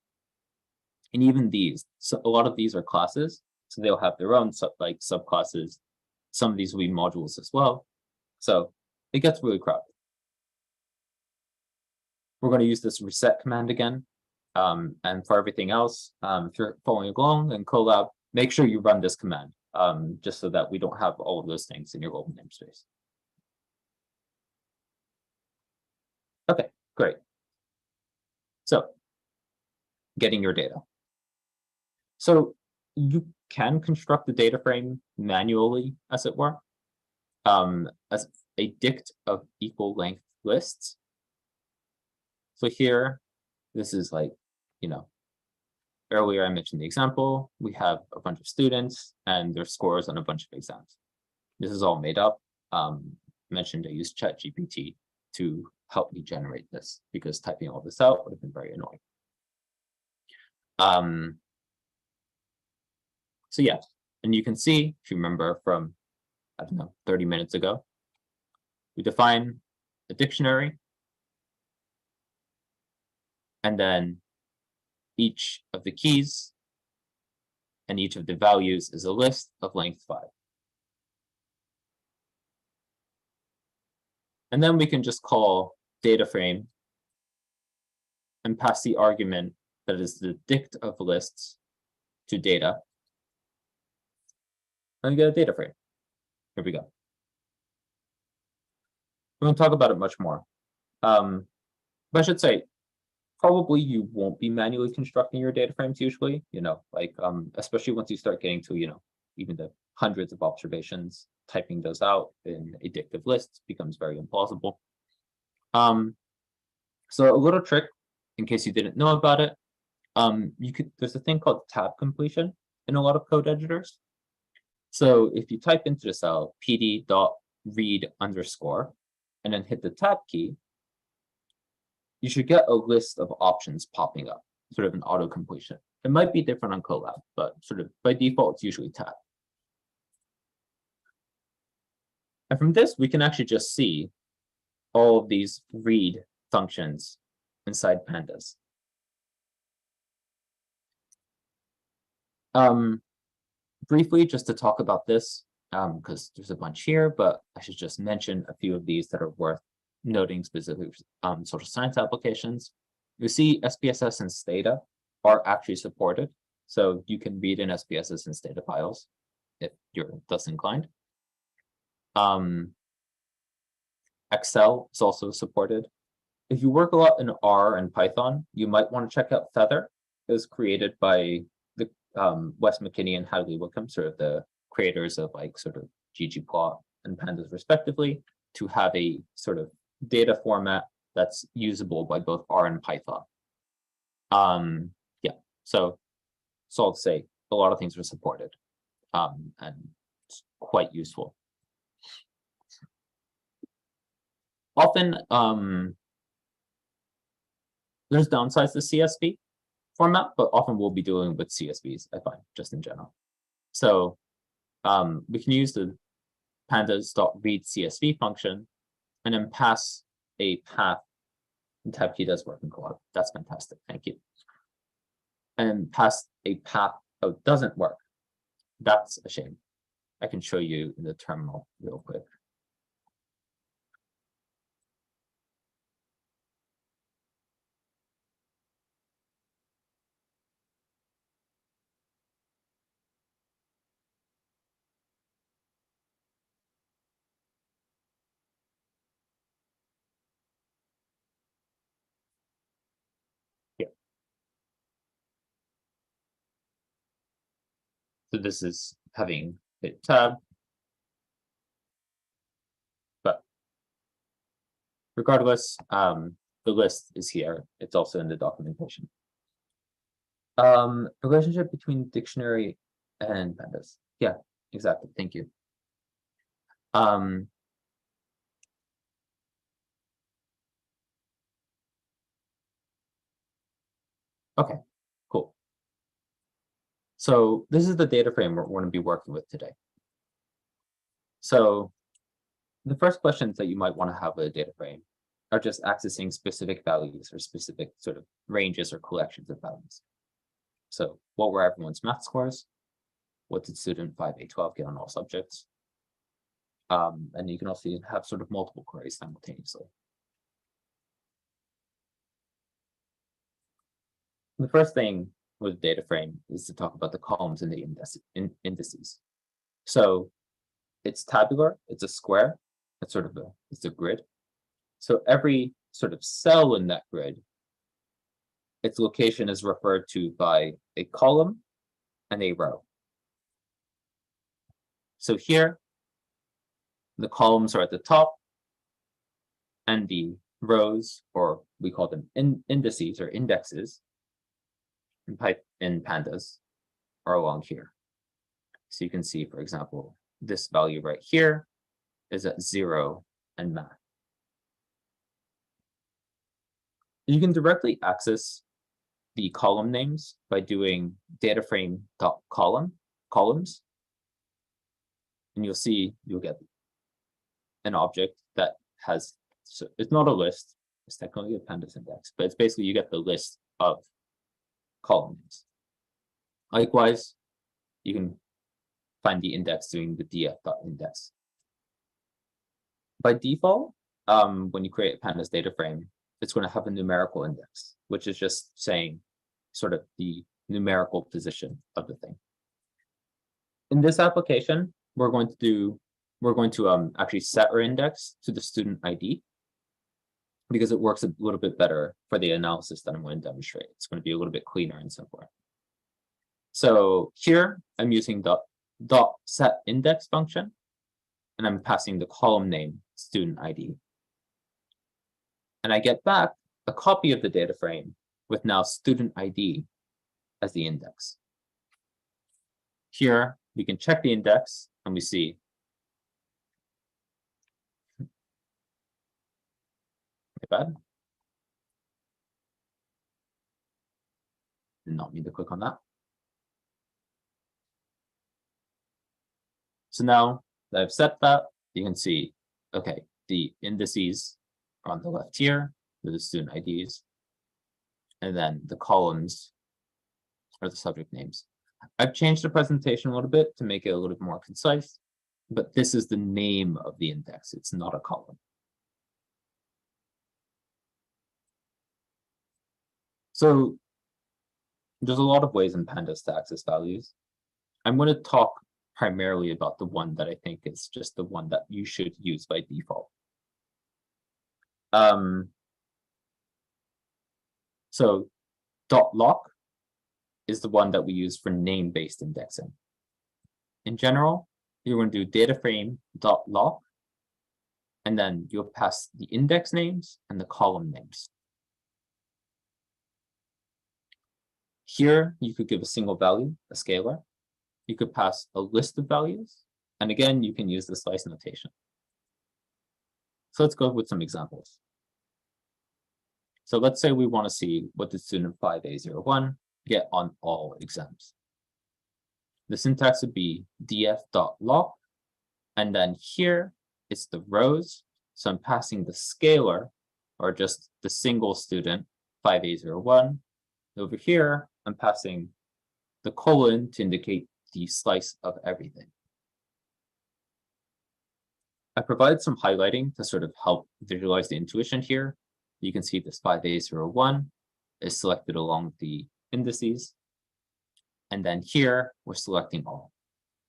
And even these, so a lot of these are classes, so they'll have their own subclasses. Some of these will be modules as well. So it gets really crowded. We're going to use this reset command again. And for everything else, if you're following along in Colab, make sure you run this command, just so that we don't have all of those things in your global namespace. Okay, great. So getting your data. So you can construct the data frame manually, as it were, as a dict of equal length lists. So here, this is like, earlier I mentioned the example. We have a bunch of students and their scores on a bunch of exams. This is all made up. Mentioned I used ChatGPT to help me generate this because typing all this out would have been very annoying. So yeah, and you can see, if you remember from, 30 minutes ago, we define a dictionary, and then each of the keys and each of the values is a list of length 5. And then we can just call data frame and pass the argument that is the dict of lists to data. And we get a data frame. Here we go. We won't talk about it much more. But I should say, probably you won't be manually constructing your data frames usually, especially once you start getting to, even the hundreds of observations, typing those out in a dict of lists becomes very implausible. So a little trick, in case you didn't know about it, there's a thing called tab completion in a lot of code editors. So if you type into the cell pd.read_, and then hit the tab key, you should get a list of options popping up, sort of an auto completion. It might be different on Colab, but sort of by default, it's usually tab. And from this, we can actually just see all of these read functions inside pandas. Briefly, just to talk about this, because there's a bunch here, but I should just mention a few of these that are worth noting specifically social science applications. You see SPSS and Stata are actually supported. So you can read in SPSS and Stata files if you're thus inclined. Excel is also supported. If you work a lot in R and Python, you might want to check out Feather. It was created by the Wes McKinney and Hadley Wickham, sort of the creators of like sort of ggplot and pandas respectively, to have a sort of data format that's usable by both R and Python. Yeah, so I'll say a lot of things were supported, and it's quite useful. Often, there's downsides to CSV format, but often we'll be dealing with CSVs, I find, just in general. So we can use the pandas.read CSV function and then pass a path. And tab key does work in co-op. That's fantastic. Thank you. And pass a path. Oh, it doesn't work. That's a shame. I can show you in the terminal real quick. So this is having a tab, but regardless, the list is here. It's also in the documentation. Relationship between dictionary and pandas. Yeah, exactly. Thank you. Okay, cool. So this is the data frame we're going to be working with today. So the first questions that you might want to have with a data frame are just accessing specific values or specific sort of ranges or collections of values. So what were everyone's math scores? What did student 5A12 get on all subjects? And you can also have sort of multiple queries simultaneously. The first thing with data frame is to talk about the columns and the indices. So it's tabular, it's a square, it's sort of it's a grid. So every sort of cell in that grid, its location is referred to by a column and a row. So here, the columns are at the top, and the rows, or we call them indices or indexes, in pandas, are along here. So you can see, for example, this value right here is at 0 and math. You can directly access the column names by doing dataframe.columns, and you'll see you'll get an object that has, so it's not a list, it's technically a pandas index, but it's basically you get the list of column names. Likewise, you can find the index doing the df.index. By default, when you create a pandas data frame, it's going to have a numerical index, which is just saying sort of the numerical position of the thing. In this application, we're going to actually set our index to the student ID, because it works a little bit better for the analysis that I'm going to demonstrate. It's going to be a little bit cleaner and simpler. So here I'm using the .set index function, and I'm passing the column name student ID. And I get back a copy of the data frame with now student ID as the index. Here we can check the index and we see bad. Did not mean to click on that. So now that I've set that, you can see, okay, the indices are on the left here with the student IDs, and then the columns are the subject names. I've changed the presentation a little bit to make it a little bit more concise, but this is the name of the index. It's not a column. So there's a lot of ways in pandas to access values. I'm going to talk primarily about the one that I think is just the one that you should use by default. So dot lock is the one that we use for name-based indexing. In general, you're going to do data frame dot lock, and then you'll pass the index names and the column names. Here, you could give a single value, a scalar. You could pass a list of values, and again, you can use the slice notation. So let's go with some examples. So let's say we want to see what the student 5A01 get on all exams. The syntax would be df.lock, and then here it's the rows. So I'm passing the scalar, or just the single student 5A01. Over here, I'm passing the colon to indicate the slice of everything. I provide some highlighting to sort of help visualize the intuition here. You can see this 5A01 is selected along the indices. And then here, we're selecting all.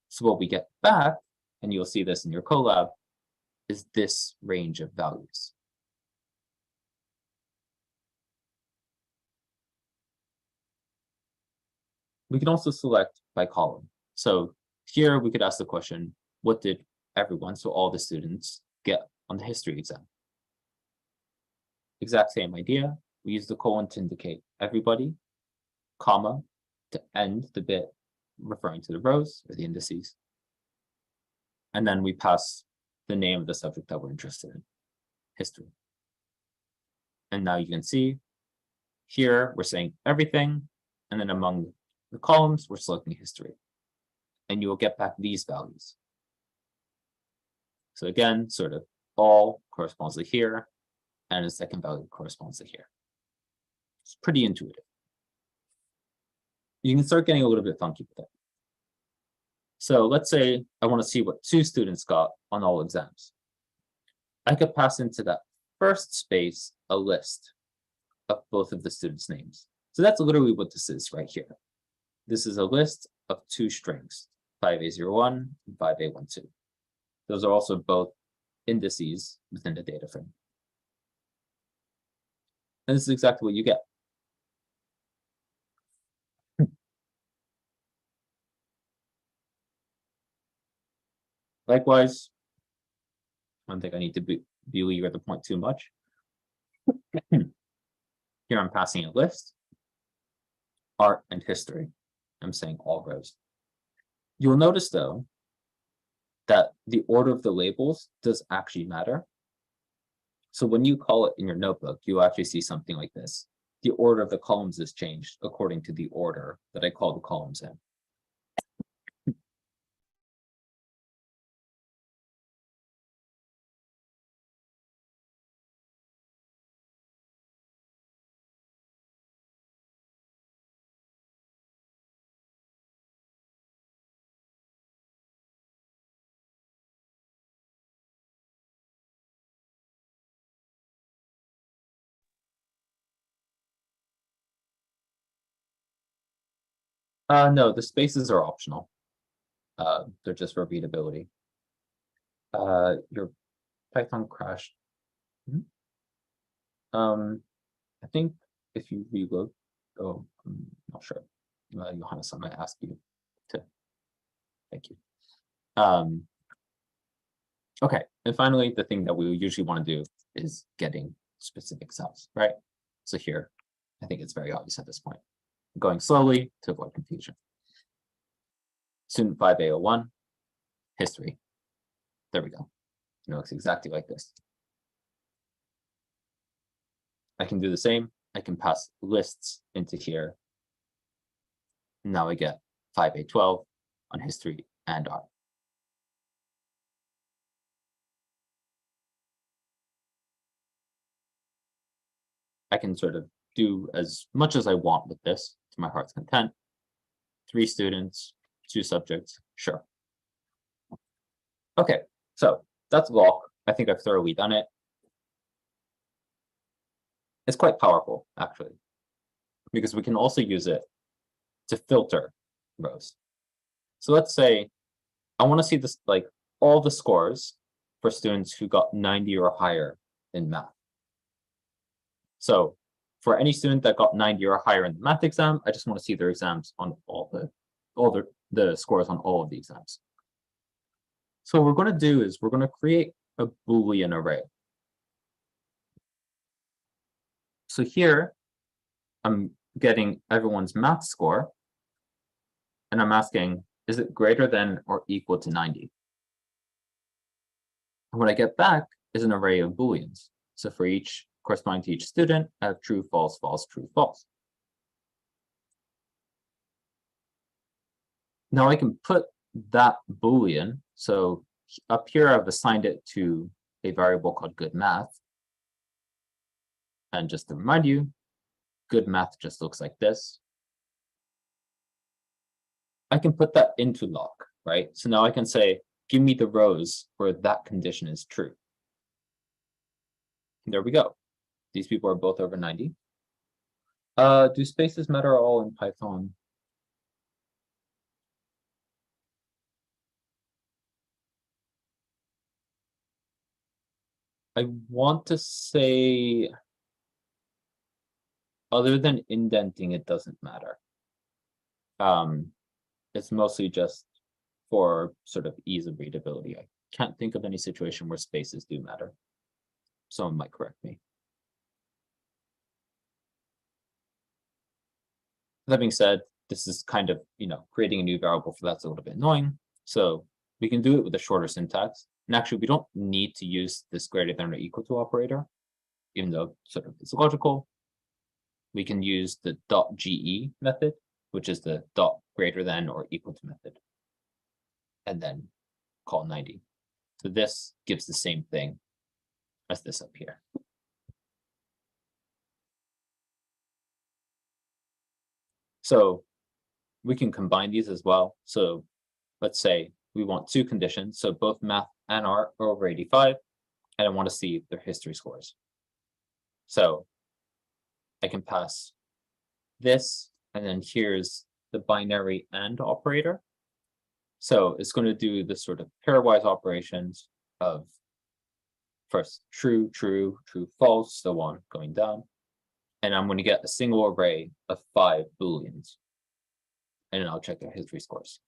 So what we get back, and you'll see this in your collab, is this range of values. We can also select by column. So here we could ask the question, what did everyone, so all the students, get on the history exam? Exact same idea. We use the colon to indicate everybody, comma, to end the bit referring to the rows or the indices. And then we pass the name of the subject that we're interested in, history. And now you can see here we're saying everything, and then among the columns, we're selecting history. And you will get back these values. So again, sort of all corresponds to here, and the second value corresponds to here. It's pretty intuitive. You can start getting a little bit funky with it. So let's say I want to see what 2 students got on all exams. I could pass into that first space a list of both of the students' names. So that's literally what this is right here. This is a list of 2 strings, 5A01 and 5A12. Those are also both indices within the data frame. And this is exactly what you get. Likewise, I don't think I need to belabor the point too much. Here I'm passing a list, art and history. I'm saying all rows. You'll notice though, that the order of the labels does actually matter. So when you call it in your notebook, you actually see something like this. The order of the columns is changed according to the order that I call the columns in. No, the spaces are optional. They're just for readability. Your Python crashed. I think if you reload, oh, I'm not sure. Johannes, I might ask you to. Thank you. Okay, and finally, the thing that we usually want to do is getting specific cells, right? So here, I think it's very obvious at this point. I'm going slowly to avoid confusion. Student 5A01, history. There we go. It looks exactly like this. I can do the same. I can pass lists into here. Now I get 5A12 on history and art. I can sort of do as much as I want with this to my heart's content. 3 students, 2 subjects, sure. Okay, so that's lock. I think I've thoroughly done it. It's quite powerful, actually, because we can also use it to filter rows. So let's say I want to see this, like all the scores for students who got 90 or higher in math. So for any student that got 90 or higher in the math exam, I just want to see their exams on all the scores on all of the exams. So what we're going to do is we're going to create a Boolean array. So here I'm getting everyone's math score, and I'm asking, is it greater than or equal to 90? And what I get back is an array of Booleans. So for each corresponding to each student, I have true, false, false, true, false. Now I can put that Boolean, so up here I've assigned it to a variable called good math. And just to remind you, good math just looks like this. I can put that into lock, right? So now I can say, give me the rows where that condition is true. And there we go. These people are both over 90. Do spaces matter at all in Python? I want to say, other than indenting, it doesn't matter. It's mostly just for sort of ease of readability. I can't think of any situation where spaces do matter. Someone might correct me. That being said, this is kind of, creating a new variable for that's a little bit annoying. So we can do it with a shorter syntax. And actually, we don't need to use this greater than or equal to operator, even though sort of it's logical. We can use the .ge method, which is the greater than or equal to method, and then call 90. So this gives the same thing as this up here. So we can combine these as well. So let's say we want two conditions. So both math and art are over 85, and I want to see their history scores. So I can pass this, and then here's the binary AND operator. So it's going to do the sort of pairwise operations of first true, true, true, false, so on, going down. And I'm going to get a single array of 5 Booleans. And then I'll check their history scores.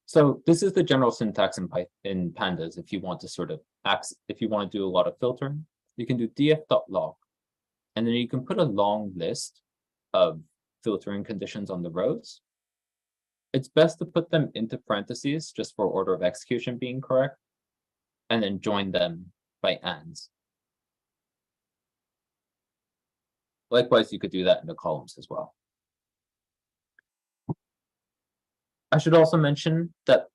So this is the general syntax in pandas. If you want to sort of if you want to do a lot of filtering, you can do df.log. And then you can put a long list of filtering conditions on the rows. It's best to put them into parentheses just for order of execution being correct, and then join them by ands. Likewise, you could do that in the columns as well. I should also mention that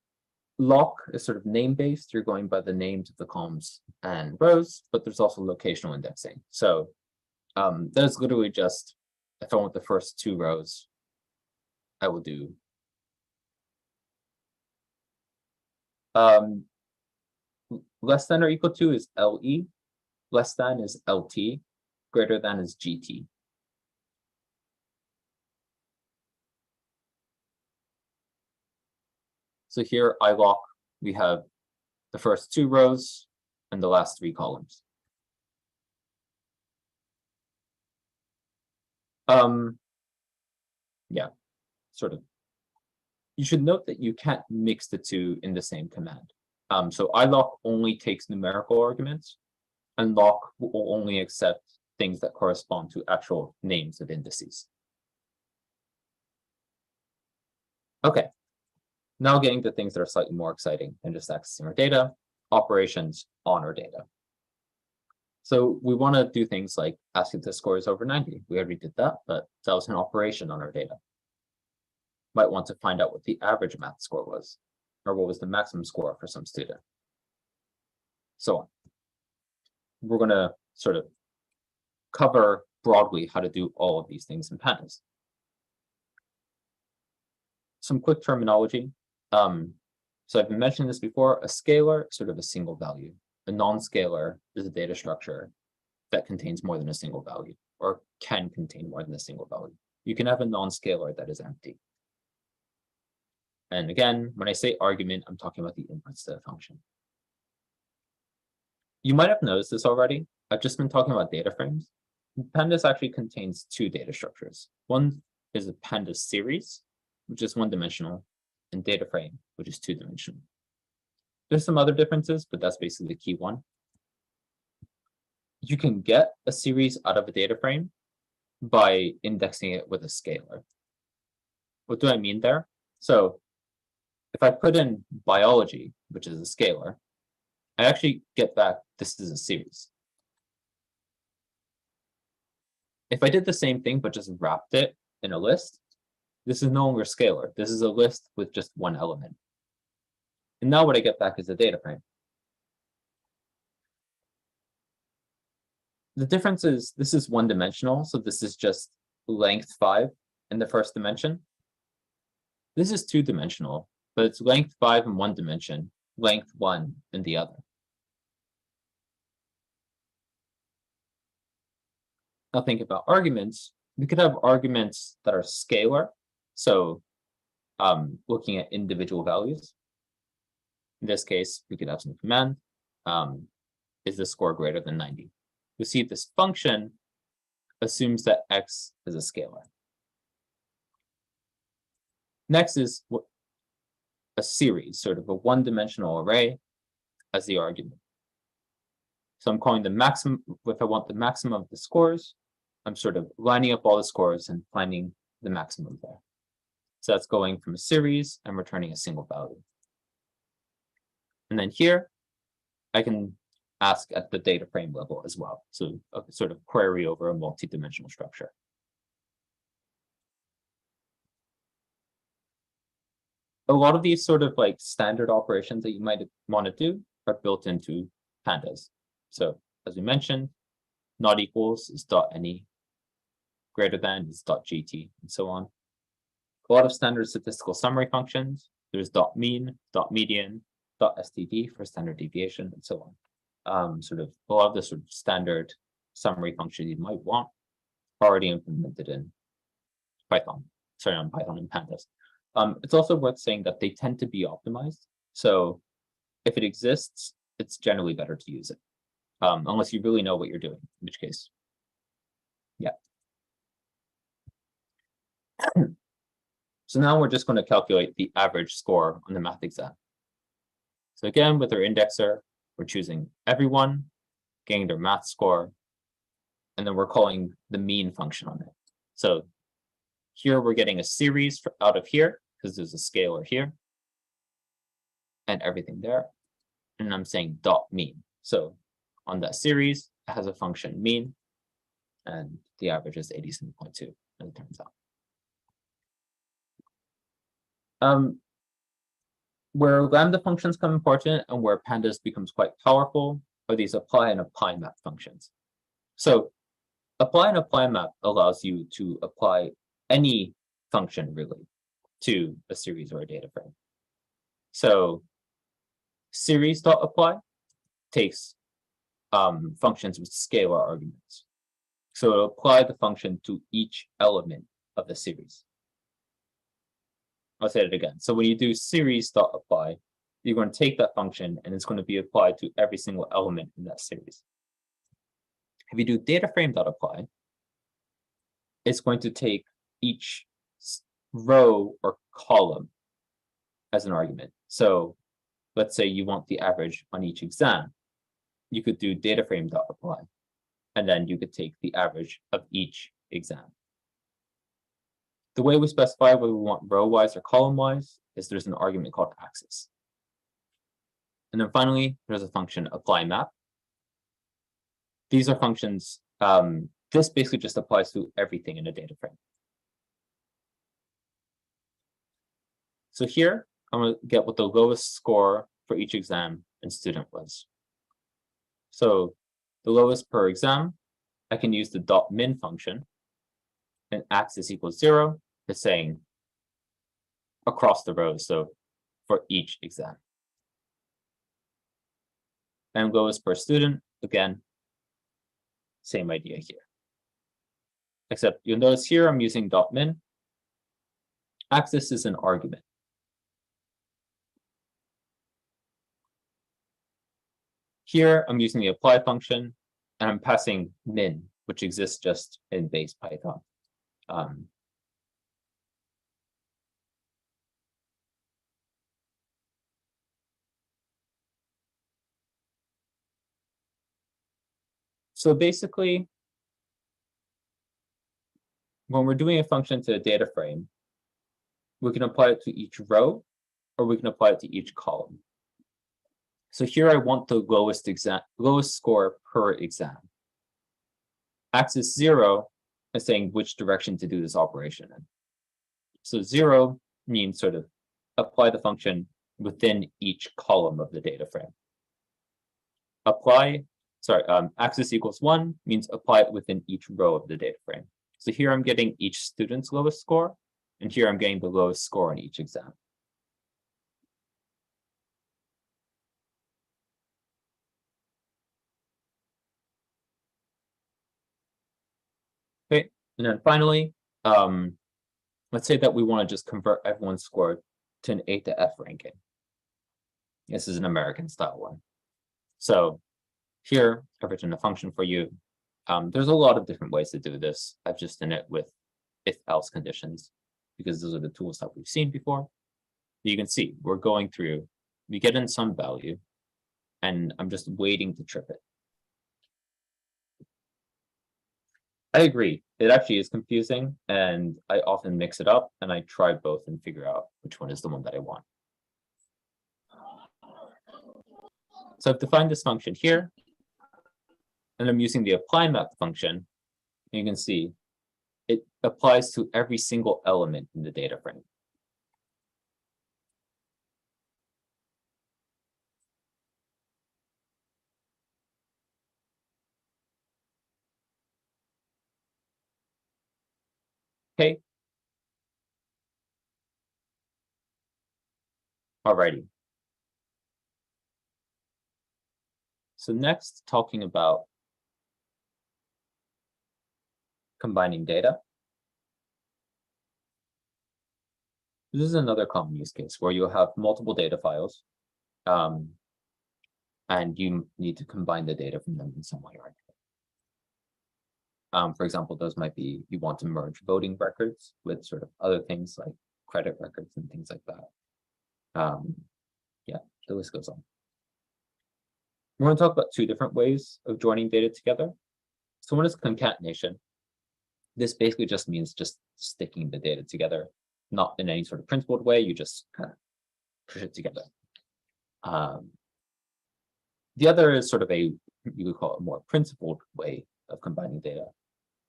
lock is sort of name-based. You're going by the names of the columns and rows, but there's also locational indexing. So that's literally just, if I want the first 2 rows, I will do less than or equal to is LE, less than is LT, greater than is GT. So here, iLock, we have the first 2 rows and the last 3 columns. Yeah, sort of. You should note that you can't mix the 2 in the same command. So iLock only takes numerical arguments, and lock will only accept things that correspond to actual names of indices. Okay, now getting to things that are slightly more exciting than just accessing our data, operations on our data. So we want to do things like ask if the score is over 90. We already did that, but that was an operation on our data. Might want to find out what the average math score was, or what was the maximum score for some student. So on. We're going to sort of cover broadly how to do all of these things in pandas. Some quick terminology. So I've been mentioning this before. A scalar is sort of a single value. A non-scalar is a data structure that contains more than a single value, or can contain more than a single value. You can have a non-scalar that is empty. And again, when I say argument, I'm talking about the inputs to a function. You might have noticed this already. I've just been talking about data frames. Pandas actually contains two data structures. One is a pandas series, which is one-dimensional, and data frame, which is two-dimensional. There's some other differences, but that's basically the key one. You can get a series out of a data frame by indexing it with a scalar. What do I mean there? So if I put in biology, which is a scalar, I actually get back this is a series. If I did the same thing but just wrapped it in a list, this is no longer scalar. This is a list with just one element. And now what I get back is a data frame. The difference is this is one-dimensional, so this is just length 5 in the first dimension. This is two-dimensional, but it's length 5 in one dimension, length 1 in the other. Now think about arguments. We could have arguments that are scalar, so looking at individual values. In this case, we could have some command. Is the score greater than 90? You see this function assumes that x is a scalar. Next is a series, sort of a one-dimensional array as the argument. So I'm calling the maximum, if I want the maximum of the scores, I'm sort of lining up all the scores and finding the maximum there. So that's going from a series and returning a single value. And then here, I can ask at the data frame level as well. So a sort of query over a multi-dimensional structure. A lot of these sort of like standard operations that you might want to do are built into pandas. So as we mentioned, not equals is .any, greater than is .gt, and so on. A lot of standard statistical summary functions. There's .mean, .median, .std for standard deviation, and so on. Sort of a lot of the sort of standard summary functions you might want are already implemented in Python. Sorry, on Python and pandas. It's also worth saying that they tend to be optimized. So if it exists, it's generally better to use it. Unless you really know what you're doing, in which case, yeah. So now we're just going to calculate the average score on the math exam. So again, with our indexer, we're choosing everyone, getting their math score, and then we're calling the mean function on it. So here we're getting a series out of here, because there's a scalar here, and everything there. And I'm saying .mean. So on that series, it has a function mean, and the average is 87.2, as it turns out. Where Lambda functions come important and where pandas becomes quite powerful are these apply and apply map functions. So apply and apply map allows you to apply any function really to a series or a data frame. So series.apply takes functions with scalar arguments. So it'll apply the function to each element of the series. I'll say it again. So when you do series.apply, you're going to take that function and it's going to be applied to every single element in that series. If you do dataframe.apply, it's going to take each row or column as an argument. So let's say you want the average on each exam. You could do dataframe.apply, and then you could take the average of each exam. The way we specify whether we want row-wise or column-wise is there's an argument called axis. And then finally, there's a function apply map. These are functions, this basically just applies to everything in a data frame. So here, I'm going to get what the lowest score for each exam and student was. So the lowest per exam, I can use the .min function, and axis equals 0 is saying across the rows, so for each exam. And lowest per student, again, same idea here. Except you'll notice here I'm using .min. Axis is an argument. Here, I'm using the apply function, and I'm passing min, which exists just in base Python. So basically, when we're doing a function to a data frame, we can apply it to each row, or we can apply it to each column. So here I want the lowest score per exam. Axis 0 is saying which direction to do this operation in. So 0 means sort of apply the function within each column of the data frame. Axis equals 1 means apply it within each row of the data frame. So here I'm getting each student's lowest score, and here I'm getting the lowest score on each exam. Okay, and then finally, let's say that we want to just convert everyone's score to an A to F ranking. This is an American style one. So here, I've written a function for you. There's a lot of different ways to do this. I've just done it with if-else conditions, because those are the tools that we've seen before. You can see we're going through, we get in some value, and I'm just waiting to trip it. I agree. It actually is confusing, and I often mix it up, and I try both and figure out which one is the one that I want. So I've defined this function here, and I'm using the apply map function. And you can see it applies to every single element in the data frame. Okay. Alrighty. So next, talking about combining data. This is another common use case where you'll have multiple data files, and you need to combine the data from them in some way, right? For example, those might be, you want to merge voting records with sort of other things like credit records and things like that. Yeah, the list goes on. We're going to talk about two different ways of joining data together. So one is concatenation. This basically just means just sticking the data together, not in any sort of principled way. You just kind of push it together. The other is sort of you would call it a more principled way of combining data,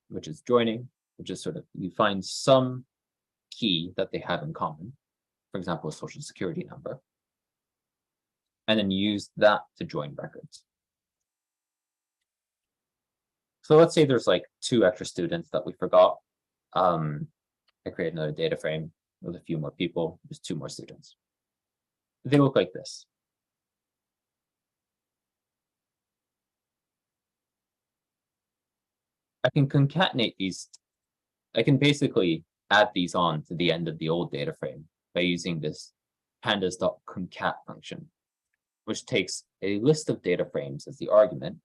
which is joining, which is sort of you find some key that they have in common, for example, a social security number, and then use that to join records. So let's say there's like 2 extra students that we forgot. I create another data frame with a few more people, there's 2 more students. They look like this. I can concatenate these. I can basically add these on to the end of the old data frame by using this pandas.concat function, which takes a list of data frames as the argument.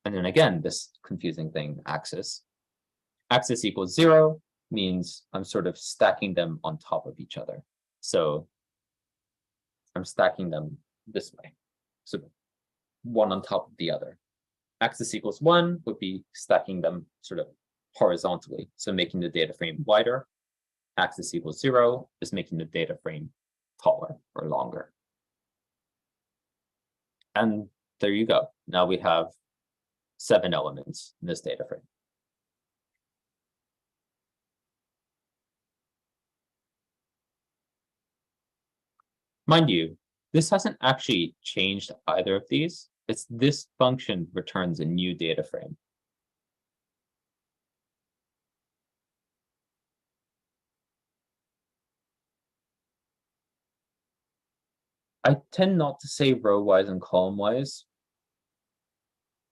And then again, this confusing thing, axis. Axis equals 0 means I'm sort of stacking them on top of each other. So I'm stacking them this way. So one on top of the other. Axis equals 1 would be stacking them sort of horizontally, so making the data frame wider. Axis equals 0 is making the data frame taller or longer. And there you go. Now we have 7 elements in this data frame. Mind you, this hasn't actually changed either of these. It's this function returns a new data frame. I tend not to say row-wise and column-wise.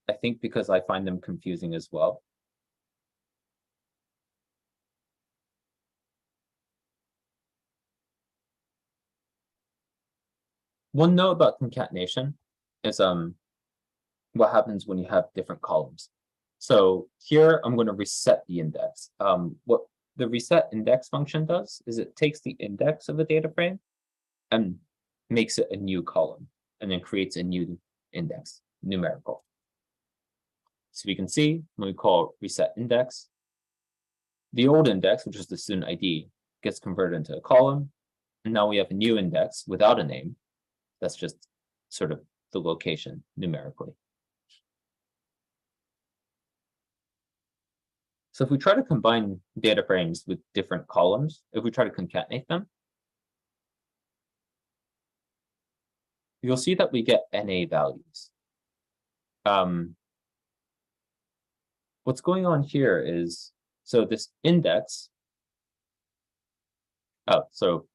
I think because I find them confusing as well. One note about concatenation is what happens when you have different columns. So here I'm going to reset the index. What the reset index function does is it takes the index of a data frame and makes it a new column, and then creates a new index, numerical. So we can see when we call reset index, the old index, which is the student ID, gets converted into a column. And now we have a new index without a name. That's just sort of the location numerically. So if we try to combine data frames with different columns, if we try to concatenate them, you'll see that we get NA values. What's going on here is, so this index, so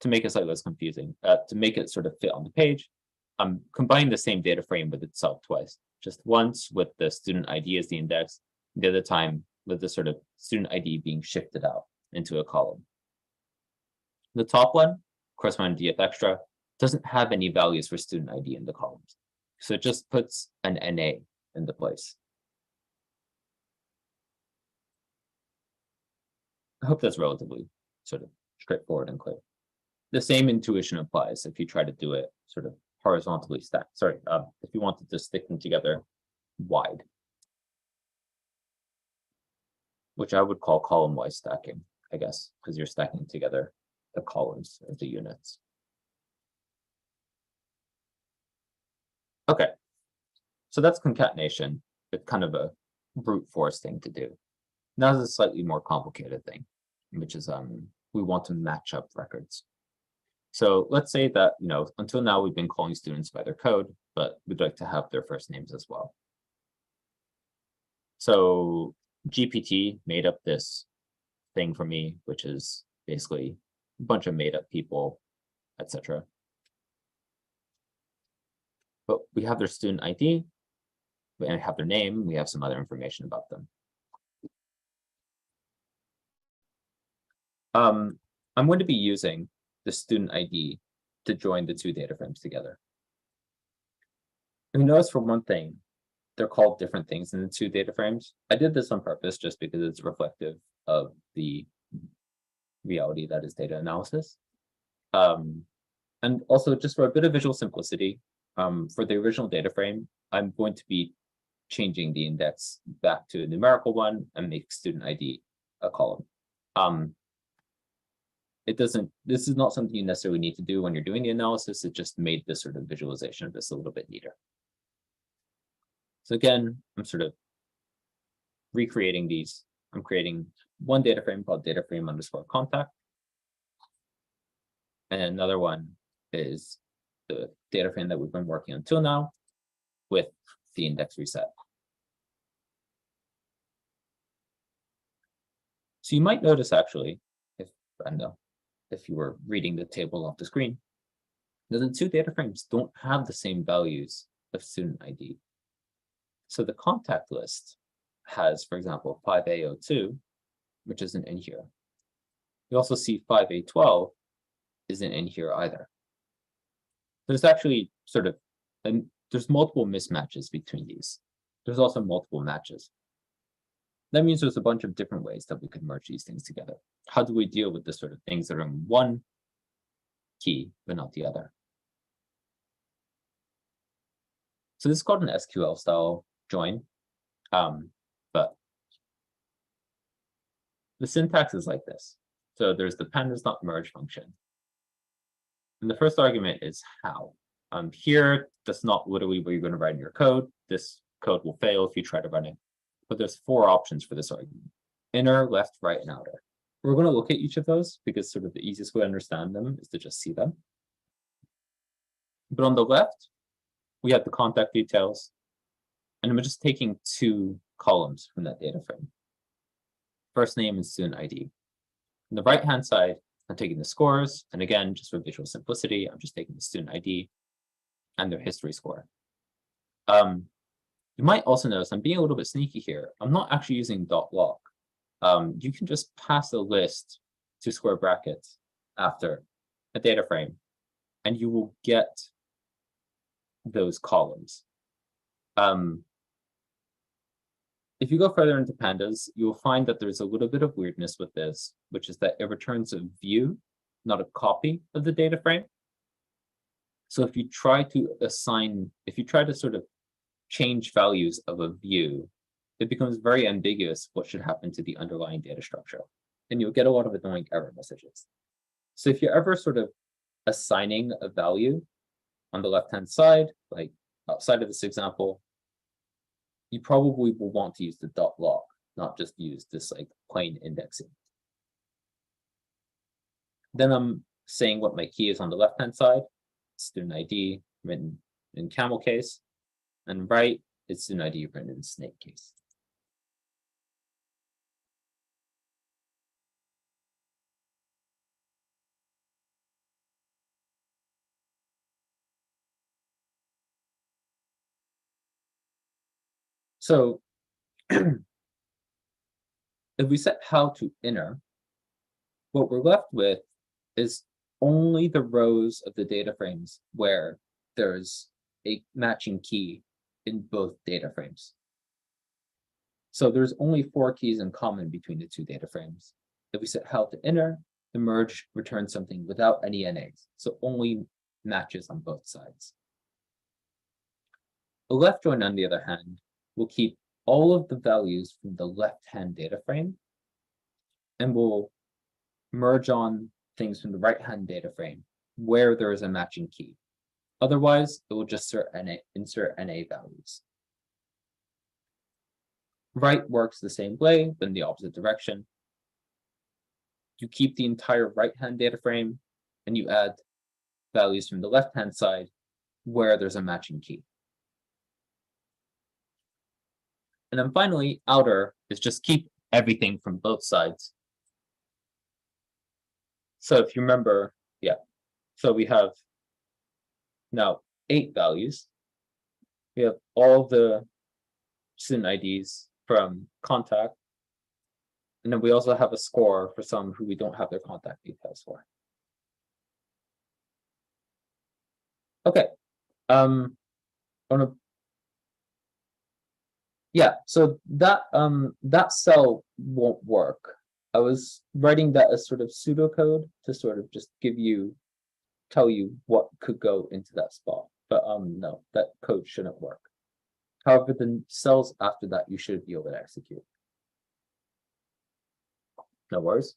to make it slightly less confusing, to make it sort of fit on the page, I'm combining the same data frame with itself twice, just once with the student ID as the index, the other time with the sort of student ID being shifted out into a column. The top one, corresponding to df extra, doesn't have any values for student ID in the columns. So it just puts an NA into place. I hope that's relatively sort of straightforward and clear. The same intuition applies if you try to do it sort of horizontally stacked. Sorry, if you wanted to stick them together wide, which I would call column-wise stacking, I guess, because you're stacking together the columns or the units. Okay, so that's concatenation. It's kind of a brute force thing to do. Now there's a slightly more complicated thing, which is we want to match up records. So let's say that, you know, until now we've been calling students by their code, but we'd like to have their first names as well. So GPT made up this thing for me, which is basically a bunch of made up people, etc. But we have their student ID, we have their name, we have some other information about them. I'm going to be using the student ID to join the two data frames together. And notice for one thing, they're called different things in the two data frames. I did this on purpose just because it's reflective of the reality that is data analysis. And also just for a bit of visual simplicity, for the original data frame, I'm going to be changing the index back to a numerical one and make student ID a column. This is not something you necessarily need to do when you're doing the analysis. It just made this sort of visualization of this a little bit neater. So again, I'm sort of recreating these. I'm creating one data frame called data frame underscore contact. And another one is the data frame that we've been working on until now with the index reset. So you might notice actually, if you were reading the table off the screen, that the two data frames don't have the same values of student ID. So the contact list has, for example, 5A02, which isn't in here. You also see 5A12 isn't in here either. There's actually sort of, there's multiple mismatches between these. There's also multiple matches. That means there's a bunch of different ways that we could merge these things together. How do we deal with the sort of things that are in one key, but not the other? So this is called an SQL style join, but the syntax is like this. So there's the pandas.merge function. And the first argument is how. Here, that's not literally where you're going to write in your code. This code will fail if you try to run it. But there's four options for this argument: inner, left, right, and outer. We're going to look at each of those because sort of the easiest way to understand them is to just see them. But on the left, we have the contact details, and I'm just taking two columns from that data frame: first name and student ID. On the right-hand side, I'm taking the scores, and again, just for visual simplicity, I'm just taking the student ID and their history score. You might also notice I'm being a little bit sneaky here. I'm not actually using .log. You can just pass a list to square brackets after a data frame, and you will get those columns. If you go further into pandas, you will find that there's a little bit of weirdness with this, which is that it returns a view, not a copy of the data frame. So if you try to sort of change values of a view, it becomes very ambiguous what should happen to the underlying data structure. And you'll get a lot of annoying error messages. So if you're ever sort of assigning a value on the left-hand side, like outside of this example, you probably will want to use the .log, not just use this like plain indexing. Then I'm saying what my key is on the left-hand side, student ID written in camel case, and right is student ID written in snake case. So if we set how to inner, what we're left with is only the rows of the data frames where there's a matching key in both data frames. So there's only 4 keys in common between the 2 data frames. If we set how to inner, the merge returns something without any NAs, so only matches on both sides. The left join, on the other hand, will keep all of the values from the left-hand data frame and will merge on things from the right-hand data frame where there is a matching key. Otherwise, it will just insert NA values. Right works the same way, but in the opposite direction. You keep the entire right-hand data frame and you add values from the left-hand side where there's a matching key. And then finally, outer is just keep everything from both sides. So if you remember, so we have now 8 values. We have all the student IDs from contact. And then we also have a score for some who we don't have their contact details for. Okay. So that cell won't work. I was writing that as sort of pseudocode to sort of just tell you what could go into that spot. But no, that code shouldn't work. However, the cells after that you should be able to execute. No worries.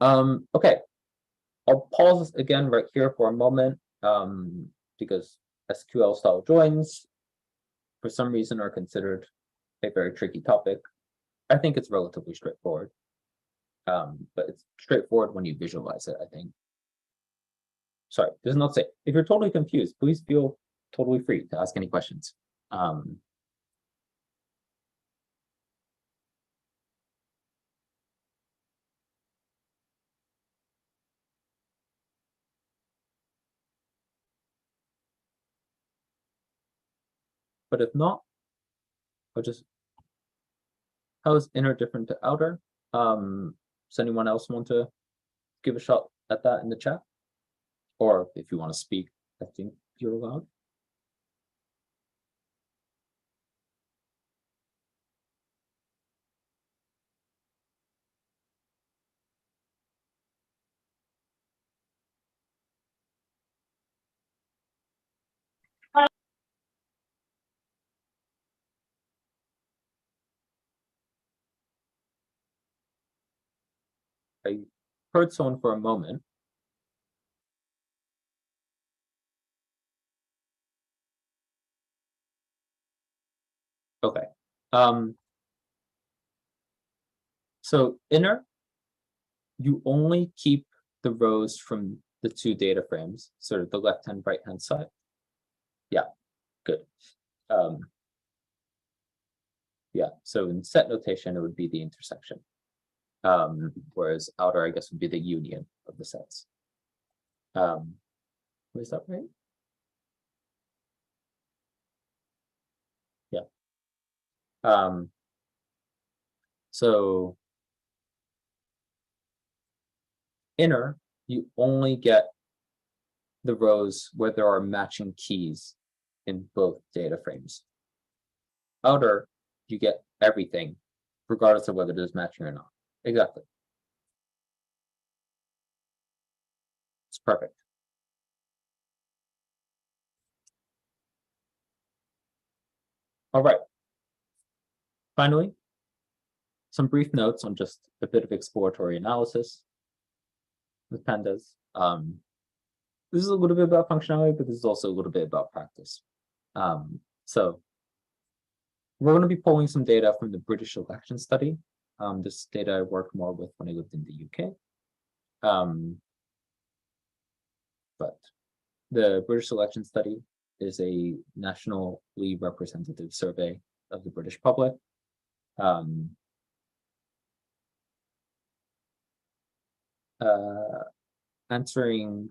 Okay, I'll pause again right here for a moment because SQL style joins for some reason are considered a very tricky topic. I think it's relatively straightforward, but it's straightforward when you visualize it, I think. Sorry, does not say. If you're totally confused, please feel totally free to ask any questions. But if not, I'll just, how is inner different to outer? Does anyone else want to give a shot at that in the chat? Or if you want to speak, I think you're allowed. I heard someone for a moment. Okay. So inner, you only keep the rows from the 2 data frames, sort of the left-hand, right-hand side. Yeah, good. Yeah, so in set notation, it would be the intersection. Whereas outer, I guess, would be the union of the sets. Is that right? Yeah. So inner, you only get the rows where there are matching keys in both data frames. Outer, you get everything, regardless of whether there's matching or not. Exactly. It's perfect. All right. Finally, some brief notes on just a bit of exploratory analysis with pandas. This is a little bit about functionality, but this is also a little bit about practice. So we're going to be pulling some data from the British election study. This data I worked more with when I lived in the UK. But the British election study is a nationally representative survey of the British public. Answering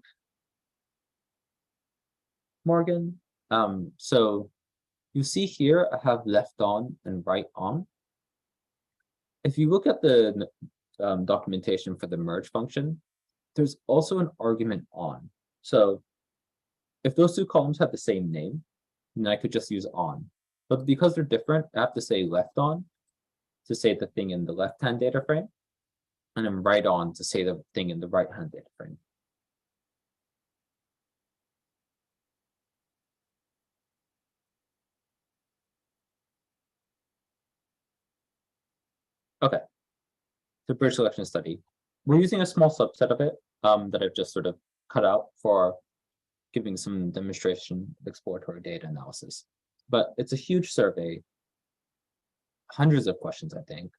Morgan. So you see here, I have left on and right on. If you look at the documentation for the merge function, there's also an argument on. So if those two columns have the same name, then I could just use on. But because they're different, I have to say left on to say the thing in the left-hand data frame, and then right on to say the thing in the right-hand data frame. Okay, the British election study. We're using a small subset of it that I've just sort of cut out for giving some demonstration of exploratory data analysis. But it's a huge survey, hundreds of questions, I think,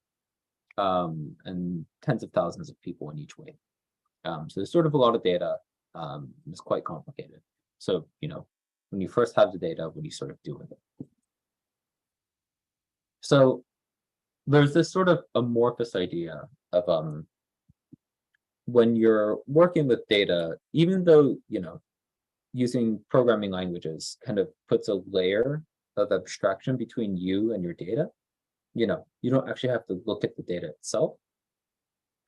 and tens of thousands of people in each way. So there's sort of a lot of data. It's quite complicated. So, you know, when you first have the data, what do you sort of do with it? So there's this sort of amorphous idea of when you're working with data, even though, you know, using programming languages kind of puts a layer of abstraction between you and your data, you know, you don't actually have to look at the data itself.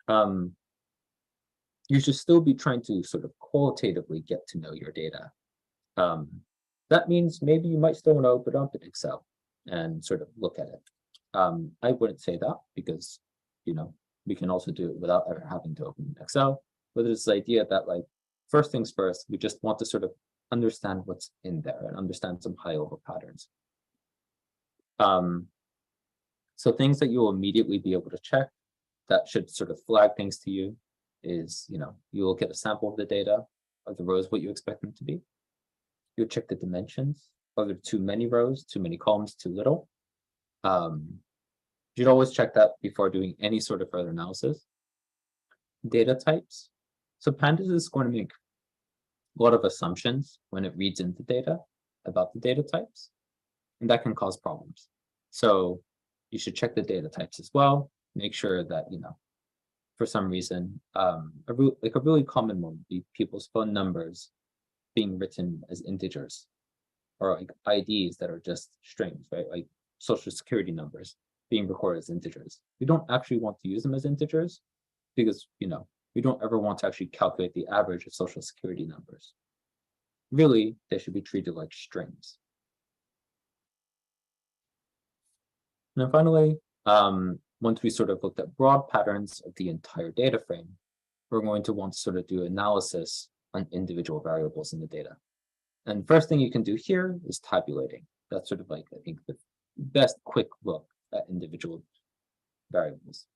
You should still be trying to sort of qualitatively get to know your data. That means maybe you might still want to open up in Excel and sort of look at it. I wouldn't say that because, you know, we can also do it without ever having to open Excel. But there's this idea that, like, first things first, we just want to sort of understand what's in there and understand some high-level patterns. So things that you'll immediately be able to check that should sort of flag things to you is, you know, you will get a sample of the data of the rows, what you expect them to be. You'll check the dimensions. Are there too many rows, too many columns, too little? You'd always check that before doing any sort of further analysis. Data types. So pandas is going to make a lot of assumptions when it reads into data about the data types, and that can cause problems. So you should check the data types as well. Make sure that, you know, for some reason, a really common one would be people's phone numbers being written as integers, or like IDs that are just strings, right? Like social security numbers being recorded as integers. We don't actually want to use them as integers because, you know, we don't ever want to actually calculate the average of social security numbers. Really, they should be treated like strings. And then finally, once we sort of looked at broad patterns of the entire data frame, we're going to want to sort of do analysis on individual variables in the data. And first thing you can do here is tabulating. That's sort of like, I think, the best quick look at individual variables.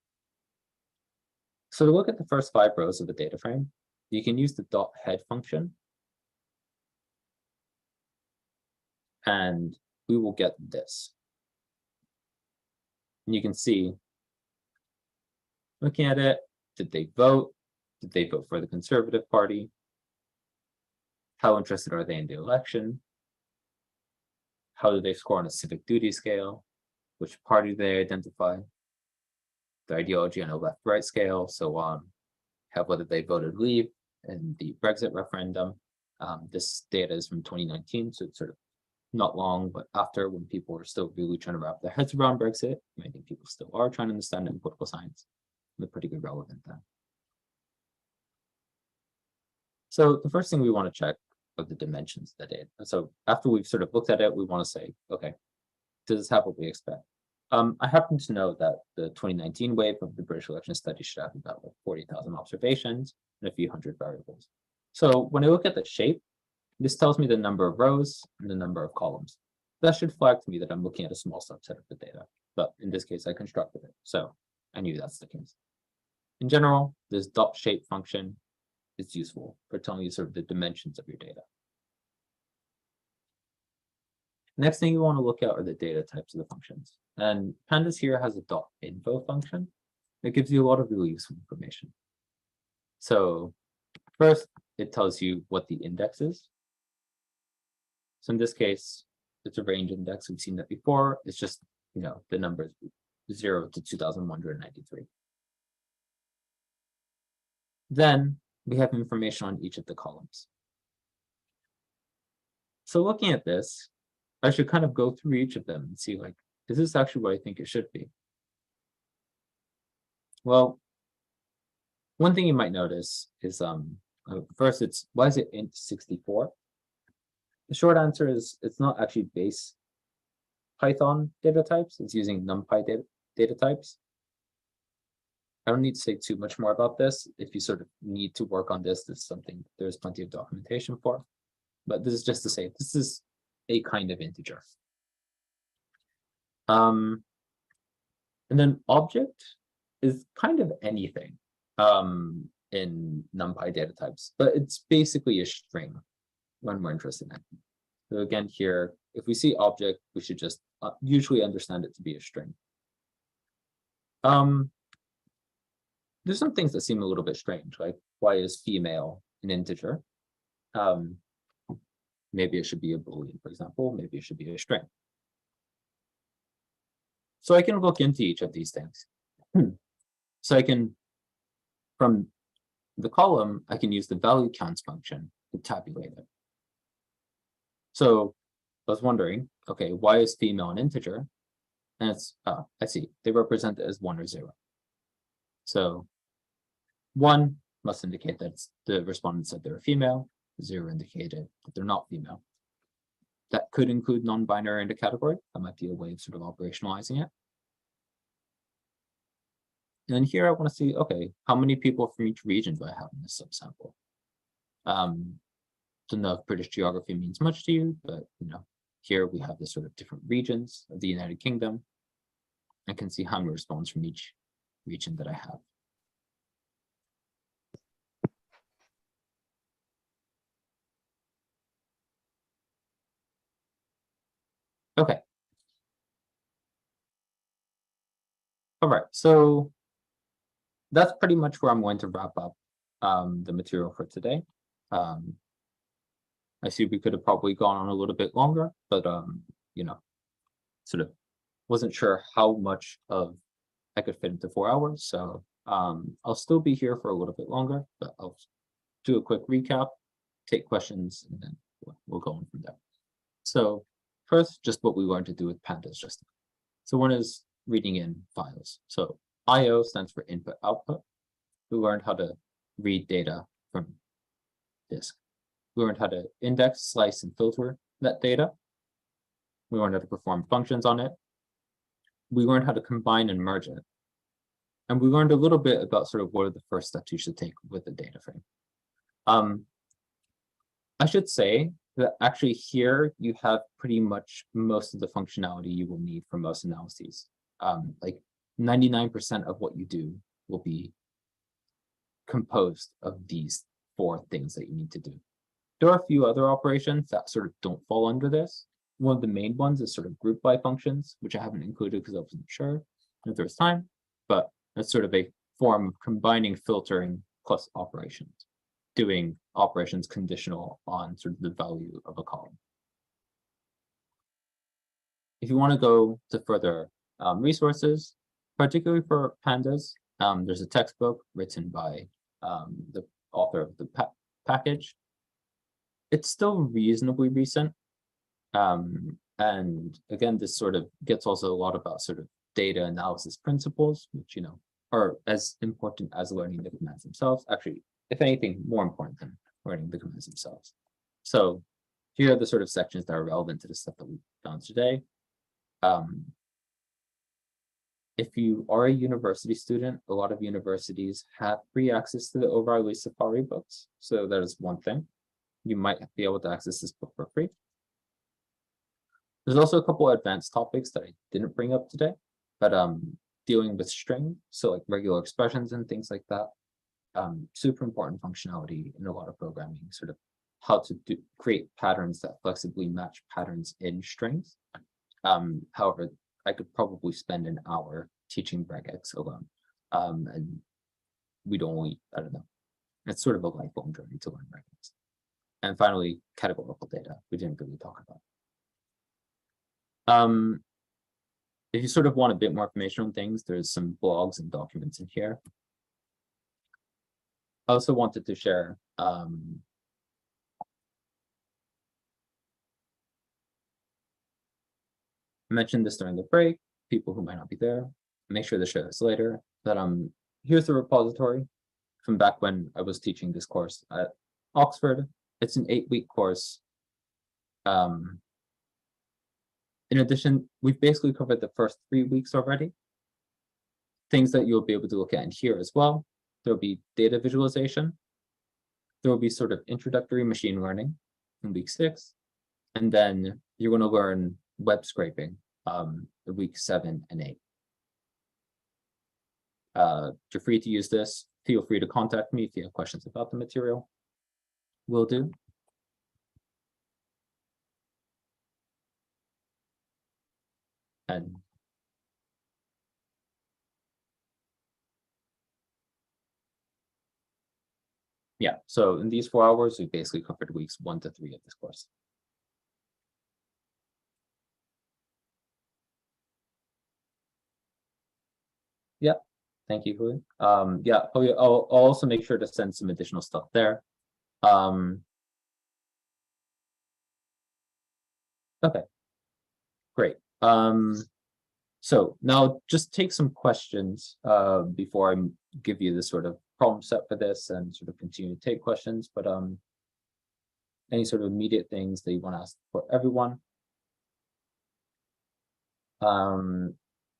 So to look at the first 5 rows of the data frame, you can use the .head function. And we will get this. And you can see, looking at it, did they vote? Did they vote for the Conservative Party? How interested are they in the election? How do they score on a civic duty scale? Which party do they identify? Their ideology on a left-right scale, so on. Have whether they voted leave in the Brexit referendum. This data is from 2019, so it's sort of not long, but after, when people are still really trying to wrap their heads around Brexit. I think people still are trying to understand it in political science. They're pretty good relevant then. So the first thing we want to check of the dimensions of the data. And so after we've sort of looked at it, we want to say, okay, does this have what we expect? I happen to know that the 2019 wave of the British election study should have about like 40,000 observations and a few hundred variables. So when I look at the shape, this tells me the number of rows and the number of columns. That should flag to me that I'm looking at a small subset of the data. But in this case, I constructed it. So I knew that's the case. In general, this dot shape function is useful for telling you sort of the dimensions of your data. Next thing you want to look at are the data types of the functions. And pandas here has a .info function that gives you a lot of really useful information. So first, it tells you what the index is. So in this case, it's a range index. We've seen that before. It's just, you know, the numbers 0 to 2,193. Then we have information on each of the columns. So looking at this, I should kind of go through each of them and see, like, is this actually what I think it should be? Well, one thing you might notice is, first, why is it int 64? The short answer is it's not actually base Python data types. It's using NumPy data types. I don't need to say too much more about this. If you sort of need to work on this, this is something there's plenty of documentation for. But this is just to say this is a kind of integer. And then object is kind of anything in NumPy data types, but it's basically a string when we're interested in it. So again, here, if we see object, we should just usually understand it to be a string. There's some things that seem a little bit strange, like why is female an integer? Maybe it should be a Boolean, for example. Maybe it should be a string. So I can look into each of these things. So I can, from the column, I can use the value counts function to tabulate it. So I was wondering, okay, why is female an integer? And it's, I see, they represent it as 1 or 0. So 1 must indicate that the respondent said they're a female. 0 indicated that they're not female. That could include non-binary in the category. That might be a way of sort of operationalizing it. And then here I want to see, okay, how many people from each region do I have in this subsample? Don't know if British geography means much to you, but you know, here we have the sort of different regions of the United Kingdom. I can see how many responses from each region that I have. Okay. All right, so that's pretty much where I'm going to wrap up the material for today. I see we could have probably gone on a little bit longer, but you know, sort of wasn't sure how much of I could fit into 4 hours. So I'll still be here for a little bit longer, but I'll do a quick recap, take questions, and then we'll go on from there. So first, just what we learned to do with pandas just now. So one is reading in files. So IO stands for input output. We learned how to read data from disk. We learned how to index, slice, and filter that data. We learned how to perform functions on it. We learned how to combine and merge it. And we learned a little bit about sort of what are the first steps you should take with a data frame. I should say that actually here you have pretty much most of the functionality you will need for most analyses. Like 99% of what you do will be composed of these 4 things that you need to do. There are a few other operations that sort of don't fall under this. One of the main ones is sort of group by functions, which I haven't included because I wasn't sure if there was time, but that's sort of a form of combining filtering plus operations, doing operations conditional on sort of the value of a column. If you want to go to further resources, particularly for pandas, there's a textbook written by the author of the package. It's still reasonably recent. And again, this sort of gets also a lot about sort of data analysis principles, which, you know, are as important as learning the commands themselves. Actually, if anything, more important than learning the commands themselves. So here are the sort of sections that are relevant to the stuff that we've done today. If you are a university student, a lot of universities have free access to the O'Reilly Safari books. So that is one thing. You might be able to access this book for free. There's also a couple of advanced topics that I didn't bring up today, but dealing with string, so like regular expressions and things like that. Super important functionality in a lot of programming, sort of how to create patterns that flexibly match patterns in strings. However, I could probably spend an hour teaching regex alone. And we'd only, I don't know, it's sort of a lifelong journey to learn regex. And finally, categorical data, we didn't really talk about. If you sort of want a bit more information on things, there's some blogs and documents in here. I also wanted to share I mentioned this during the break, people who might not be there, make sure to share this later, that here's the repository from back when I was teaching this course at Oxford. It's an 8-week course. In addition, we've basically covered the first 3 weeks already. Things that you'll be able to look at in here as well. There'll be data visualization. There will be sort of introductory machine learning in week 6. And then you're going to learn web scraping in week 7 and 8. You're free to use this. Feel free to contact me if you have questions about the material. Will do. And yeah, so in these 4 hours, we basically covered weeks 1 to 3 of this course. Yeah, thank you, Hui. Yeah, I'll also make sure to send some additional stuff there. Okay, great. So now just take some questions before I give you the sort of problem set for this and sort of continue to take questions, but any sort of immediate things that you want to ask for everyone.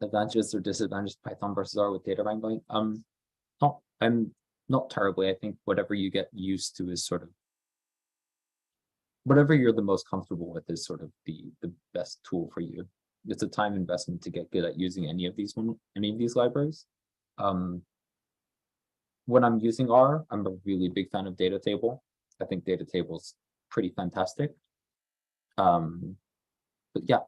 Advantages or disadvantages Python versus R with data wrangling. I'm not terribly. I think whatever you get used to is sort of whatever you're the most comfortable with is sort of the best tool for you. It's a time investment to get good at using any of these libraries. When I'm using R, I'm a really big fan of data table. I think data table's pretty fantastic. But yeah.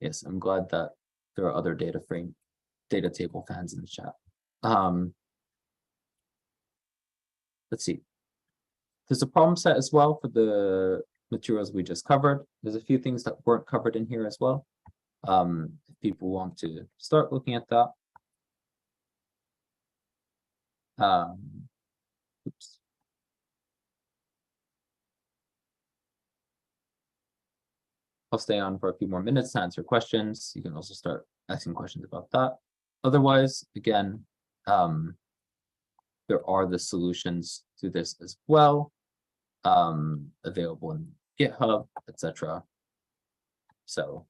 Yes, I'm glad that there are other data table fans in the chat. Let's see. There's a problem set as well for the materials we just covered. There's a few things that weren't covered in here as well. If people want to start looking at that. Oops. I'll stay on for a few more minutes to answer questions. You can also start asking questions about that. Otherwise, again, there are the solutions to this as well, available in GitHub, etc. So,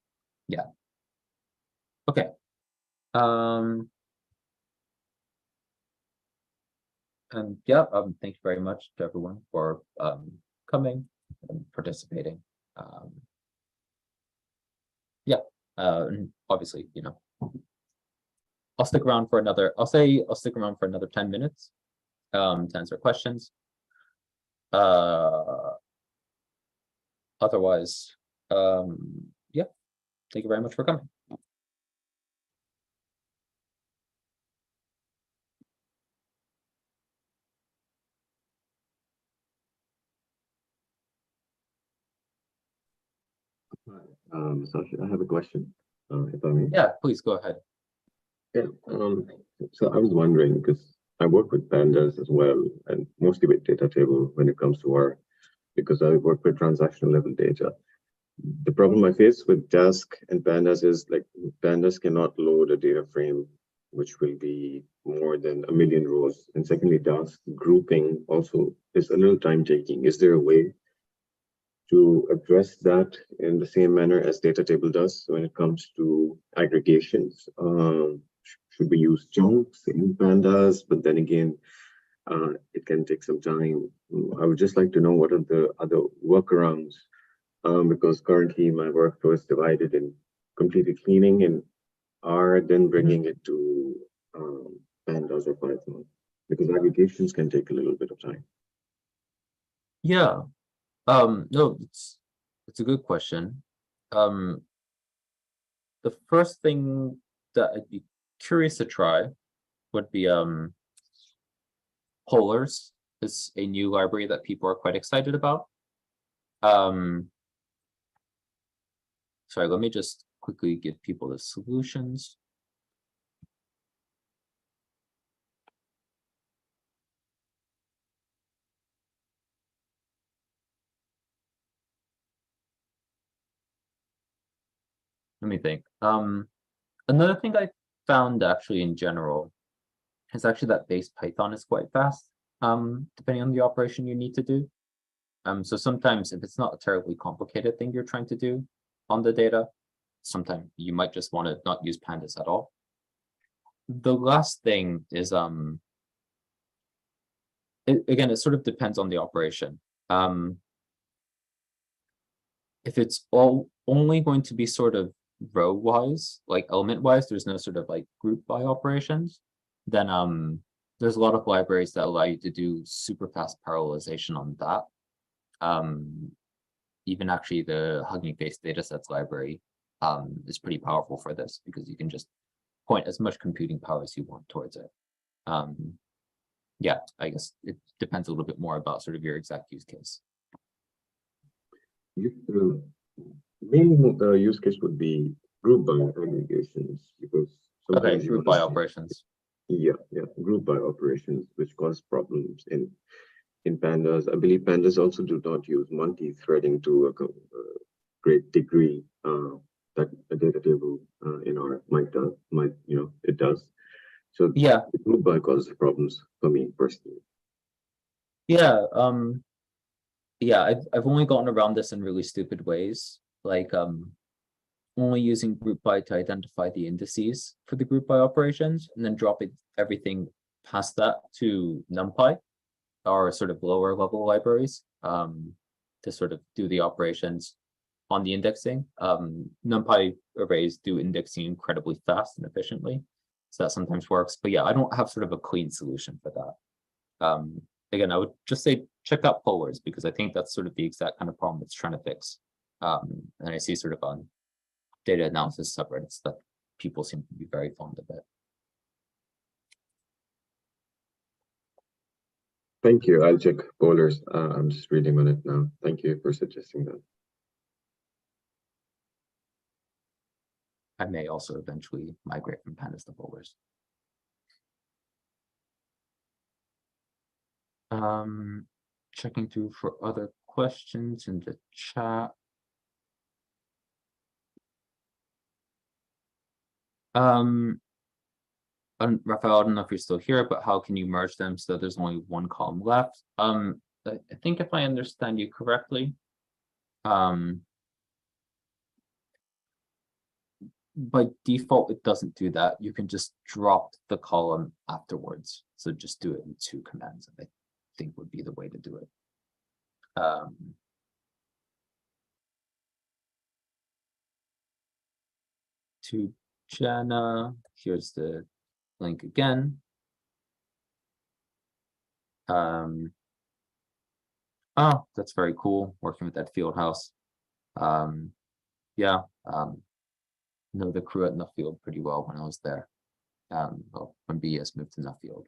yeah. Okay. And yeah, thank you very much to everyone for coming and participating. Yeah, and obviously, you know, I'll stick around for another. I'll stick around for another 10 minutes to answer questions. Otherwise, yeah, thank you very much for coming. Sasha, I have a question, if I may. Yeah, please go ahead. Yeah, so I was wondering, because I work with pandas as well, and mostly with data table when it comes to R, because I work with transactional level data. The problem I face with Dask and pandas is like pandas cannot load a data frame which will be more than 1,000,000 rows. And secondly, task grouping also is a little time taking. Is there a way to address that in the same manner as data table does when it comes to aggregations? Should we use chunks in pandas? But then again, it can take some time. I would just like to know what are the other workarounds, because currently my workflow is divided in completely cleaning and are then bringing it to pandas or Python, because aggregations can take a little bit of time. Yeah. No, it's a good question. The first thing that I'd be curious to try would be Polars is a new library that people are quite excited about. Sorry, let me just quickly give people the solutions. Let me think. Another thing I found actually in general is actually that base Python is quite fast, depending on the operation you need to do. So sometimes if it's not a terribly complicated thing you're trying to do on the data, sometimes you might just want to not use pandas at all. The last thing is, again, it sort of depends on the operation. If it's only going to be sort of row wise, like element wise, there's no sort of like group by operations, then there's a lot of libraries that allow you to do super fast parallelization on that. Even actually the Hugging Face datasets library is pretty powerful for this, because you can just point as much computing power as you want towards it. Yeah, I guess it depends a little bit more about sort of your exact use case. Main use case would be group by aggregations, because Okay, sometimes group by operations. Yeah, group by operations, which cause problems in pandas. I believe pandas also do not use multi-threading to a great degree that a data table in R might it does. So Yeah, the group by causes problems for me personally. yeah, yeah. I've only gotten around this in really stupid ways, like only using group by to identify the indices for the group by operations, and then dropping everything past that to NumPy or sort of lower level libraries to sort of do the operations on the indexing. NumPy arrays do indexing incredibly fast and efficiently, so that sometimes works. But yeah, I don't have sort of a clean solution for that. Again, I would just say check out Polars, because I think that's sort of the exact kind of problem it's trying to fix. And I see sort of on data analysis subreddits that people seem to be very fond of it. Thank you. I'll check Polars. I'm just reading on it now. Thank you for suggesting that. I may also eventually migrate from pandas to Polars. Checking through for other questions in the chat. Raphael, I don't know if you're still here, but how can you merge them so that there's only one column left? I think if I understand you correctly, by default, it doesn't do that. You can just drop the column afterwards. So just do it in 2 commands, I think would be the way to do it. To Jenna, here's the link again. Oh, that's very cool, working with that field house. Yeah, know the crew at Nuffield pretty well when I was there. Well, when BS moved to Nuffield.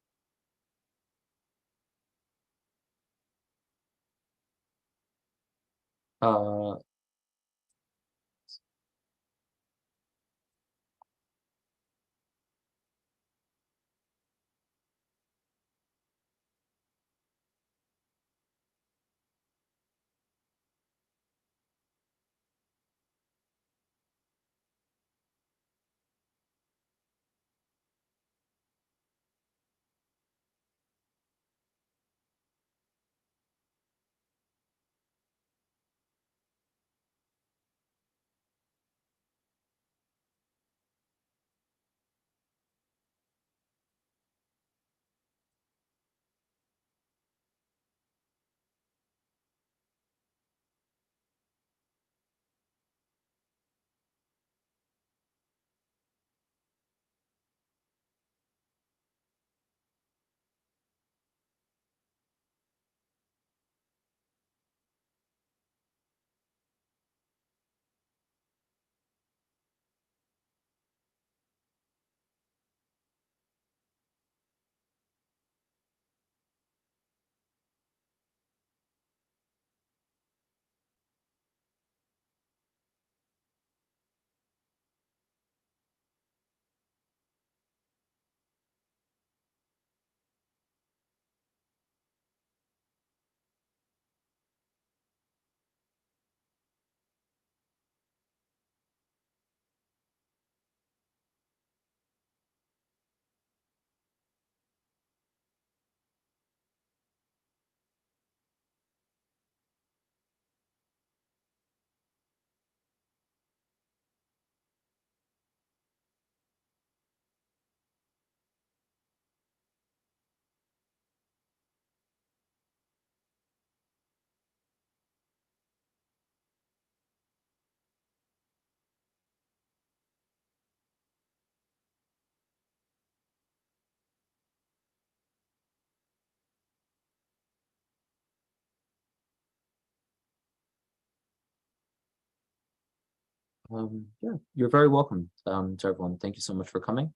Yeah, you're very welcome, to everyone. Thank you so much for coming.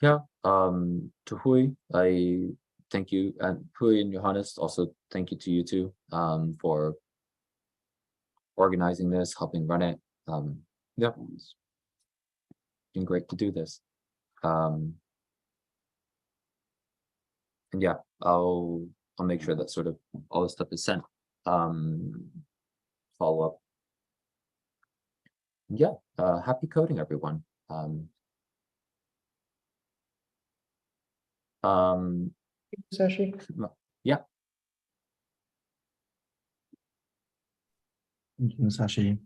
Yeah, to Hui, I thank you, and Hui and Johannes, also thank you to you two, for organizing this, helping run it. Yeah, it's been great to do this. And yeah, I'll make sure that sort of all the stuff is sent. Follow up. Yeah, happy coding, everyone. Sashi. Yeah, Thank you, Sashi.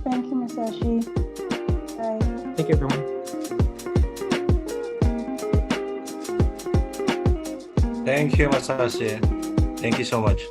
Thank you, Masashi. Bye. thank you, everyone. Thank you, Masashi. Thank you so much.